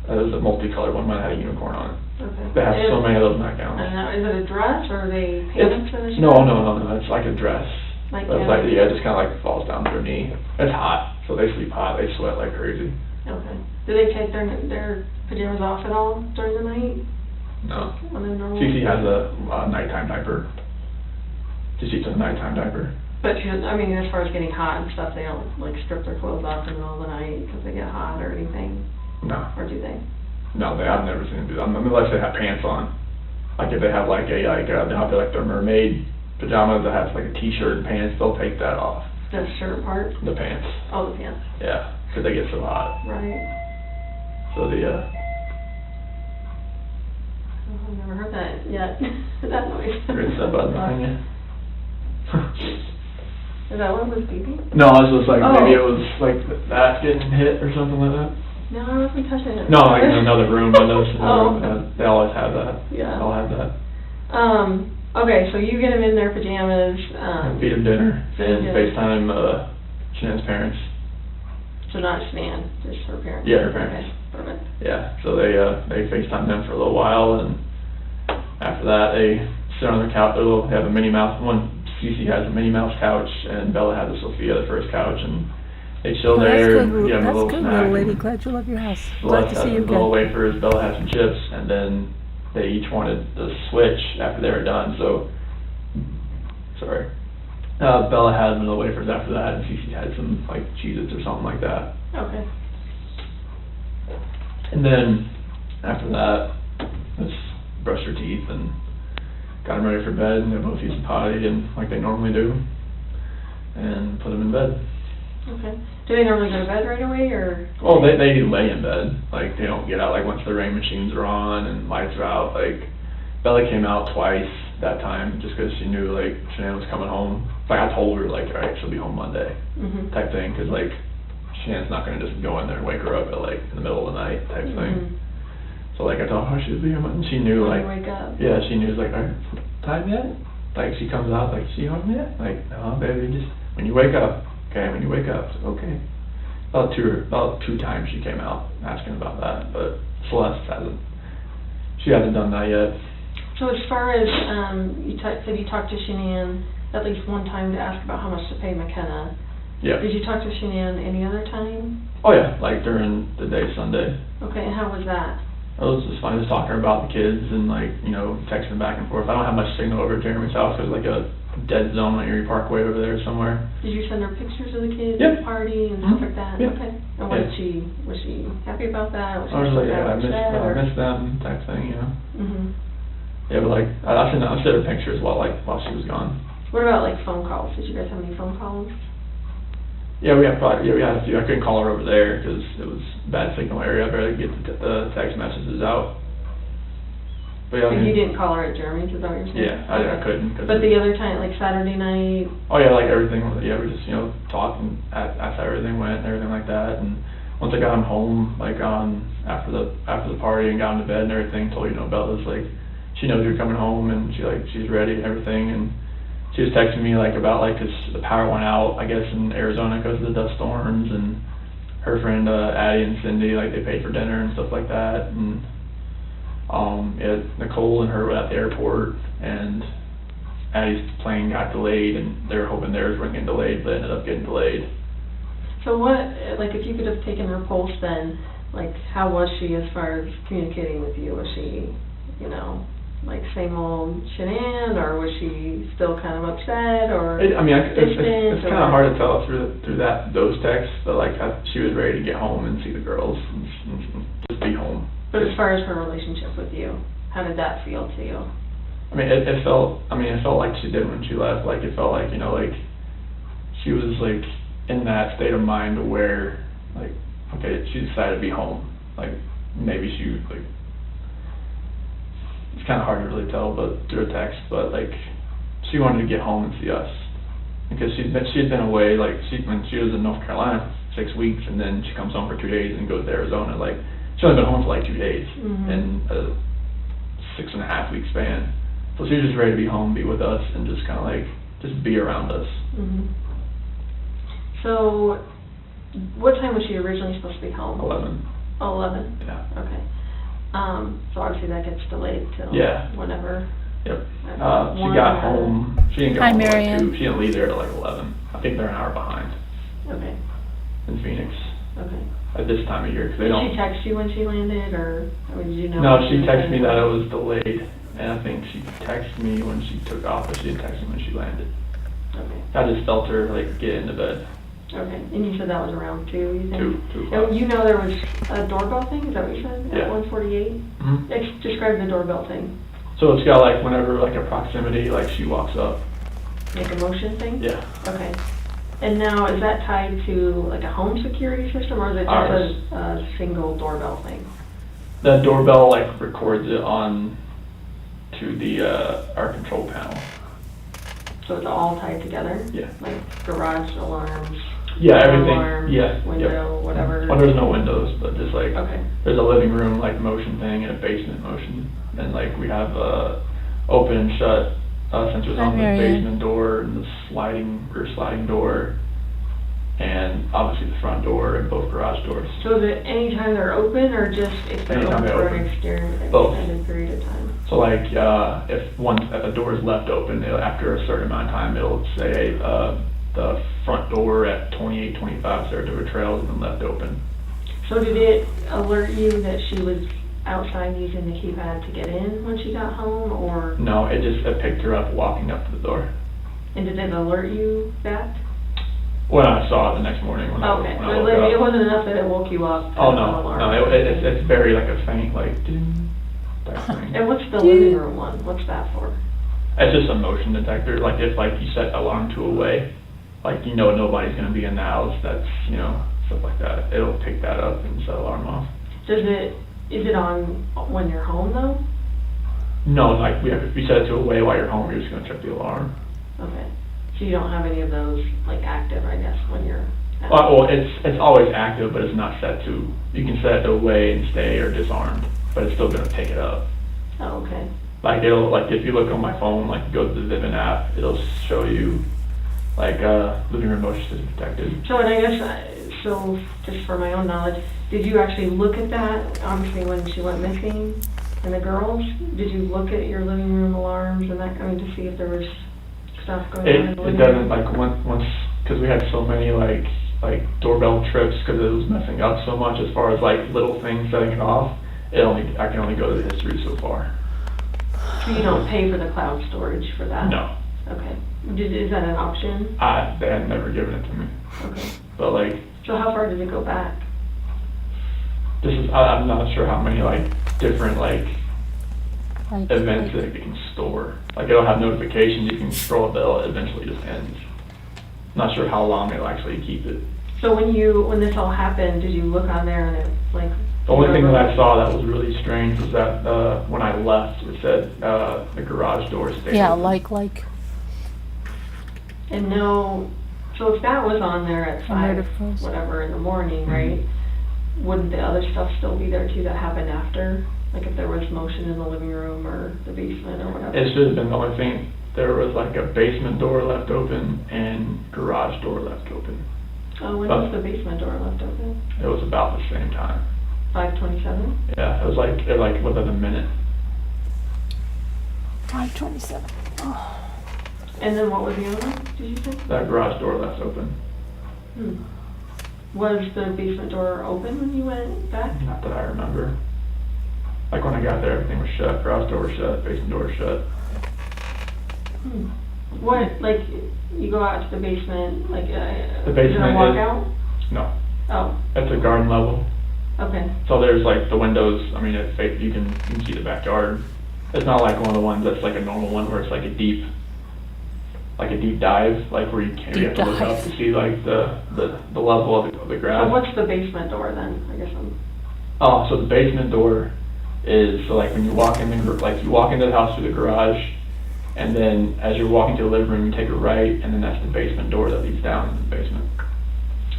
it was a multicolored one, might have had a unicorn on it. Okay. They have so many of those nightgowns. And now, is it a dress or are they pants for the No, shower? it's like a dress. Like, But it's like, yeah, it just kind of like falls down to their knee. It's hot, so they sleep hot, they sweat like crazy. Okay. Do they take their pajamas off at all during the night? No. When they're normal? Cece has a nighttime diaper. She took a nighttime diaper. But I mean, as far as getting hot and stuff, they don't like strip their clothes off in the middle of the night because they get hot or anything, No. or do they? No, I've never seen them do that, unless they have pants on. Like if they have like they have their mermaid pajamas that has like a t-shirt and pants, they'll take that off, The shirt part? the pants. Oh, the pants, Yeah, because they get so hot. right. So Oh, I've never heard that yet, that noise. Rinse that button behind you. Is that what was beeping? No, I was just like, Oh. maybe it was like that getting hit or something like that. No, I wasn't touching it. No, like in another room, windows, Oh. they always have that. Yeah. They'll have that. Okay, so you get them in their pajamas, Feed them dinner feed and them. FaceTime, Shanann's parents. so not Shanann, just her parents? Yeah, her parents. Okay, perfect. Yeah, so they FaceTime them for a little while, and after that, they sit on the couch. They'll have a Minnie Mouse. Cece has a Minnie Mouse couch, and Bella has a Sophia, the first couch, and they chill Well, that's there good, and get them a that's little good, snack. little lady. and Glad you love your house. Celeste Glad to had see you little again. wafers. Bella had some chips, and then they each wanted the switch after they were done. So, sorry. Bella had little wafers after that, and Cece had some like Cheez-Its or something like that. Okay. And then after that, just brushed her teeth and got them ready for bed, and they both used the potty and like they normally do, and put them in bed. Okay. Do they normally go to bed right away, or? Well, they lay in bed. Like they don't get out like once the rain machines are on and lights are out. Like Bella came out twice that time just because she knew like Shanann was coming home. Like I told her like, all right, she'll be home Monday, type thing, because like Shannon's not gonna just go in there and wake her up at like in the middle of the night type thing. So like I told her she'll be here, and she knew When like, you wake up. yeah, she knew like, all right, time yet? Like she comes out like, she home yet? Like, no, baby, just when you wake up. Okay, when you wake up, so, okay. About two times she came out asking about that, but Celeste hasn't done that yet. So as far as, said you talked to Shanann at least one time to ask about how much to pay McKenna. Yeah. Did you talk to Shanann any other time? Oh yeah, like during the day Sunday. Okay, and how was that? It was just fun, just talking about the kids and like, you know, texting back and forth. I don't have much signal over at Jeremy's house. There's like a dead zone on Erie Parkway over there somewhere. Did you send her pictures of the kids Yep. at the party and stuff like that? Yep. Okay. And what did was she happy about that? I was like, yeah, I upset, miss them type thing, you know. Mhm. Yeah, but like, I sent her pictures while she was gone. What about like phone calls? Did you guys have any phone calls? Yeah, we had a few. I couldn't call her over there because it was bad signal area. I barely get the text messages out. But yeah, I And mean, you didn't call her at Jeremy's, is that what you're saying? yeah, I couldn't. Cause But the other time, like Saturday night? oh yeah, like everything. Yeah, we just talked and asked how everything went and everything like that. And once I got him home, like after the party and got him to bed and everything, told Bella's like she knows you're coming home and she's ready and everything. And she was texting me like about like 'cause the power went out I guess in Arizona because of the dust storms, and her friend Addie and Cindy like they paid for dinner and stuff like that. And yeah, Nicole and her were at the airport, and Addie's plane got delayed, and they were hoping theirs weren't getting delayed, but it ended up getting delayed. So what, like if you could have taken her pulse then, like how was she as far as communicating with you? Was she, like same old Shanann, or was she still kind of upset, or It's distant, kind of hard to tell through those texts, but like she was ready to get home and see the girls and just be home. But as far as her relationship with you, how did that feel to you? I mean, it felt like she did when she left. Like it felt like like she was like in that state of mind where like, okay, she decided to be home. Like maybe she like, it's kind of hard to really tell, but through a text. But like she wanted to get home and see us because she had been away. Like when she was in North Carolina 6 weeks, and then she comes home for 2 days and goes to Arizona. Like she only been home for like 2 days in a 6.5 week span. So she was just ready to be home, be with us, and just kind of like, just be around us. So, what time was she originally supposed to be home? 11. Oh, 11? Yeah. Okay. So obviously that gets delayed till Yeah. whenever. Yep. She 1 got or- home, she didn't get Hi, home till like Marianne. 2. She didn't leave there till like 11. I think they're an hour behind Okay, in Phoenix okay. at this time of year, because they Did don't. she text you when she landed, or did you know? No, when she was texted me landing? that it was delayed, and I think she texted me when she took off, but she didn't text me when she landed. Okay, I just felt her like get into bed. okay. And you said that was around 2, you think? 2 Oh, o'clock. you know there was a doorbell thing, is that what you said? Yeah. At 1:48? Mhm. Describe the doorbell thing. So it's got like whenever like a proximity, like she walks up. Like a motion thing? Yeah. Okay. And now, is that tied to like a home security system, or is it Ours. just a single doorbell thing? The doorbell like records it on to the our control panel. So it's all tied together? Yeah. Like garage alarms? Yeah, everything. Alarms, Yeah. window, Yep. whatever? Well, there's no windows, but just like Okay. there's a living room like motion thing and a basement motion, and like we have open and shut sensors on the Marianne. basement door and the sliding door, and obviously the front door and both garage doors. So is it anytime they're open or just if they're Anytime open they're for open. an extended Both. period of time? So like if a door is left open, after a certain amount of time, it'll say the front door at 2825 Saratoga Trail has been left open. So did it alert you that she was outside using the keypad to get in when she got home, or, No, it picked her up walking up to the door. and did it alert you that? When I saw it the next morning when Okay, I so woke it up. wasn't enough that it woke you up? Oh an no, alarm. no, it's very like a faint like ding type thing. And what's the living room one? What's that for? It's just a motion detector. Like if like you set alarm to away, like you know nobody's gonna be in the house. That's stuff like that. It'll pick that up and set alarm off. Is it on when you're home though? No, like if you set it to away while you're home, you're just gonna check the alarm. Okay, so you don't have any of those like active, I guess, when you're at Well, it's always active, but it's not set to. You can set it to away and stay or disarmed, but it's still gonna pick it up. Oh, okay. Like it'll like if you look on my phone, like go to the Vivint app, it'll show you like living room motion system detected. So, and I guess, so just for my own knowledge, did you actually look at that, obviously when she went missing, and the girls? Did you look at your living room alarms and that, to see if there was stuff going on in the It living doesn't room? like once because we had so many like doorbell trips because it was messing up so much as far as like little things setting it off. I can only go to the history so far. So you don't pay for the cloud storage for that? No, Okay. Is that an option? they had never given it to me. Okay. But like So how far did it go back? I'm not sure how many like different like Like, events that it can store. Like it'll have notifications, you can scroll it, but it eventually just ends. Not sure how long it'll actually keep it. So when this all happened, did you look on there and it like? The only thing that I saw that was really strange was that when I left, it said the garage door stayed yeah, open. like. And no, so if that was on there at I might 5, have frozen. whatever, in the morning, right? Wouldn't the other stuff still be there too that happened after? Like if there was motion in the living room or the basement or whatever? It should have been the only thing. There was like a basement door left open and garage door left open. Oh, when was the basement door left open? It was about the same time. 5:27? Yeah, it was like within a minute. 5:27. And then what was the other one, did you say? That garage door left open. Was the basement door open when you went back? Not that I remember. Like when I got there, everything was shut. Garage door was shut. Basement door was shut. What, like, you go out to the basement, like, The is it a basement is- walkout? No, Oh, it's a garden level. okay. So there's like the windows. I mean, you can see the backyard. It's not like one of the ones that's like a normal one where it's like a deep dive, like where you have to look up to see like the level of the So grass. what's the basement door then? I guess Oh, so the basement door is so like when you walk in you walk into the house through the garage, and then as you're walking to the living room, you take a right, and then that's the basement door that leads down into the basement.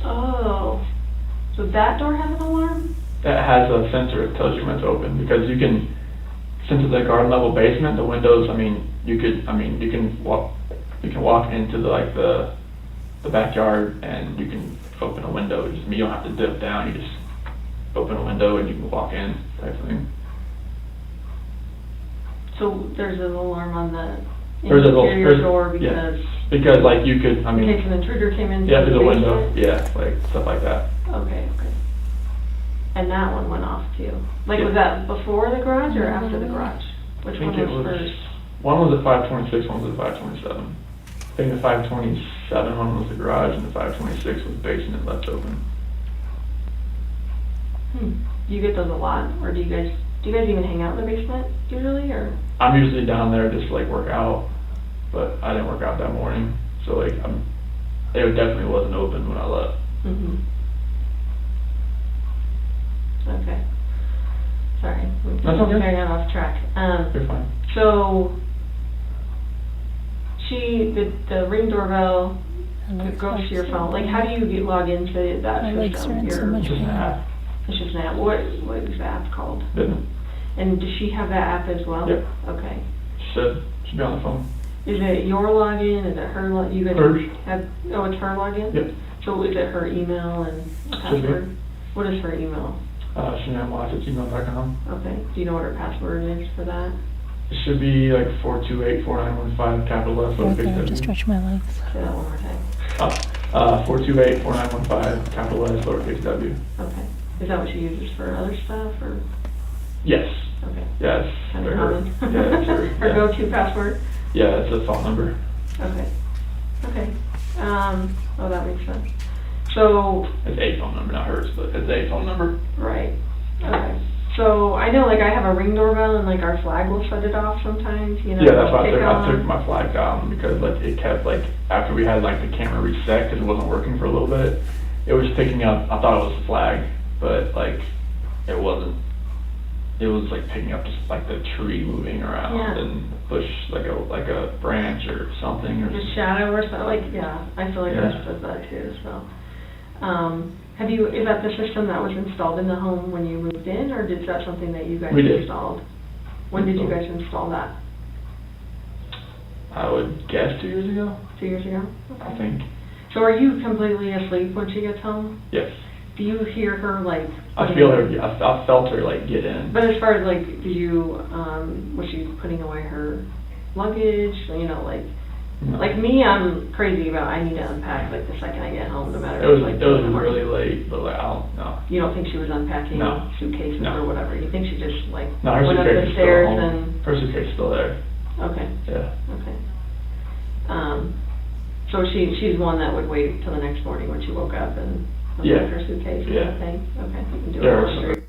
Oh, so that door has an alarm? It has a sensor that tells you when it's open because you can, since it's a garden level basement, the windows. You can walk into the backyard and you can open a window. You don't have to dip down. You just open a window and you can walk in, type of thing. So there's an alarm on the There's a little- interior there's- door yeah. because Because like you could, in case an intruder came in yeah, through through the window, basement? yeah, like stuff like that. Okay. And that one went off too? Like, Yeah. was that before the garage or after the garage? Which I think one it was was, first? one was at 526, one was at 527. I think the 527 one was the garage and the 526 was the basement left open. Do you get those a lot, or do you guys even hang out in the basement usually, or? I'm usually down there just to like work out, but I didn't work out that morning, so like it definitely wasn't open when I left. Okay. Sorry. That's okay. I got off track. You're fine. So, she the Ring doorbell My legs goes hurt to your so phone. Like, bad. how do you log into that My system? legs are in so much Just an pain. app. It's just an app. What is the app called? Didn't. And does she have that app as well? Yep. Okay. Should be on the phone. Is it your login? Is it her login? You guys Hers. have, oh, it's her login? Yep. So is it her email and Should be. password? What is her email? ShanannWatts@gmail.com. Okay. Do you know what her password is for that? It should be like 428-4915, capital S, Right lowercase there, just w. stretch my legs. Say that one more time. 428-4915, capital S, lowercase w. Okay. Is that what she uses for other stuff, or? Yes. Okay. Yes. Kind of Her, common. yeah, it's her. Her Yeah. go-to password? Yeah, it's a phone number. Okay. Okay. Oh, that makes sense. So, It's a phone number, not hers, but it's a phone number. right. Okay. So, I know, like, I have a Ring doorbell, and, like, our flag will shut it off sometimes, you know? Yeah, that's why it'll kick I took on. my flag down, because like it kept like, after we had like the camera reset, because it wasn't working for a little bit, it was picking up, I thought it was the flag, but like, it wasn't. It was like picking up just like the tree moving around Yeah. and bush, like a branch or something or. The shadow or something, like, yeah, I feel like Yeah. ours does that too, so. Is that the system that was installed in the home when you moved in, or is that something that you guys We did. installed? When did you guys install that? I would guess 2 years ago, 2 years ago? I think. So are you completely asleep when she gets home? Yes. Do you hear her, like? I feel her, I felt her like get in. But as far as, like, did you, was she putting away her luggage, you know, like? No. Like me, I'm crazy about, I need to unpack, like, the second I get home, no matter. It was, like, it was in the morning. really late, but like, I don't know. You don't think she was unpacking No. suitcases No. or whatever? You think she just, like, No, her went up suitcase the is still stairs home. and? Her suitcase is still there, Okay, yeah. okay. So she's one that would wait till the next morning when she woke up and Yeah. unpack her suitcase and Yeah. everything? Okay, and do Yeah, her or laundry. some-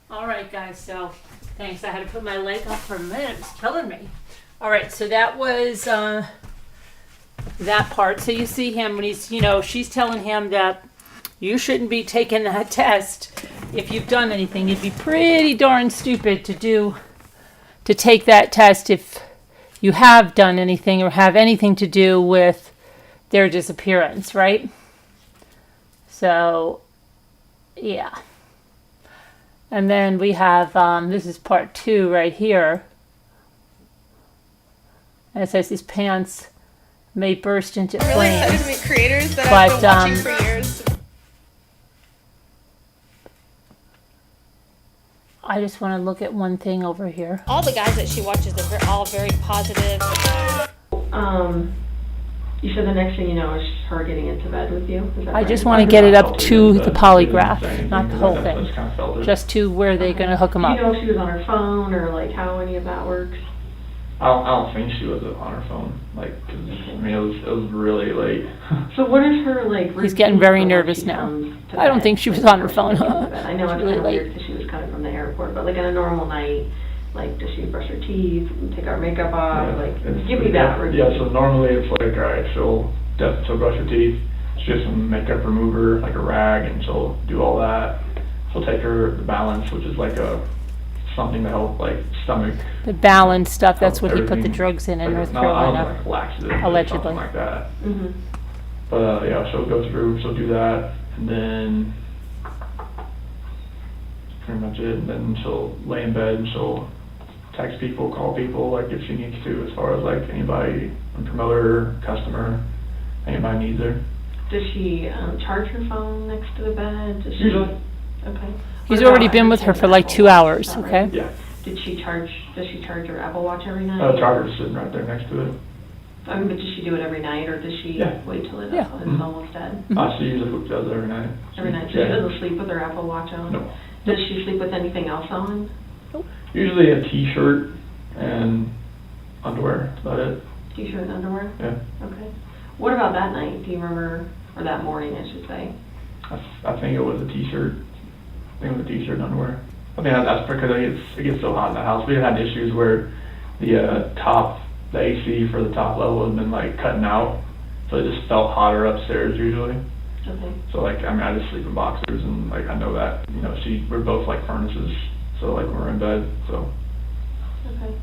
All right, guys, so thanks. I had to put my leg up for a minute. It was killing me. All right, so that was that part. So you see him when he's, she's telling him that you shouldn't be taking that test if you've done anything. You'd be pretty darn stupid to take that test if you have done anything or have anything to do with their disappearance, right? So, yeah. And then we have, this is part 2 right here. And it says his pants may burst into I'm really excited to flames. meet creators that But, I've been watching for years. I just want to look at one thing over here. All the guys that she watches are all very positive. You said the next thing you know is her getting into bed with you? Is that I right? just want to get it up to the polygraph, not the whole thing. Just to where they're going to hook them Do up. you know if she was on her phone or, like, how any of that works? I don't think she was on her phone, like, 'cause, I mean, it was really late. So what is her, like, He's getting routine very for when nervous she now. comes to I don't bed, think she was like, on her before she phone. gets to bed? I know It's it's really kind of late. weird because she was coming from the airport, but, like, on a normal night, like, does she brush her teeth, take her makeup off, Yeah, like, it's- give me that routine. Yeah, so normally it's like, alright, she'll brush her teeth, she has some makeup remover, like a rag, and she'll do all that. She'll take her the balance, which is like something to help, like, stomach. The balance stuff, that's what he put the everything. drugs in Like, North not- I don't know, Carolina. like laxative or Allegedly. something like that. Mhm. But yeah, she'll go through, she'll do that, and then that's pretty much it. And then she'll lay in bed and she'll text people, call people, like if she needs to, as far as like anybody, a promoter, customer, anybody needs her. Does she charge her phone next to the bed? Does she? Usually. Okay. He's What already about been with her using for like Apple 2 Watch? hours, Is that okay? right? Yeah. Does she charge her Apple Watch every night? Charger's sitting right there next to it. I mean, but does she do it every night, or does she Yeah. wait till it's Yeah. almost dead? She usually does it every night. Every night, so Yeah. she doesn't sleep with her Apple Watch on? No. Does she sleep with anything else on? Usually a t-shirt and underwear, that's about it. T-shirt and underwear? Yeah. Okay. What about that night? Do you remember, or that morning, I should say? I think it was a t-shirt. I think it was a t-shirt and underwear. I think that's because it gets so hot in the house. We had issues where the the AC for the top level has been like cutting out, so it just felt hotter upstairs usually. Okay. So like, I mean, I just sleep in boxers, and like I know that, you know, we're both like furnaces, so like when we're in bed, so. Okay.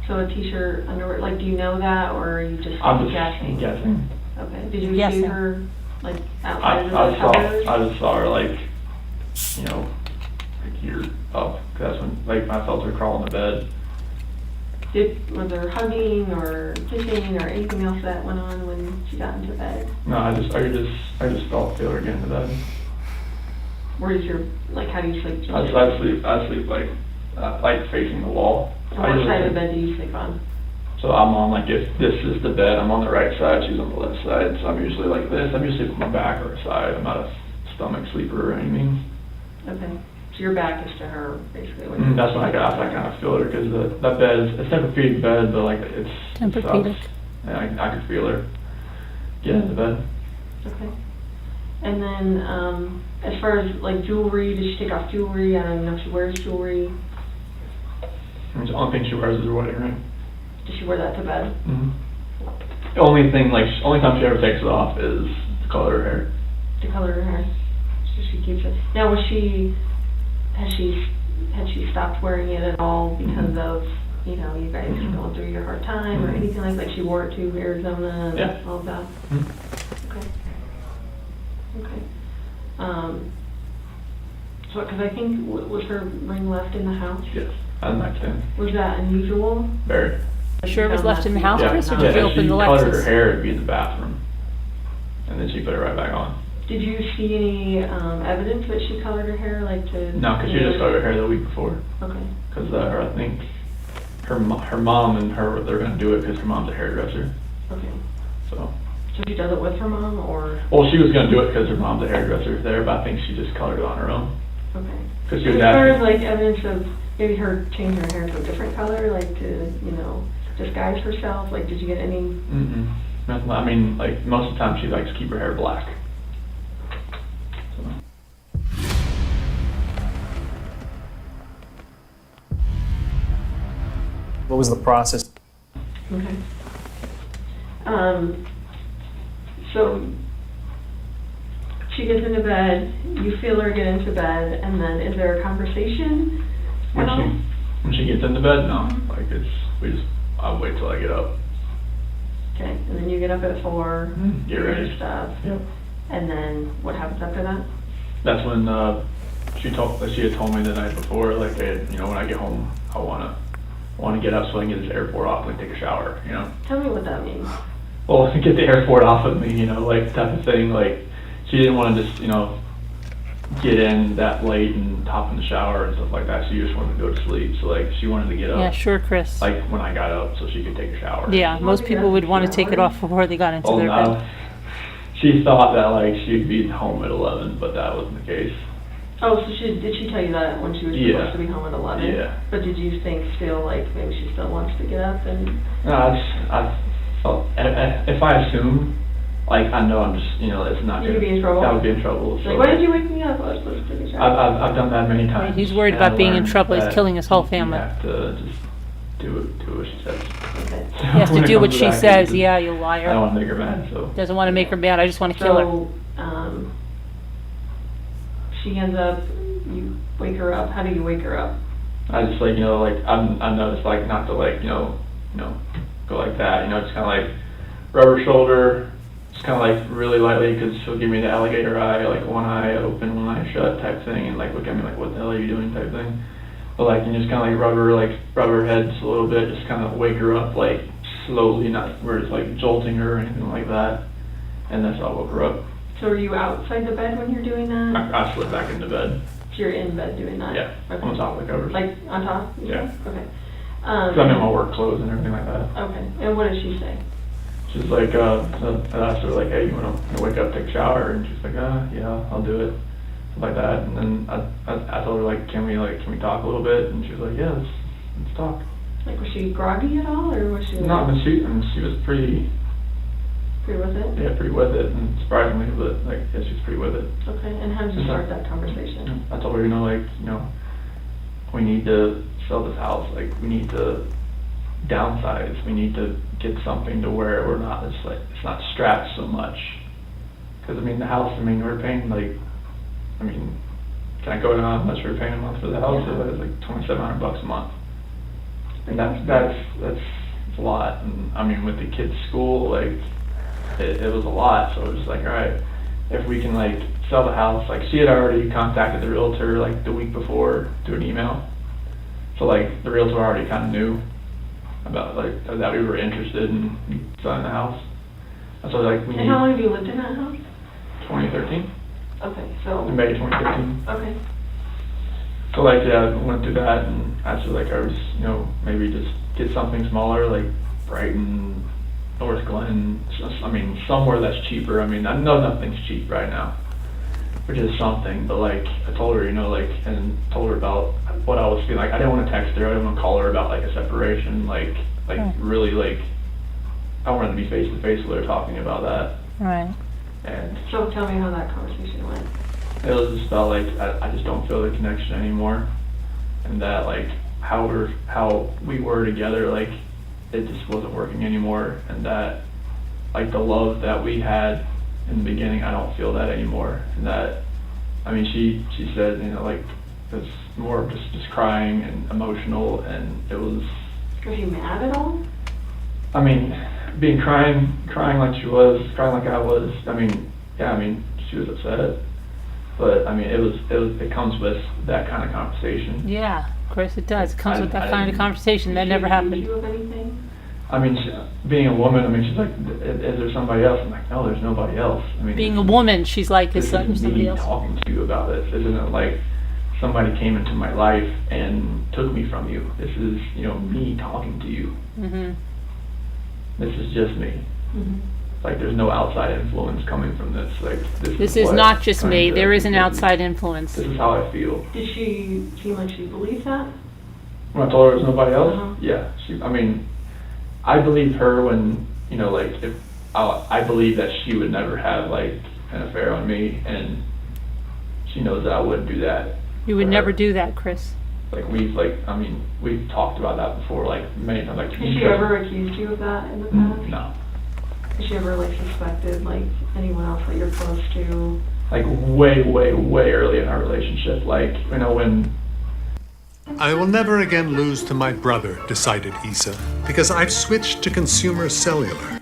So a t-shirt, underwear, like, do you know that, or are you just I'm just guessing? guessing. Okay. Did you see Guessing. her, like, I outside of the covers? just saw her like, you know, like here up, 'cause that's when like I felt her crawl in the bed. Was there hugging or kissing or anything else that went on when she got into bed? No, I just felt feel her get into bed. Where is your, like, how do you sleep? I sleep like facing the wall. And what side of the bed do you sleep on? So I'm on, like, if this is the bed, I'm on the right side, she's on the left side, so I'm usually like this. I'm usually with my back or side. I'm not a stomach sleeper or anything. Okay. So your back is to her, basically. When Mm, that's when I kind of feel her, because that bed is a Tempur-Pedic bed, but like it's Tempur-Pedic. And I could feel her get into bed. Okay. And then, as far as like jewelry, does she take off jewelry? I don't even know if she wears jewelry. And the only thing she wears is her wedding ring. Does she wear that to bed? Mm-hmm. The only thing, like, only time she ever takes it off is to color her hair. To color her hair? So she keeps it. Now, had she stopped wearing it at all because of, you know, you guys going through your hard time or anything like she wore it to Arizona and all of that? Mhm. Okay. Okay. So, because I think, was her ring left in the house? Yes, on the nightstand. Was that unusual? Very. Sure it was left in the house, Yeah, Chris, or yeah, did you if open the she colored her Lexus? hair, it'd be in the bathroom. And then she put it right back on. Did you see any evidence that she colored her hair, like to? No, because she just colored her hair the week before. Okay. Because I think her mom and her, they're going to do it because her mom's a hairdresser. Okay. So. So she does it with her mom, or? Well, she was going to do it because her mom's a hairdresser there, but I think she just colored it on her own. Okay. Because she As was far as asking. like evidence of maybe her changing her hair to a different color, like to, you know, disguise herself, like did you get any? Mm-mm. Nothing. I mean, like, most of the time she likes to keep her hair black. So. What was the process? Okay. So she gets into bed, you feel her get into bed, and then is there a conversation at all? When she gets into bed, no. Like, I wait till I get up. Okay, and then you get up at 4, Get do ready. your stuff, Yep. and then what happens after that? That's when she had told me the night before, like, hey, you know, when I get home, I wanna get up so I can get this airport off and take a shower, you know. Tell me what that means. Well, get the airport off of me, you know, like, type of thing. Like, she didn't want to just, you know, get in that late and hop in the shower and stuff like that. She just wanted to go to sleep. So, like, she wanted to get up. Yeah, sure, Chris. Like, when I got up so she could take a shower. Yeah, most people would want to take it off before they got into Oh, their no. bed. She thought that, like, she'd be home at 11, but that wasn't the case. Oh, so did she tell you that when she was Yeah. supposed to be home at 11? Yeah. But did you still like maybe she still wants to get up and? No, I felt, if I assume, like, I know I'm just, you know, it's not You could be in trouble? I would be in trouble. So, Like, why did you wake me up? I was supposed to take a shower. I've done that many times. He's worried and I about being in learned trouble. He's that killing his whole family. You have to just do what she says. Okay. He has to When it do what comes to she that, says. just- Yeah, you I don't liar. want to make her mad, so. Doesn't want to make her mad. I just want to kill her. So, she ends up, you wake her up. How do you wake her up? I just, like, you know, like, I noticed, like, not to, like, you know, go like that, you know, just kind of like rub her shoulder, just kind of like really lightly, because she'll give me the alligator eye, like one eye open, one eye shut type thing, and like look at me like, what the hell are you doing type thing. But like, you just kind of like rub her head just a little bit, just kind of wake her up, like slowly, not where it's like jolting her or anything like that. and that's how I woke her up. So are you outside the bed when you're doing that? I slid back into bed. So you're in bed doing that? Yeah, Okay. on top of the covers. Like on top? Yeah. Okay. So I'm in my work clothes and everything like that. Okay, and what did she say? She's like, I asked her like, hey, you want to wake up, take a shower? And she's like, yeah, I'll do it. Stuff like that. And then I told her like, can we talk a little bit? And she was like, yeah, let's talk. Like, was she groggy at all, or was she? No, I mean, she was pretty. Pretty with it? Yeah, pretty with it, and surprisingly, but like, yeah, she's pretty with it. Okay, and how did you start that conversation? I told her, we need to sell this house. Like, we need to downsize. We need to get something to where we're not, it's not strapped so much. Because I mean, the house, we're paying like, can I go down how much we're paying a month for the house? Yeah. It was like $2,700 a month, and that's a lot. And I mean, with the kids' school, like, it was a lot. So it was just like, all right, if we can like sell the house. Like, she had already contacted the realtor like the week before through an email. So like the realtor already kind of knew about like that we were interested in selling the house. And so like And how long have you lived in that house? 2013. Okay, so. In May 2013. Okay. So like, yeah, I went through that, and actually like I was, maybe just get something smaller, like Brighton, North Glen, somewhere that's cheaper. I know nothing's cheap right now, which is something, but like, I told her, and told her about what I was feeling. Like, I didn't want to text her, I didn't want to call her about like a separation, like really, like, I wanted to be face to face with her talking about that. Right. And So tell me how that conversation went. it was just about like, I just don't feel the connection anymore, and that like how we were together, like it just wasn't working anymore, and that like the love that we had in the beginning, I don't feel that anymore. And that, she said, like, it was more of just crying and emotional, and it was. Was she mad at all? Being crying like she was, crying like I was. She was upset, but it comes with that kind of conversation. Yeah, of course it does. It comes with that kind of conversation. That never happened. Did you of anything? Being a woman, she's like, is there somebody else? I'm like, no, there's nobody else. Being a woman, she's like, is this is somebody me else? talking to you about this. Isn't it like somebody came into my life and took me from you? This is, me talking to you. Mm-hmm. This is just me. Mm-hmm. Like, there's no outside influence coming from this. Like, This is what not just I'm me. trying to- There is an outside influence. This is how I feel. Did she seem like she believed that? When I told her there was nobody else, Uh-huh. yeah. I believed her when, if I believe that she would never have like an affair on me, and she knows that I wouldn't do that. You would for never her. do that, Chris. Like, we've talked about that before, like many times. Like, Has she ever accused you of that in the past? No. Has she ever like suspected like anyone else that you're close to? Like way, way, way early in our relationship, like when. I will never again lose to my brother, decided Issa, because I've switched to consumer cellular.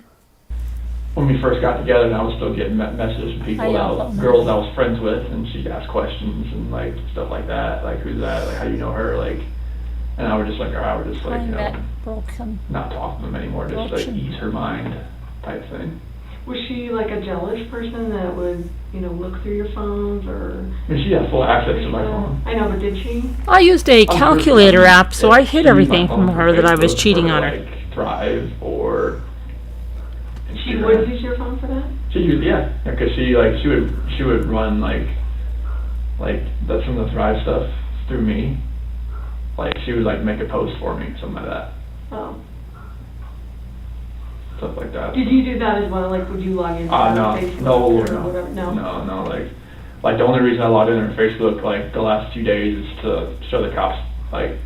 When we first got together, and I was still getting messages from people, girls I was friends with, and she'd ask questions and like stuff like that, like, who's that, like, how do you know her, like, and I would just like, Broken. not talk to them anymore, just like ease her mind type thing. Was she like a jealous person that would, look through your phones, or? She had full access to my phone. I know, but did she? I used a calculator app, so I hid She everything used my from phone her for that I was Facebook cheating or, on her. like, Thrive or. She Instagram. would use your phone for that? She used, because she would run like some of the Thrive stuff through me. Like, she would like make a post for me, something like that, Oh. stuff like that. Did you do that as well? Like, would you log into Facebook no, or whatever? no. Like the only reason I logged in on Facebook like the last 2 days is to show the cops like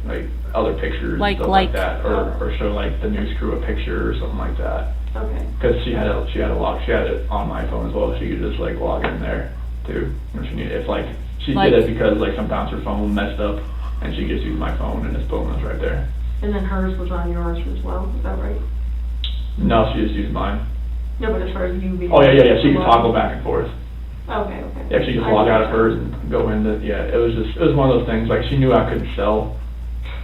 other pictures and stuff like that, or show like the news crew a picture or something like that. Okay. Because she had it on my phone as well. She could just like log in there too when she needed. If like she did it because like sometimes her phone messed up and she just used my phone and it's boom, it's right there. And then hers was on yours as well, is that right? No, she just used mine. No, but as far as you being. Oh yeah. She could toggle back and forth. Okay. Yeah, she just log out of hers and go into. Yeah, it was one of those things. Like, she knew I couldn't sell.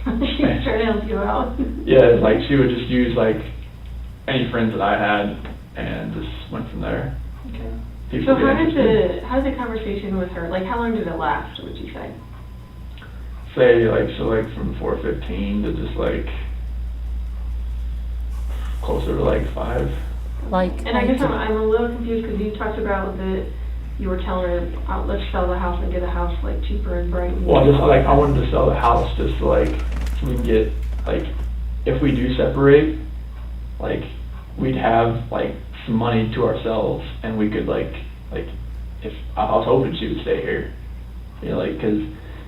She was trying to help you out. Yeah, it's like she would just use like any friends that I had and just went from there. people So get interested. how did the conversation with her, like, how long did it last, would you say? Say like, so like from 4:15 to just like closer to like 5. Like, And I guess I'm a little confused because you talked about that you were telling her, let's sell the house and get a house like cheaper in Brighton. Well, just like I wanted to sell the house just to like, so we can get, like, if we do separate, like, we'd have like some money to ourselves and we could like, if, I was hoping she would stay here. You know, like, cause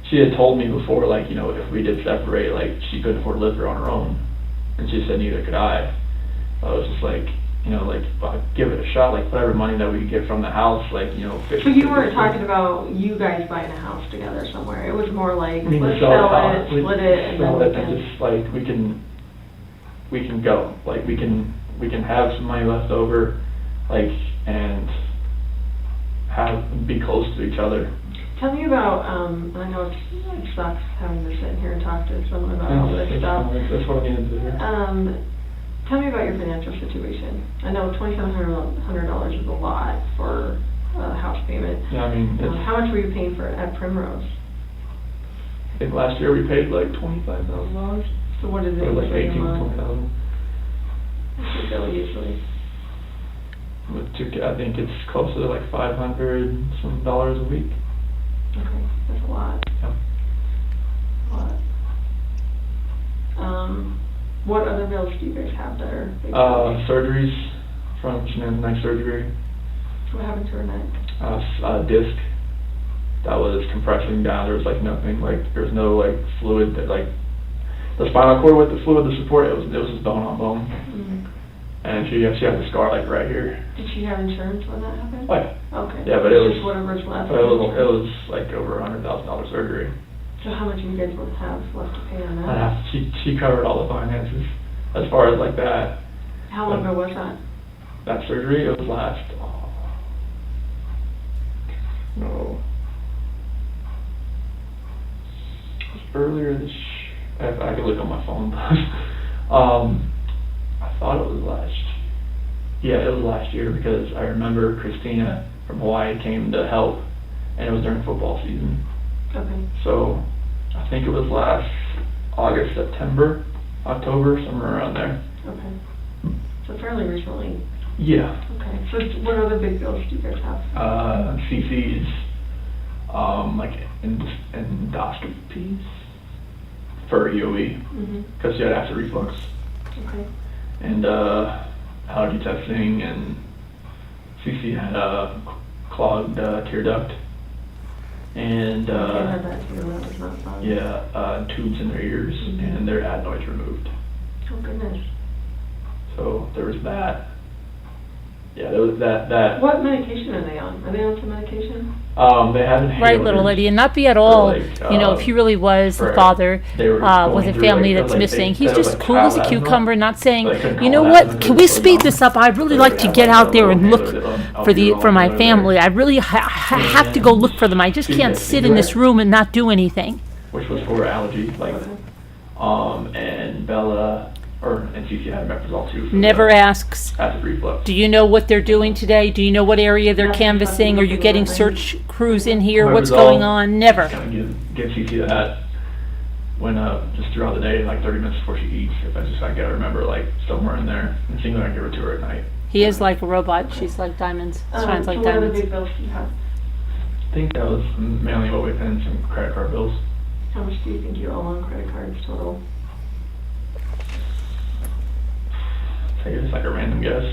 she had told me before, like, you know, if we did separate, like, she couldn't afford to live here on her own. And she said neither could I. I was just like, you know, like, give it a shot, like, whatever money that we could get from the house, like, you know, 50. So you weren't talking about you guys buying a house together somewhere. It was more like, We can let's sell sell the it, house. We split can it, and then sell we it and can. just like we can go, like we can have some money left over, like, and be close to each other. Tell me about, I know it sucks having to sit here and talk to someone about all this stuff. That's what I needed to do. Tell me about your financial situation. I know $2,700 is a lot for a house payment. Yeah, I mean, How much were you paying for it at Primrose? I think last year we paid like $25,000. So what is it Or like usually a 18, month? 20,000. What's your bill usually? I think it's close to like $500 some dollars a week. Okay, that's a lot. Yeah. A lot. What other bills do you guys have that are big? Surgeries from Shenan's neck surgery. What happened to her neck? Disc that was compressing down. There was like nothing, like there was no like fluid that like the spinal cord with the fluid to support it was just bone on bone. Mm-hmm. And she has a scar like right here. Did she have insurance when that happened? Oh yeah. Okay. Yeah, but it was just whatever's left. But it was like over $100,000 surgery. So how much do you guys would have left to pay on that? She covered all the finances as far as like that. How long ago was that? That surgery, it was last. No. It was earlier this. I could look on my phone. I thought it was last. Yeah, it was last year because I remember Christina from Hawaii came to help, and it was during football season. Okay. So I think it was last August, September, October, somewhere around there. Okay. So fairly recently. Yeah. Okay. So what other big bills do you guys have? CC's, like endoscopies for EOE, because she had acid reflux. Okay. And allergy testing, and CC had a clogged tear duct. And I had that too, that was not fun. yeah, tubes in their ears, and their adenoids removed. Oh goodness. So there was that. Yeah, there was that. What medication are they on? Are they on some medication? They have inhalers. right, little lady, and not be at all, like, you know, if he really was the for- father they were with going a through, family like, that's like, missing. they- He's they was, just like, cool as a child asthma, cucumber, not saying, but they couldn't you know call what, asthma can because we it's speed like this up? I'd really so like they to have, get like, out a there little and look inhaler that for they'll for my there. family. I really have to go look for them. I just can't sit in this room and not do anything. Which was for allergy, like, and Bella, and CC had Meprazole too. For Never the asks, acid reflux. do you know what they're doing today? Do you know what area they're Nothing, canvassing? Are you nothing, getting nothing. search crews in here? What's Meprazole, going on? Never. Kind of give CC that when just throughout the day, like 30 minutes before she eats. If I gotta remember, like, somewhere in there, and seeing that I give it to her at night. He is like a robot. She's like diamonds. Shines like so what other diamonds. big bills do you have? I think that was mainly what we paid, and some credit card bills. How much do you think you owe on credit cards total? Take it just like a random guess.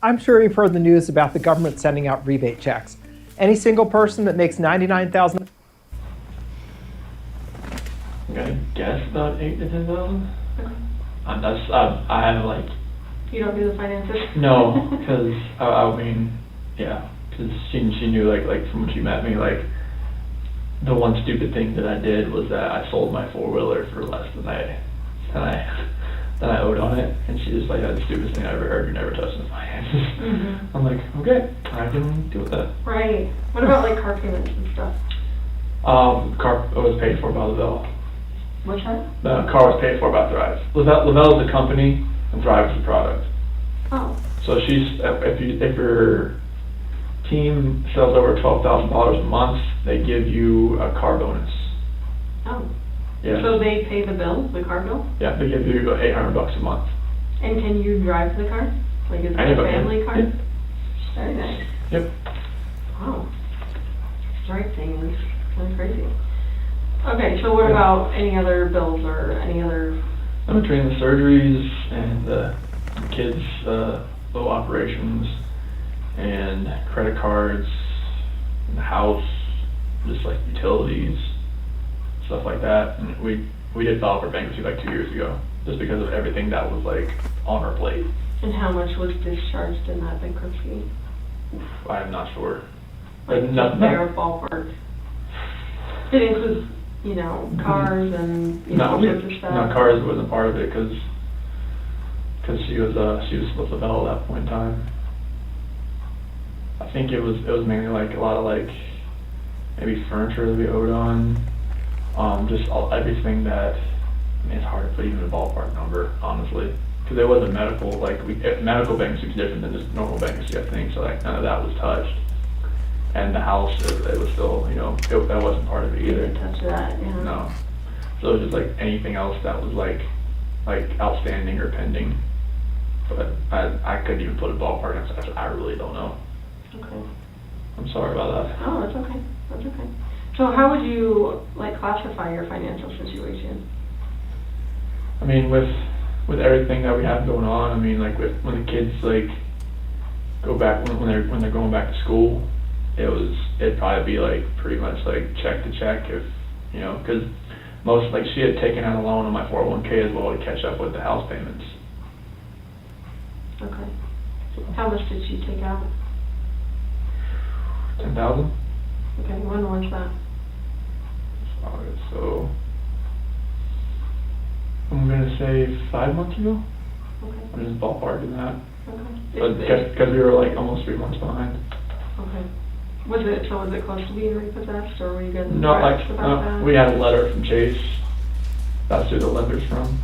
I'm sure you've heard the news about the government sending out rebate checks. Any single person that makes $99,000. I'm gonna guess about 8 to 10,000. I have like You don't do the finances? no, because I mean, yeah, because she knew like from when she met me, like the one stupid thing that I did was that I sold my 4-wheeler for less than I owed on it, and she was like, that's the stupidest thing I ever heard. You're never touching the finances. I'm like, okay, I can deal with that. Right. What about like car payments and stuff? Car was paid for by Lavelle. What's that? The car was paid for by Thrive. Lavelle is the company, and Thrive is the product. Oh, So if your team sells over $12,000 a month, they give you a car bonus. Oh. Yeah. So they pay the bill, the car bill? Yeah, they give you $800 a month. And can you drive the car? Like, is it a Anybody. family car? Yeah. Very nice. Yep. Wow. Strike thing is kind of crazy. Okay, so what about any other bills or any other? In between the surgeries and the kids' little operations and credit cards and the house, just like utilities, stuff like that. And we did file for bankruptcy like 2 years ago, just because of everything that was like on our plate. And how much was discharged in that bankruptcy? I am not sure. Like, But just bare ballpark. Did it include, cars and, all sorts of stuff? No, cars wasn't part of it because she was supposed to bail at that point in time. I think it was mainly like a lot of like maybe furniture that we owed on, just everything that. I mean, it's hard to put even a ballpark number, honestly, because it wasn't medical. Like medical bankruptcy is different than just normal bankruptcy, I think. So like none of that was touched, and the house it was still that wasn't part of it You either. didn't touch that, yeah. No, so it was just like anything else that was like outstanding or pending. But I couldn't even put a ballpark on it. I really don't know. Okay. I'm sorry about that. Oh, that's okay. That's okay. So how would you classify your financial situation? I mean, with everything that we have going on, I mean, like when the kids go back when they're going back to school, it'd probably be like pretty much like check to check if because most she had taken out a loan on my 401k as well to catch up with the house payments. Okay. How much did she take out? 10,000. Okay, when was that? So I'm gonna say 5 months ago. Okay. I'm just ballparking that. Okay. Because we were like almost 3 months behind. Okay. Was it close to being repossessed, or were you guys No, embarrassed about that? we had a letter from Chase. That's who the lender's from.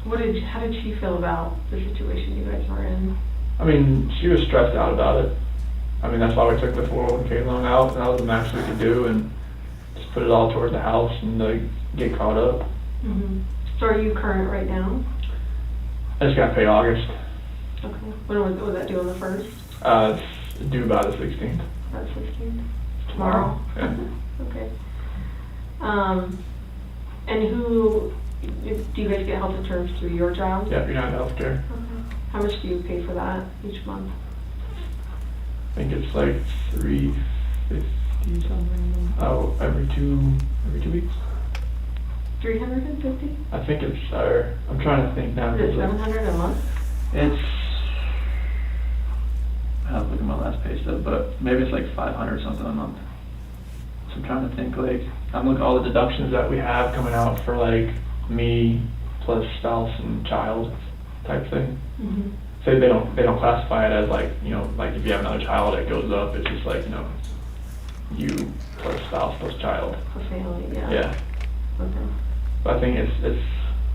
How did she feel about the situation you guys were in? I mean, she was stressed out about it. I mean, that's why we took the 401k loan out. That was the max we could do, and just put it all towards the house and get caught up. Mm-hmm. So are you current right now? I just got paid August. Okay. When was that due on the 1st? It's due by the 16th. About 16th? Tomorrow? Yeah. Okay. And do you guys get health insurance through your job? Yeah, United Healthcare. Okay. How much do you pay for that each month? I think it's like $350 something. Oh, every two weeks. 350? I think it's I'm trying to think now. Is it 700 a month? It's I have to look at my last pay stub, but maybe it's like 500 something a month. So I'm trying to think I'm looking at all the deductions that we have coming out for me plus spouse and child type thing. Mm-hmm. So they don't classify it as if you have another child it goes up. It's just you plus spouse plus child. For family, yeah. Yeah. Okay. But I think it's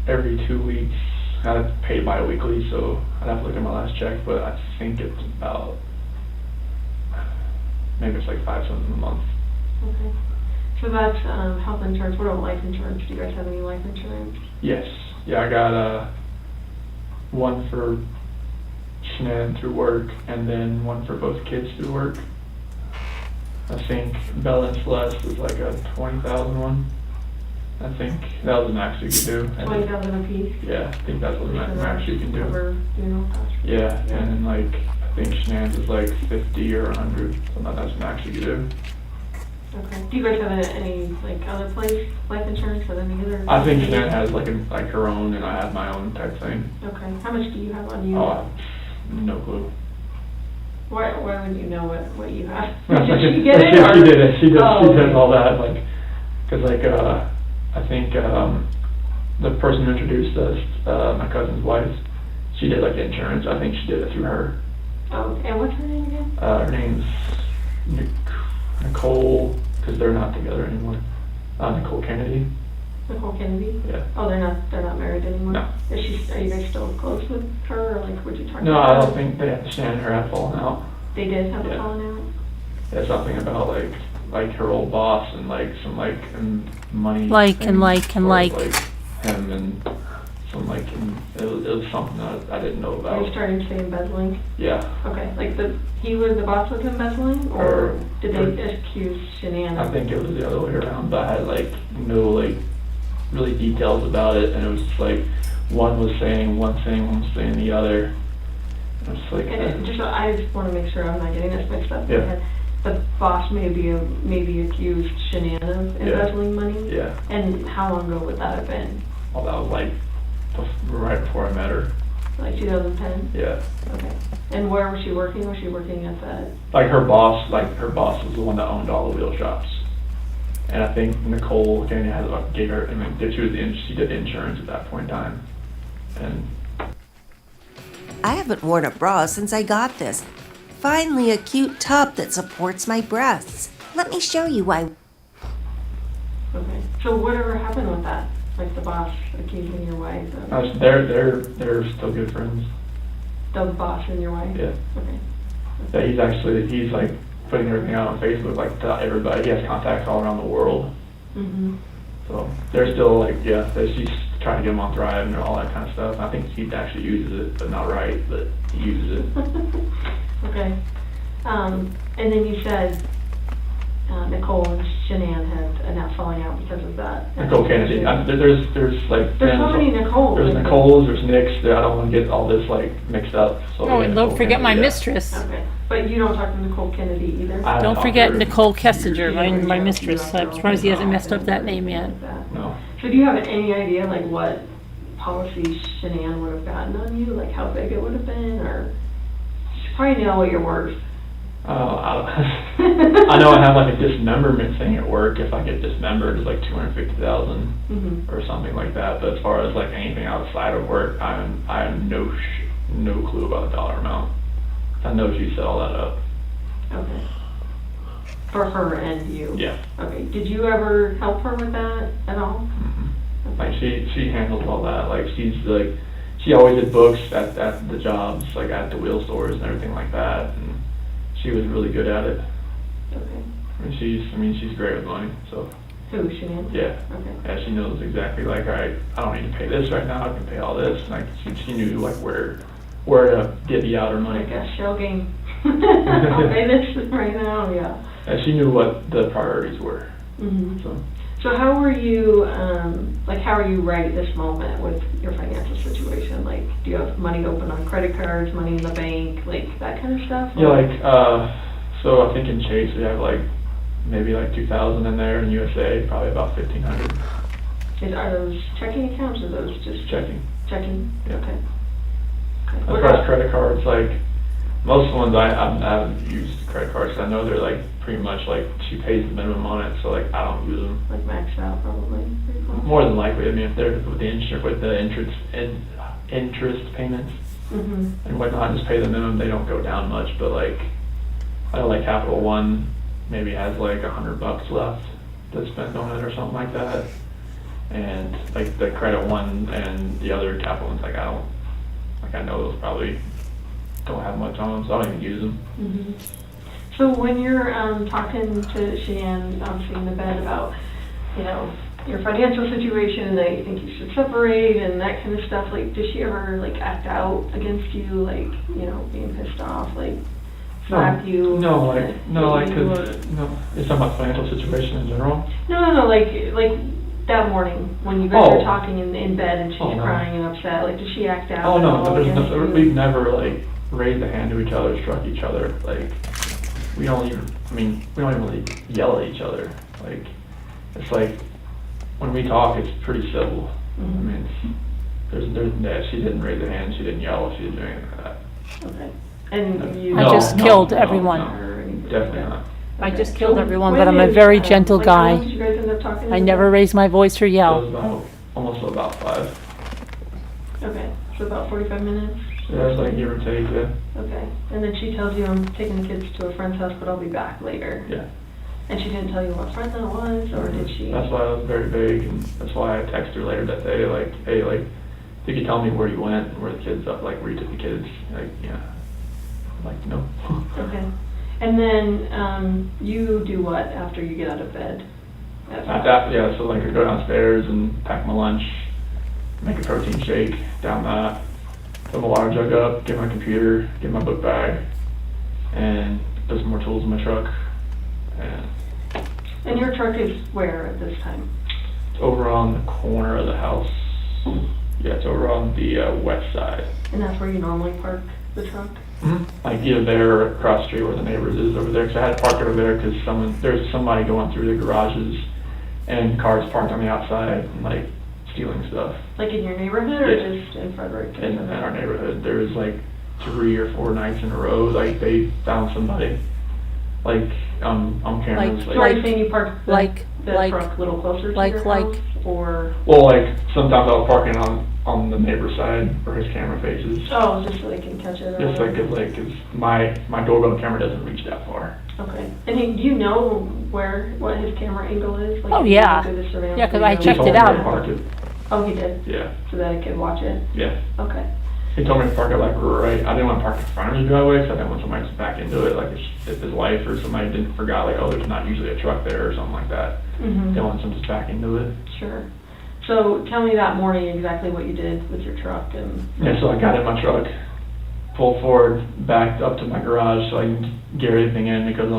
every 2 weeks. I have paid bi-weekly, so I'd have to look at my last check, but I think it's about maybe it's like $5 something a month. Okay. So that's health insurance. What about life insurance? Do you guys have any life insurance? Yes. Yeah, I got one for Shanann through work, and then one for both kids through work. I think Bella and Celeste was like a 20,000 one. I think that was the max you could do. 20,000 a piece? Yeah, I think that's what the max you can do. Cover funeral costs? Yeah, and then I think Shanann's is like 50 or 100, so that's the max you can do. Okay. Do you guys have any other place life insurance with any other? I think Shanann has like her own, and I have my own type thing. Okay. How much do you have on you? Oh, no clue. Why would you know what you have? Did she get it? She did it. She does. Oh, She does okay. all that. Because I think the person who introduced us, my cousin's wife, she did the insurance. I think she did it through her. Oh, and what's her name again? Her name's Nicole, because they're not together anymore. Nicole Kennedy. Nicole Kennedy? Yeah. Oh, they're not married anymore? No. Are you guys still close with her, or like, would you talk to her? No, I don't think Shannon and her had fallen out. They did have a Yeah. falling out? Yeah, something about like her old boss and like some like money. Like, thing and like, and for, like. him and some like it was something that I didn't know Are about. you starting to say embezzling? Yeah. Okay, like the boss was embezzling, or did they accuse Shanann? I think it was the other way around, but I had like no like really details about it, and it was just like one was saying one thing, one was saying the other. And it's like I just want to make sure I'm not getting this mixed up. Yeah. In my head. The boss maybe accused Shanann of embezzling money? Yeah. And how long ago would that have been? Well, that was like right before I met her. Like 2010? Yeah. Okay. And where was she working? Was she working at the... Like her boss was the one that owned all the wheel shops. And I think Nicole Kennedy gave her, she did insurance at that point in time. And I haven't worn a bra since I got this. Finally, a cute top that supports my breasts. Let me show you why. Okay. So whatever happened with that? Like the boss accusing your wife of... they're still good friends. The boss and your wife? Yeah. Okay. Yeah, he's like putting everything out on Facebook, like to everybody. He has contacts all around the world. Mm-hmm. So they're still like, she's trying to get him on Thrive and all that kind of stuff. I think he actually uses it, but not right, but he uses it. Okay. And then you said Nicole and Shanann had a not falling out because of that. Nicole Kennedy. There's so many Nicoles. There's Nicole's, there's Nick's. I don't want to get all this like mixed up. So Oh, and don't Nicole forget my Kennedy, mistress. Okay. But you don't talk to Nicole Kennedy either? Don't forget Nicole Kessinger, my mistress. I'm surprised he hasn't messed up that name yet. No. So do you have any idea like what policy Shanann would have gotten on you? Like how big it would have been, or you probably know what you're worth. I know I have like a dismemberment thing at work. If I get dismembered, it's like $250,000 or something like that. But as far as like anything outside of work, I have no clue about the dollar amount. I know she set all that up. Okay. For her and you? Yeah. Okay. Did you ever help her with that at all? Mm-hmm. Okay. Like she handles all that. Like she always did books at the jobs, like at the wheel stores and everything like that. And she was really good at it. Okay. She's great with money, so. Who, Shanann? Yeah. Okay. Yeah, she knows exactly like, all right, I don't need to pay this right now, I can pay all this. And like she knew like where to divvy out her money. Like a shell game. I'll pay this right now, yeah. And she knew what the priorities were. Mm-hmm. So how are you, how are you right this moment with your financial situation? Like, do you have money open on credit cards, money in the bank, like that kind of stuff? Yeah, so I think in Chase we have like maybe like 2,000 in there, in USA probably about 1,500. Are those checking accounts or those just Checking. Checking. Yeah. Okay. As far as credit cards, like most of the ones I haven't used credit cards. 'Cause I know they're like pretty much like she pays the minimum on it, so like I don't use them. Like maxed out probably. More than likely, I mean, if they're with the interest payments and whatnot, just pay the minimum. They don't go down much, but like I know like Capital One maybe has like $100 left to spend on it or something like that, and like the Credit One and the other Capital Ones, like I know those probably don't have much on them, so I don't even use them. So when you're talking to Shanann, obviously in the bed about, your financial situation and that you think you should separate and that kind of stuff, like, does she ever like act out against you, like, being pissed off, like slap you? No, cause it's talking about financial situation in general. No, like that morning when you guys were talking in bed and she's crying and upset, like, does she act out? Oh no, against you? we've never like raised a hand to each other, struck each other, like. We don't even really yell at each other. Like, it's like, when we talk, it's pretty civil. I mean, she didn't raise a hand, she didn't yell, she didn't do anything like that. Okay. And you... I just killed everyone. No, definitely not. I just killed everyone, but I'm a very gentle guy. How long did you guys end up talking? I never raise my voice or It yell. was almost about 5. Okay, so about 45 minutes? Yeah, it's like give or take, yeah. Okay, and then she tells you, I'm taking the kids to a friend's house, but I'll be back later. Yeah. And she didn't tell you what friend that was, or did she? That's why I was very vague, and that's why I texted her later that day, like, hey, like, if you tell me where you went, and where the kids up, like, where you took the kids, like, yeah, I'd like to know. Okay. And then, you do what after you get out of bed? Yeah, so like I go downstairs and pack my lunch, make a protein shake, down that, fill my water jug up, get my computer, get my book bag, and put some more tools in my truck. And your truck is where at this time? It's over on the corner of the house. Yeah, it's over on the west side. And that's where you normally park the truck? Like either there or across the street where the neighbors is over there. Because I had to park over there because there's somebody going through the garages and cars parked on the outside and like stealing stuff. Like in your neighborhood or Yeah. just in Frederick? In our neighborhood, there was like 3 or 4 nights in a row, like they found somebody, like on cameras. So are you saying you parked the like- truck a little closer to like- your like- house, or? Well, like sometimes I was parking on the neighbor's side where his camera faces. Oh, just so they can catch it? or Just like, whatever? cause my doorbell camera doesn't reach that far. Okay. And do you know what his camera angle is? Like, Oh, if you yeah. go through the surveillance Yeah, 'cause I video? checked He it told me out. to park it. Oh, he did? Yeah, So that I could watch it? yeah. Okay. He told me to park it like right, I didn't want to park in front of the driveway because I didn't want somebody to back into it, like if his wife or somebody didn't forgot, like, oh, there's not usually a truck there or something like that. Mm-hmm. Didn't want them to back into it. Sure. So tell me that morning exactly what you did with your truck and... Yeah, so I got in my truck, pulled forward, backed up to my garage so I can get everything in because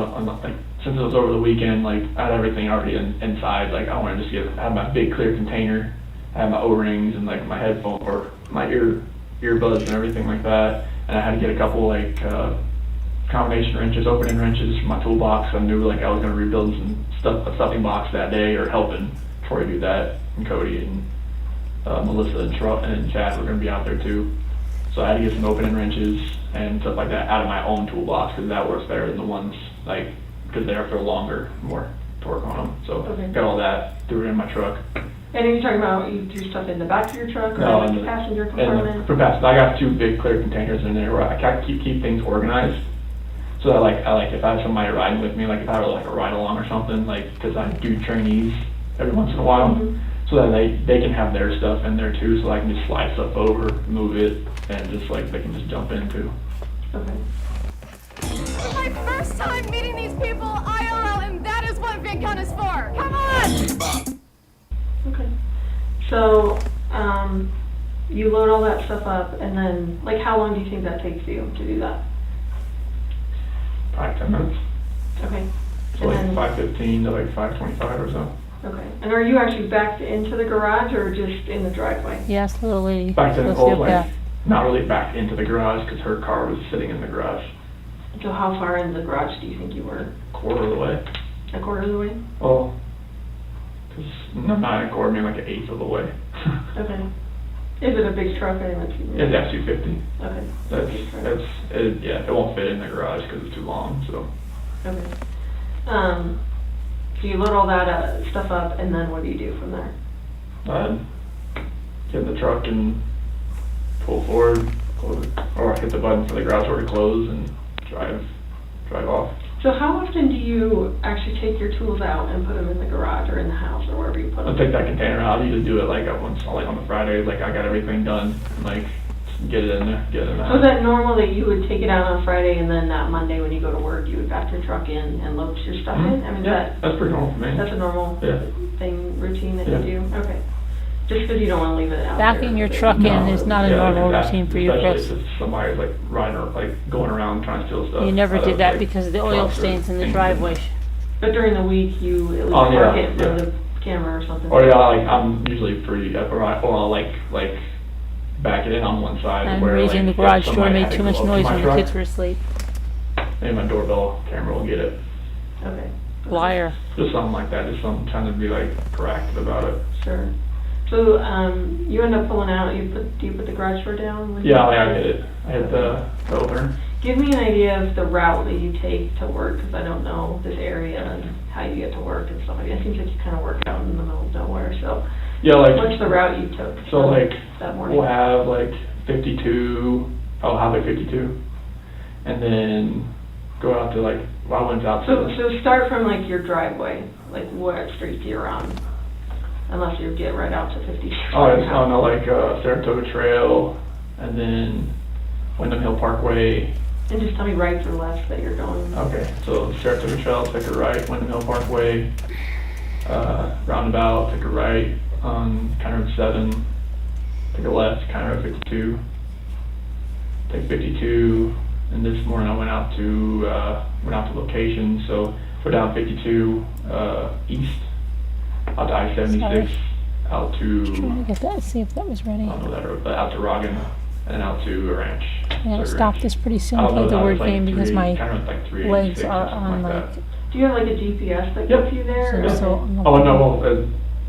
since it was over the weekend, like I had everything already inside. Like I wanted to just have my big clear container, I had my O-rings and like my headphone or my earbuds and everything like that. And I had to get a couple like combination wrenches, opening wrenches from my toolbox. I knew like I was gonna rebuild a stuffing box that day or helping Troy do that, and Cody and Melissa and Chad were gonna be out there too. So I had to get some opening wrenches and stuff like that out of my own toolbox because that works better than the ones like, because they're longer, more torque on them. So Okay. got all that, threw it in my truck. And are you talking about you threw stuff in the back of your truck or No, in in the the- passenger And compartment? for past, I got 2 big clear containers in there where I can keep things organized. So that I like if I have somebody riding with me, like if I have like a ride along or something, like because I do trainees every once in a while, Mhm. so that they can have their stuff in there too, so I can just slide stuff over, move it, and just like they can just jump into. Okay. My first time meeting these people IRL, and that is what VidCon is for. Come on! Okay. So, you load all that stuff up, and then, like, how long do you think that takes you to do that? 5-10 minutes. Okay. So And like then, 5:15 to like 5:25 or so. okay. And are you actually backed into the garage or just in the driveway? Yes, little lady. Back to the Let's see old, up there. like, not really back into the garage because her car was sitting in the garage. So how far in the garage do you think you were? Quarter of the way. A quarter of the way? Well, because not a quarter, maybe like an eighth of the way. Okay. Is it a big truck? I haven't seen it. It's F-250. Okay. Big truck. Yeah, it won't fit in the garage because it's too long, so. Okay. So you load all that stuff up, and then what do you do from there? I'd get in the truck and pull forward, close, or hit the button for the garage door to close and drive off. So how often do you actually take your tools out and put them in the garage or in the house or wherever you put I'll them? take that container out. I usually do it like on the Fridays, like I got everything done, like get it in there, get it in So is there. that normal that you would take it out on Friday and then that Monday when you go to work, you would back your truck in and load your stuff in? I mean, Yeah, that's pretty normal for me. that's a normal Yeah. thing, routine that Yeah. you do? Okay. Just because you don't want to leave it out there. Backing your truck in is not a Yeah, normal exactly. routine for you, Chris. Especially if somebody's like riding or like going around trying to steal stuff. You never out did of, that like, because of the oil trucks or stains in the things. driveway. But during the week, you at least Oh, yeah, park it yeah. with a camera or something? Or yeah, like I'm usually pretty upright, or I'll like back it in on one side. And where, raising the like, garage if door somebody made had to too much go up to noise my when the truck, kids were asleep. Maybe my doorbell camera will get it. Okay. Liar. Just something like that, just something trying to be like proactive about it. Sure. So, you end up pulling out, do you put the garage door down? when you- Yeah, I hit it. I hit the opener. Give me an idea of the route that you take to work, because I don't know this area and how you get to work and stuff like that. It seems like you kind of work out in the middle of nowhere, so Yeah, like. what's the route you took? So like, that morning? we'll have like 52, I'll have like 52, and then go out to like, well, I went out So, to, so start from like your driveway, like what streets you're on, unless you get right out to 56. oh, it's on the like, Saratoga Trail, and then Wyndham Hill Parkway. And just tell me rights or lefts that you're going. Okay, so Saratoga Trail, take a right, Wyndham Hill Parkway, roundabout, take a right on County Road 7, take a left, County Road 52, take 52, and this morning I went out to location, so we're down 52, east, out to I-76, Sorry. out Trying to to, get that, see if that was ready. I don't know that road, but out to Rogan, and out to a ranch. I'm gonna So stop ranch. this pretty soon, I don't play know, the that word was like game because my kind of like 386 legs or are something on like like, that. Do you have like a GPS that Yep. gets you there? so Okay. Oh no,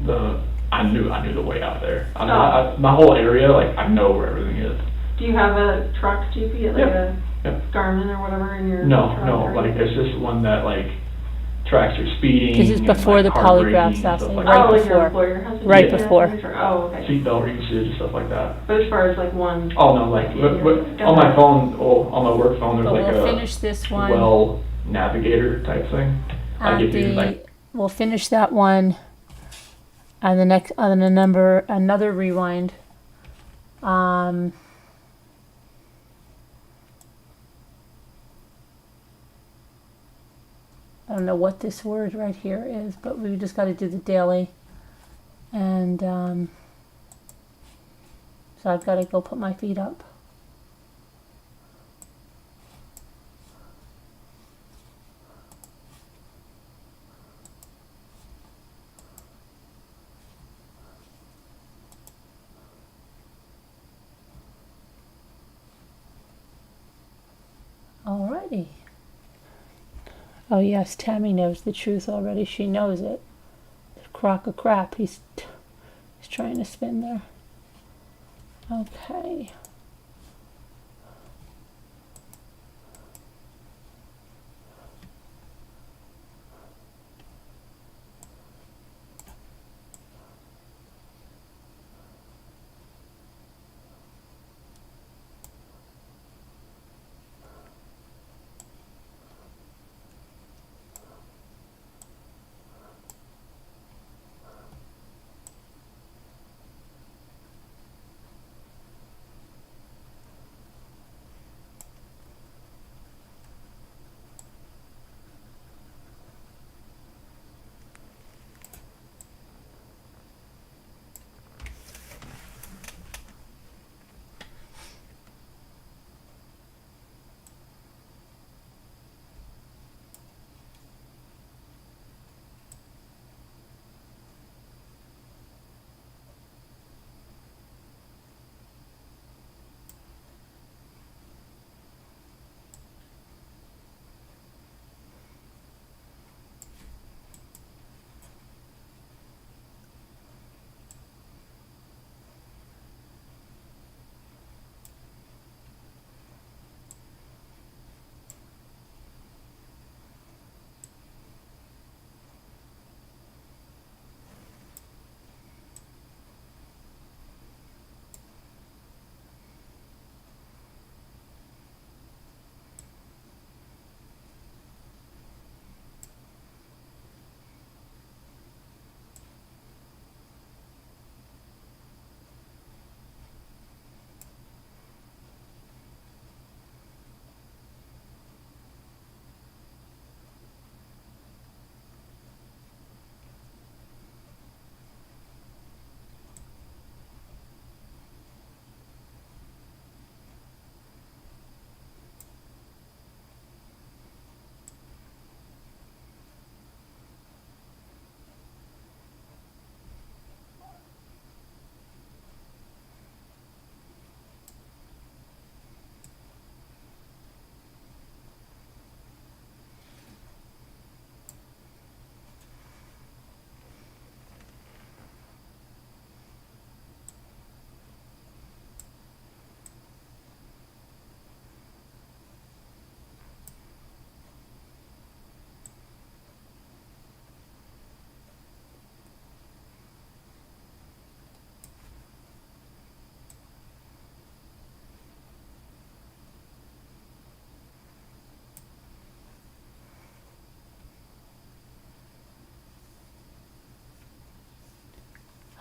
well, I knew the way out there. Oh. My whole area, like I know where everything is. Do you have a truck GPS, like Yep. a Yep. Garmin or whatever in your No, truck? no, or like anything? it's just one that like tracks your speeding. This is and, before like, the heart rate polygraph and stuff, stuff like, like right Oh, like your before. employer has a Right GPS before. in your truck? Oh, okay. Seatbelt usage and stuff like that. But as far as like one. Oh no, like in your- on my phone, well, on my work phone, there's But like we'll a finish this one well navigator type thing. at Like if you the, like, we'll finish that one and the next, on the number, another rewind. I don't know what this word right here is, but we just got to do the daily. And so I've got to go put my feet up. Alrighty. Oh yes, Tammy knows the truth already. She knows it. The crock of crap. He's trying to spin there. Okay.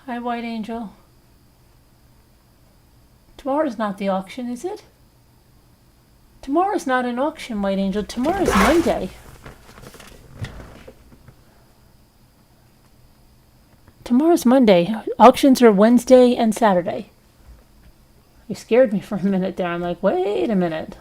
Hi, White Angel. Tomorrow's not the auction, is it? Tomorrow's not an auction, White Angel. Tomorrow's Monday. Tomorrow's Monday. Auctions are Wednesday and Saturday. You scared me for a minute there. I'm like, wait a minute.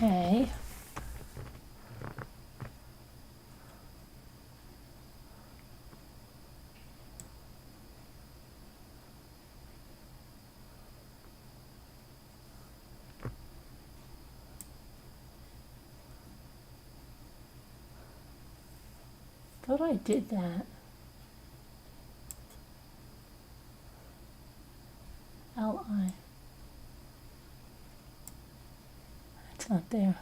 Okay. Thought I did that. L-I. It's not there.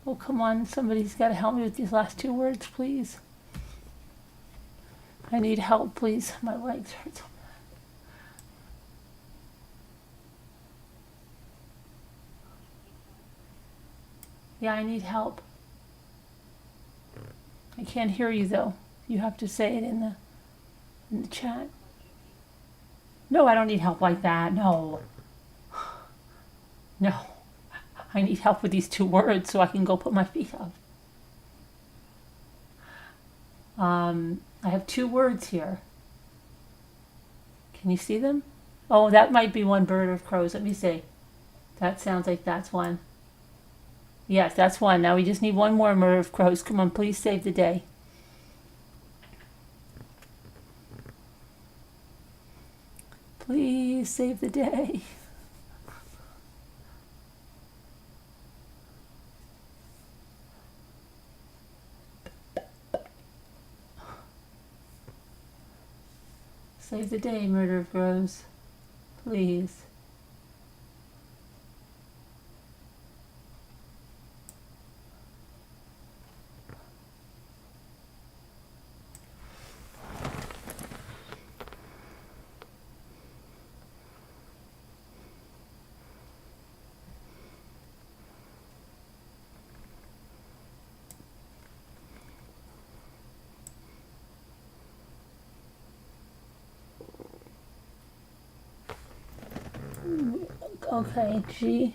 Oh, come on. Somebody's got to help me with these last two words, please. I need help, please. My legs hurt so bad. Yeah, I need help. I can't hear you, though. You have to say it in the chat. No, I don't need help like that. No. No. I need help with these two words so I can go put my feet up. I have two words here. Can you see them? Oh, that might be one bird of crows. Let me see. That sounds like that's one. Yes, that's one. Now we just need one more murder of crows. Come on, please save the day. Please save the day. Save the day, murder of crows. Please. Okay, Glebe.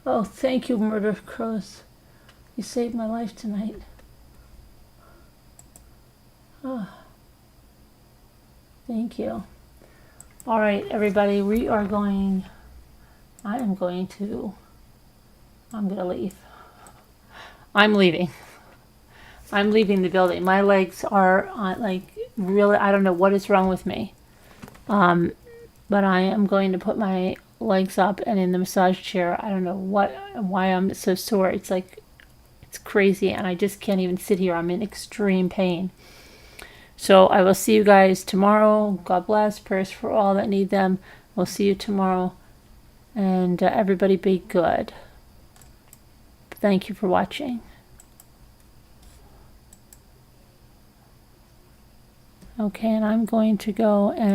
Oh, thank you, Murder Crows. You saved my life tonight. Oh, thank you. All right, everybody, I'm going to leave. I'm leaving. I'm leaving the building. My legs are really, I don't know what is wrong with me. But I am going to put my legs up and in the massage chair. I don't know why I'm so sore. It's crazy, and I just can't even sit here. I'm in extreme pain. So I will see you guys tomorrow. God bless. Prayers for all that need them. We'll see you tomorrow. And everybody be good. Thank you for watching. Okay, and I'm going to go and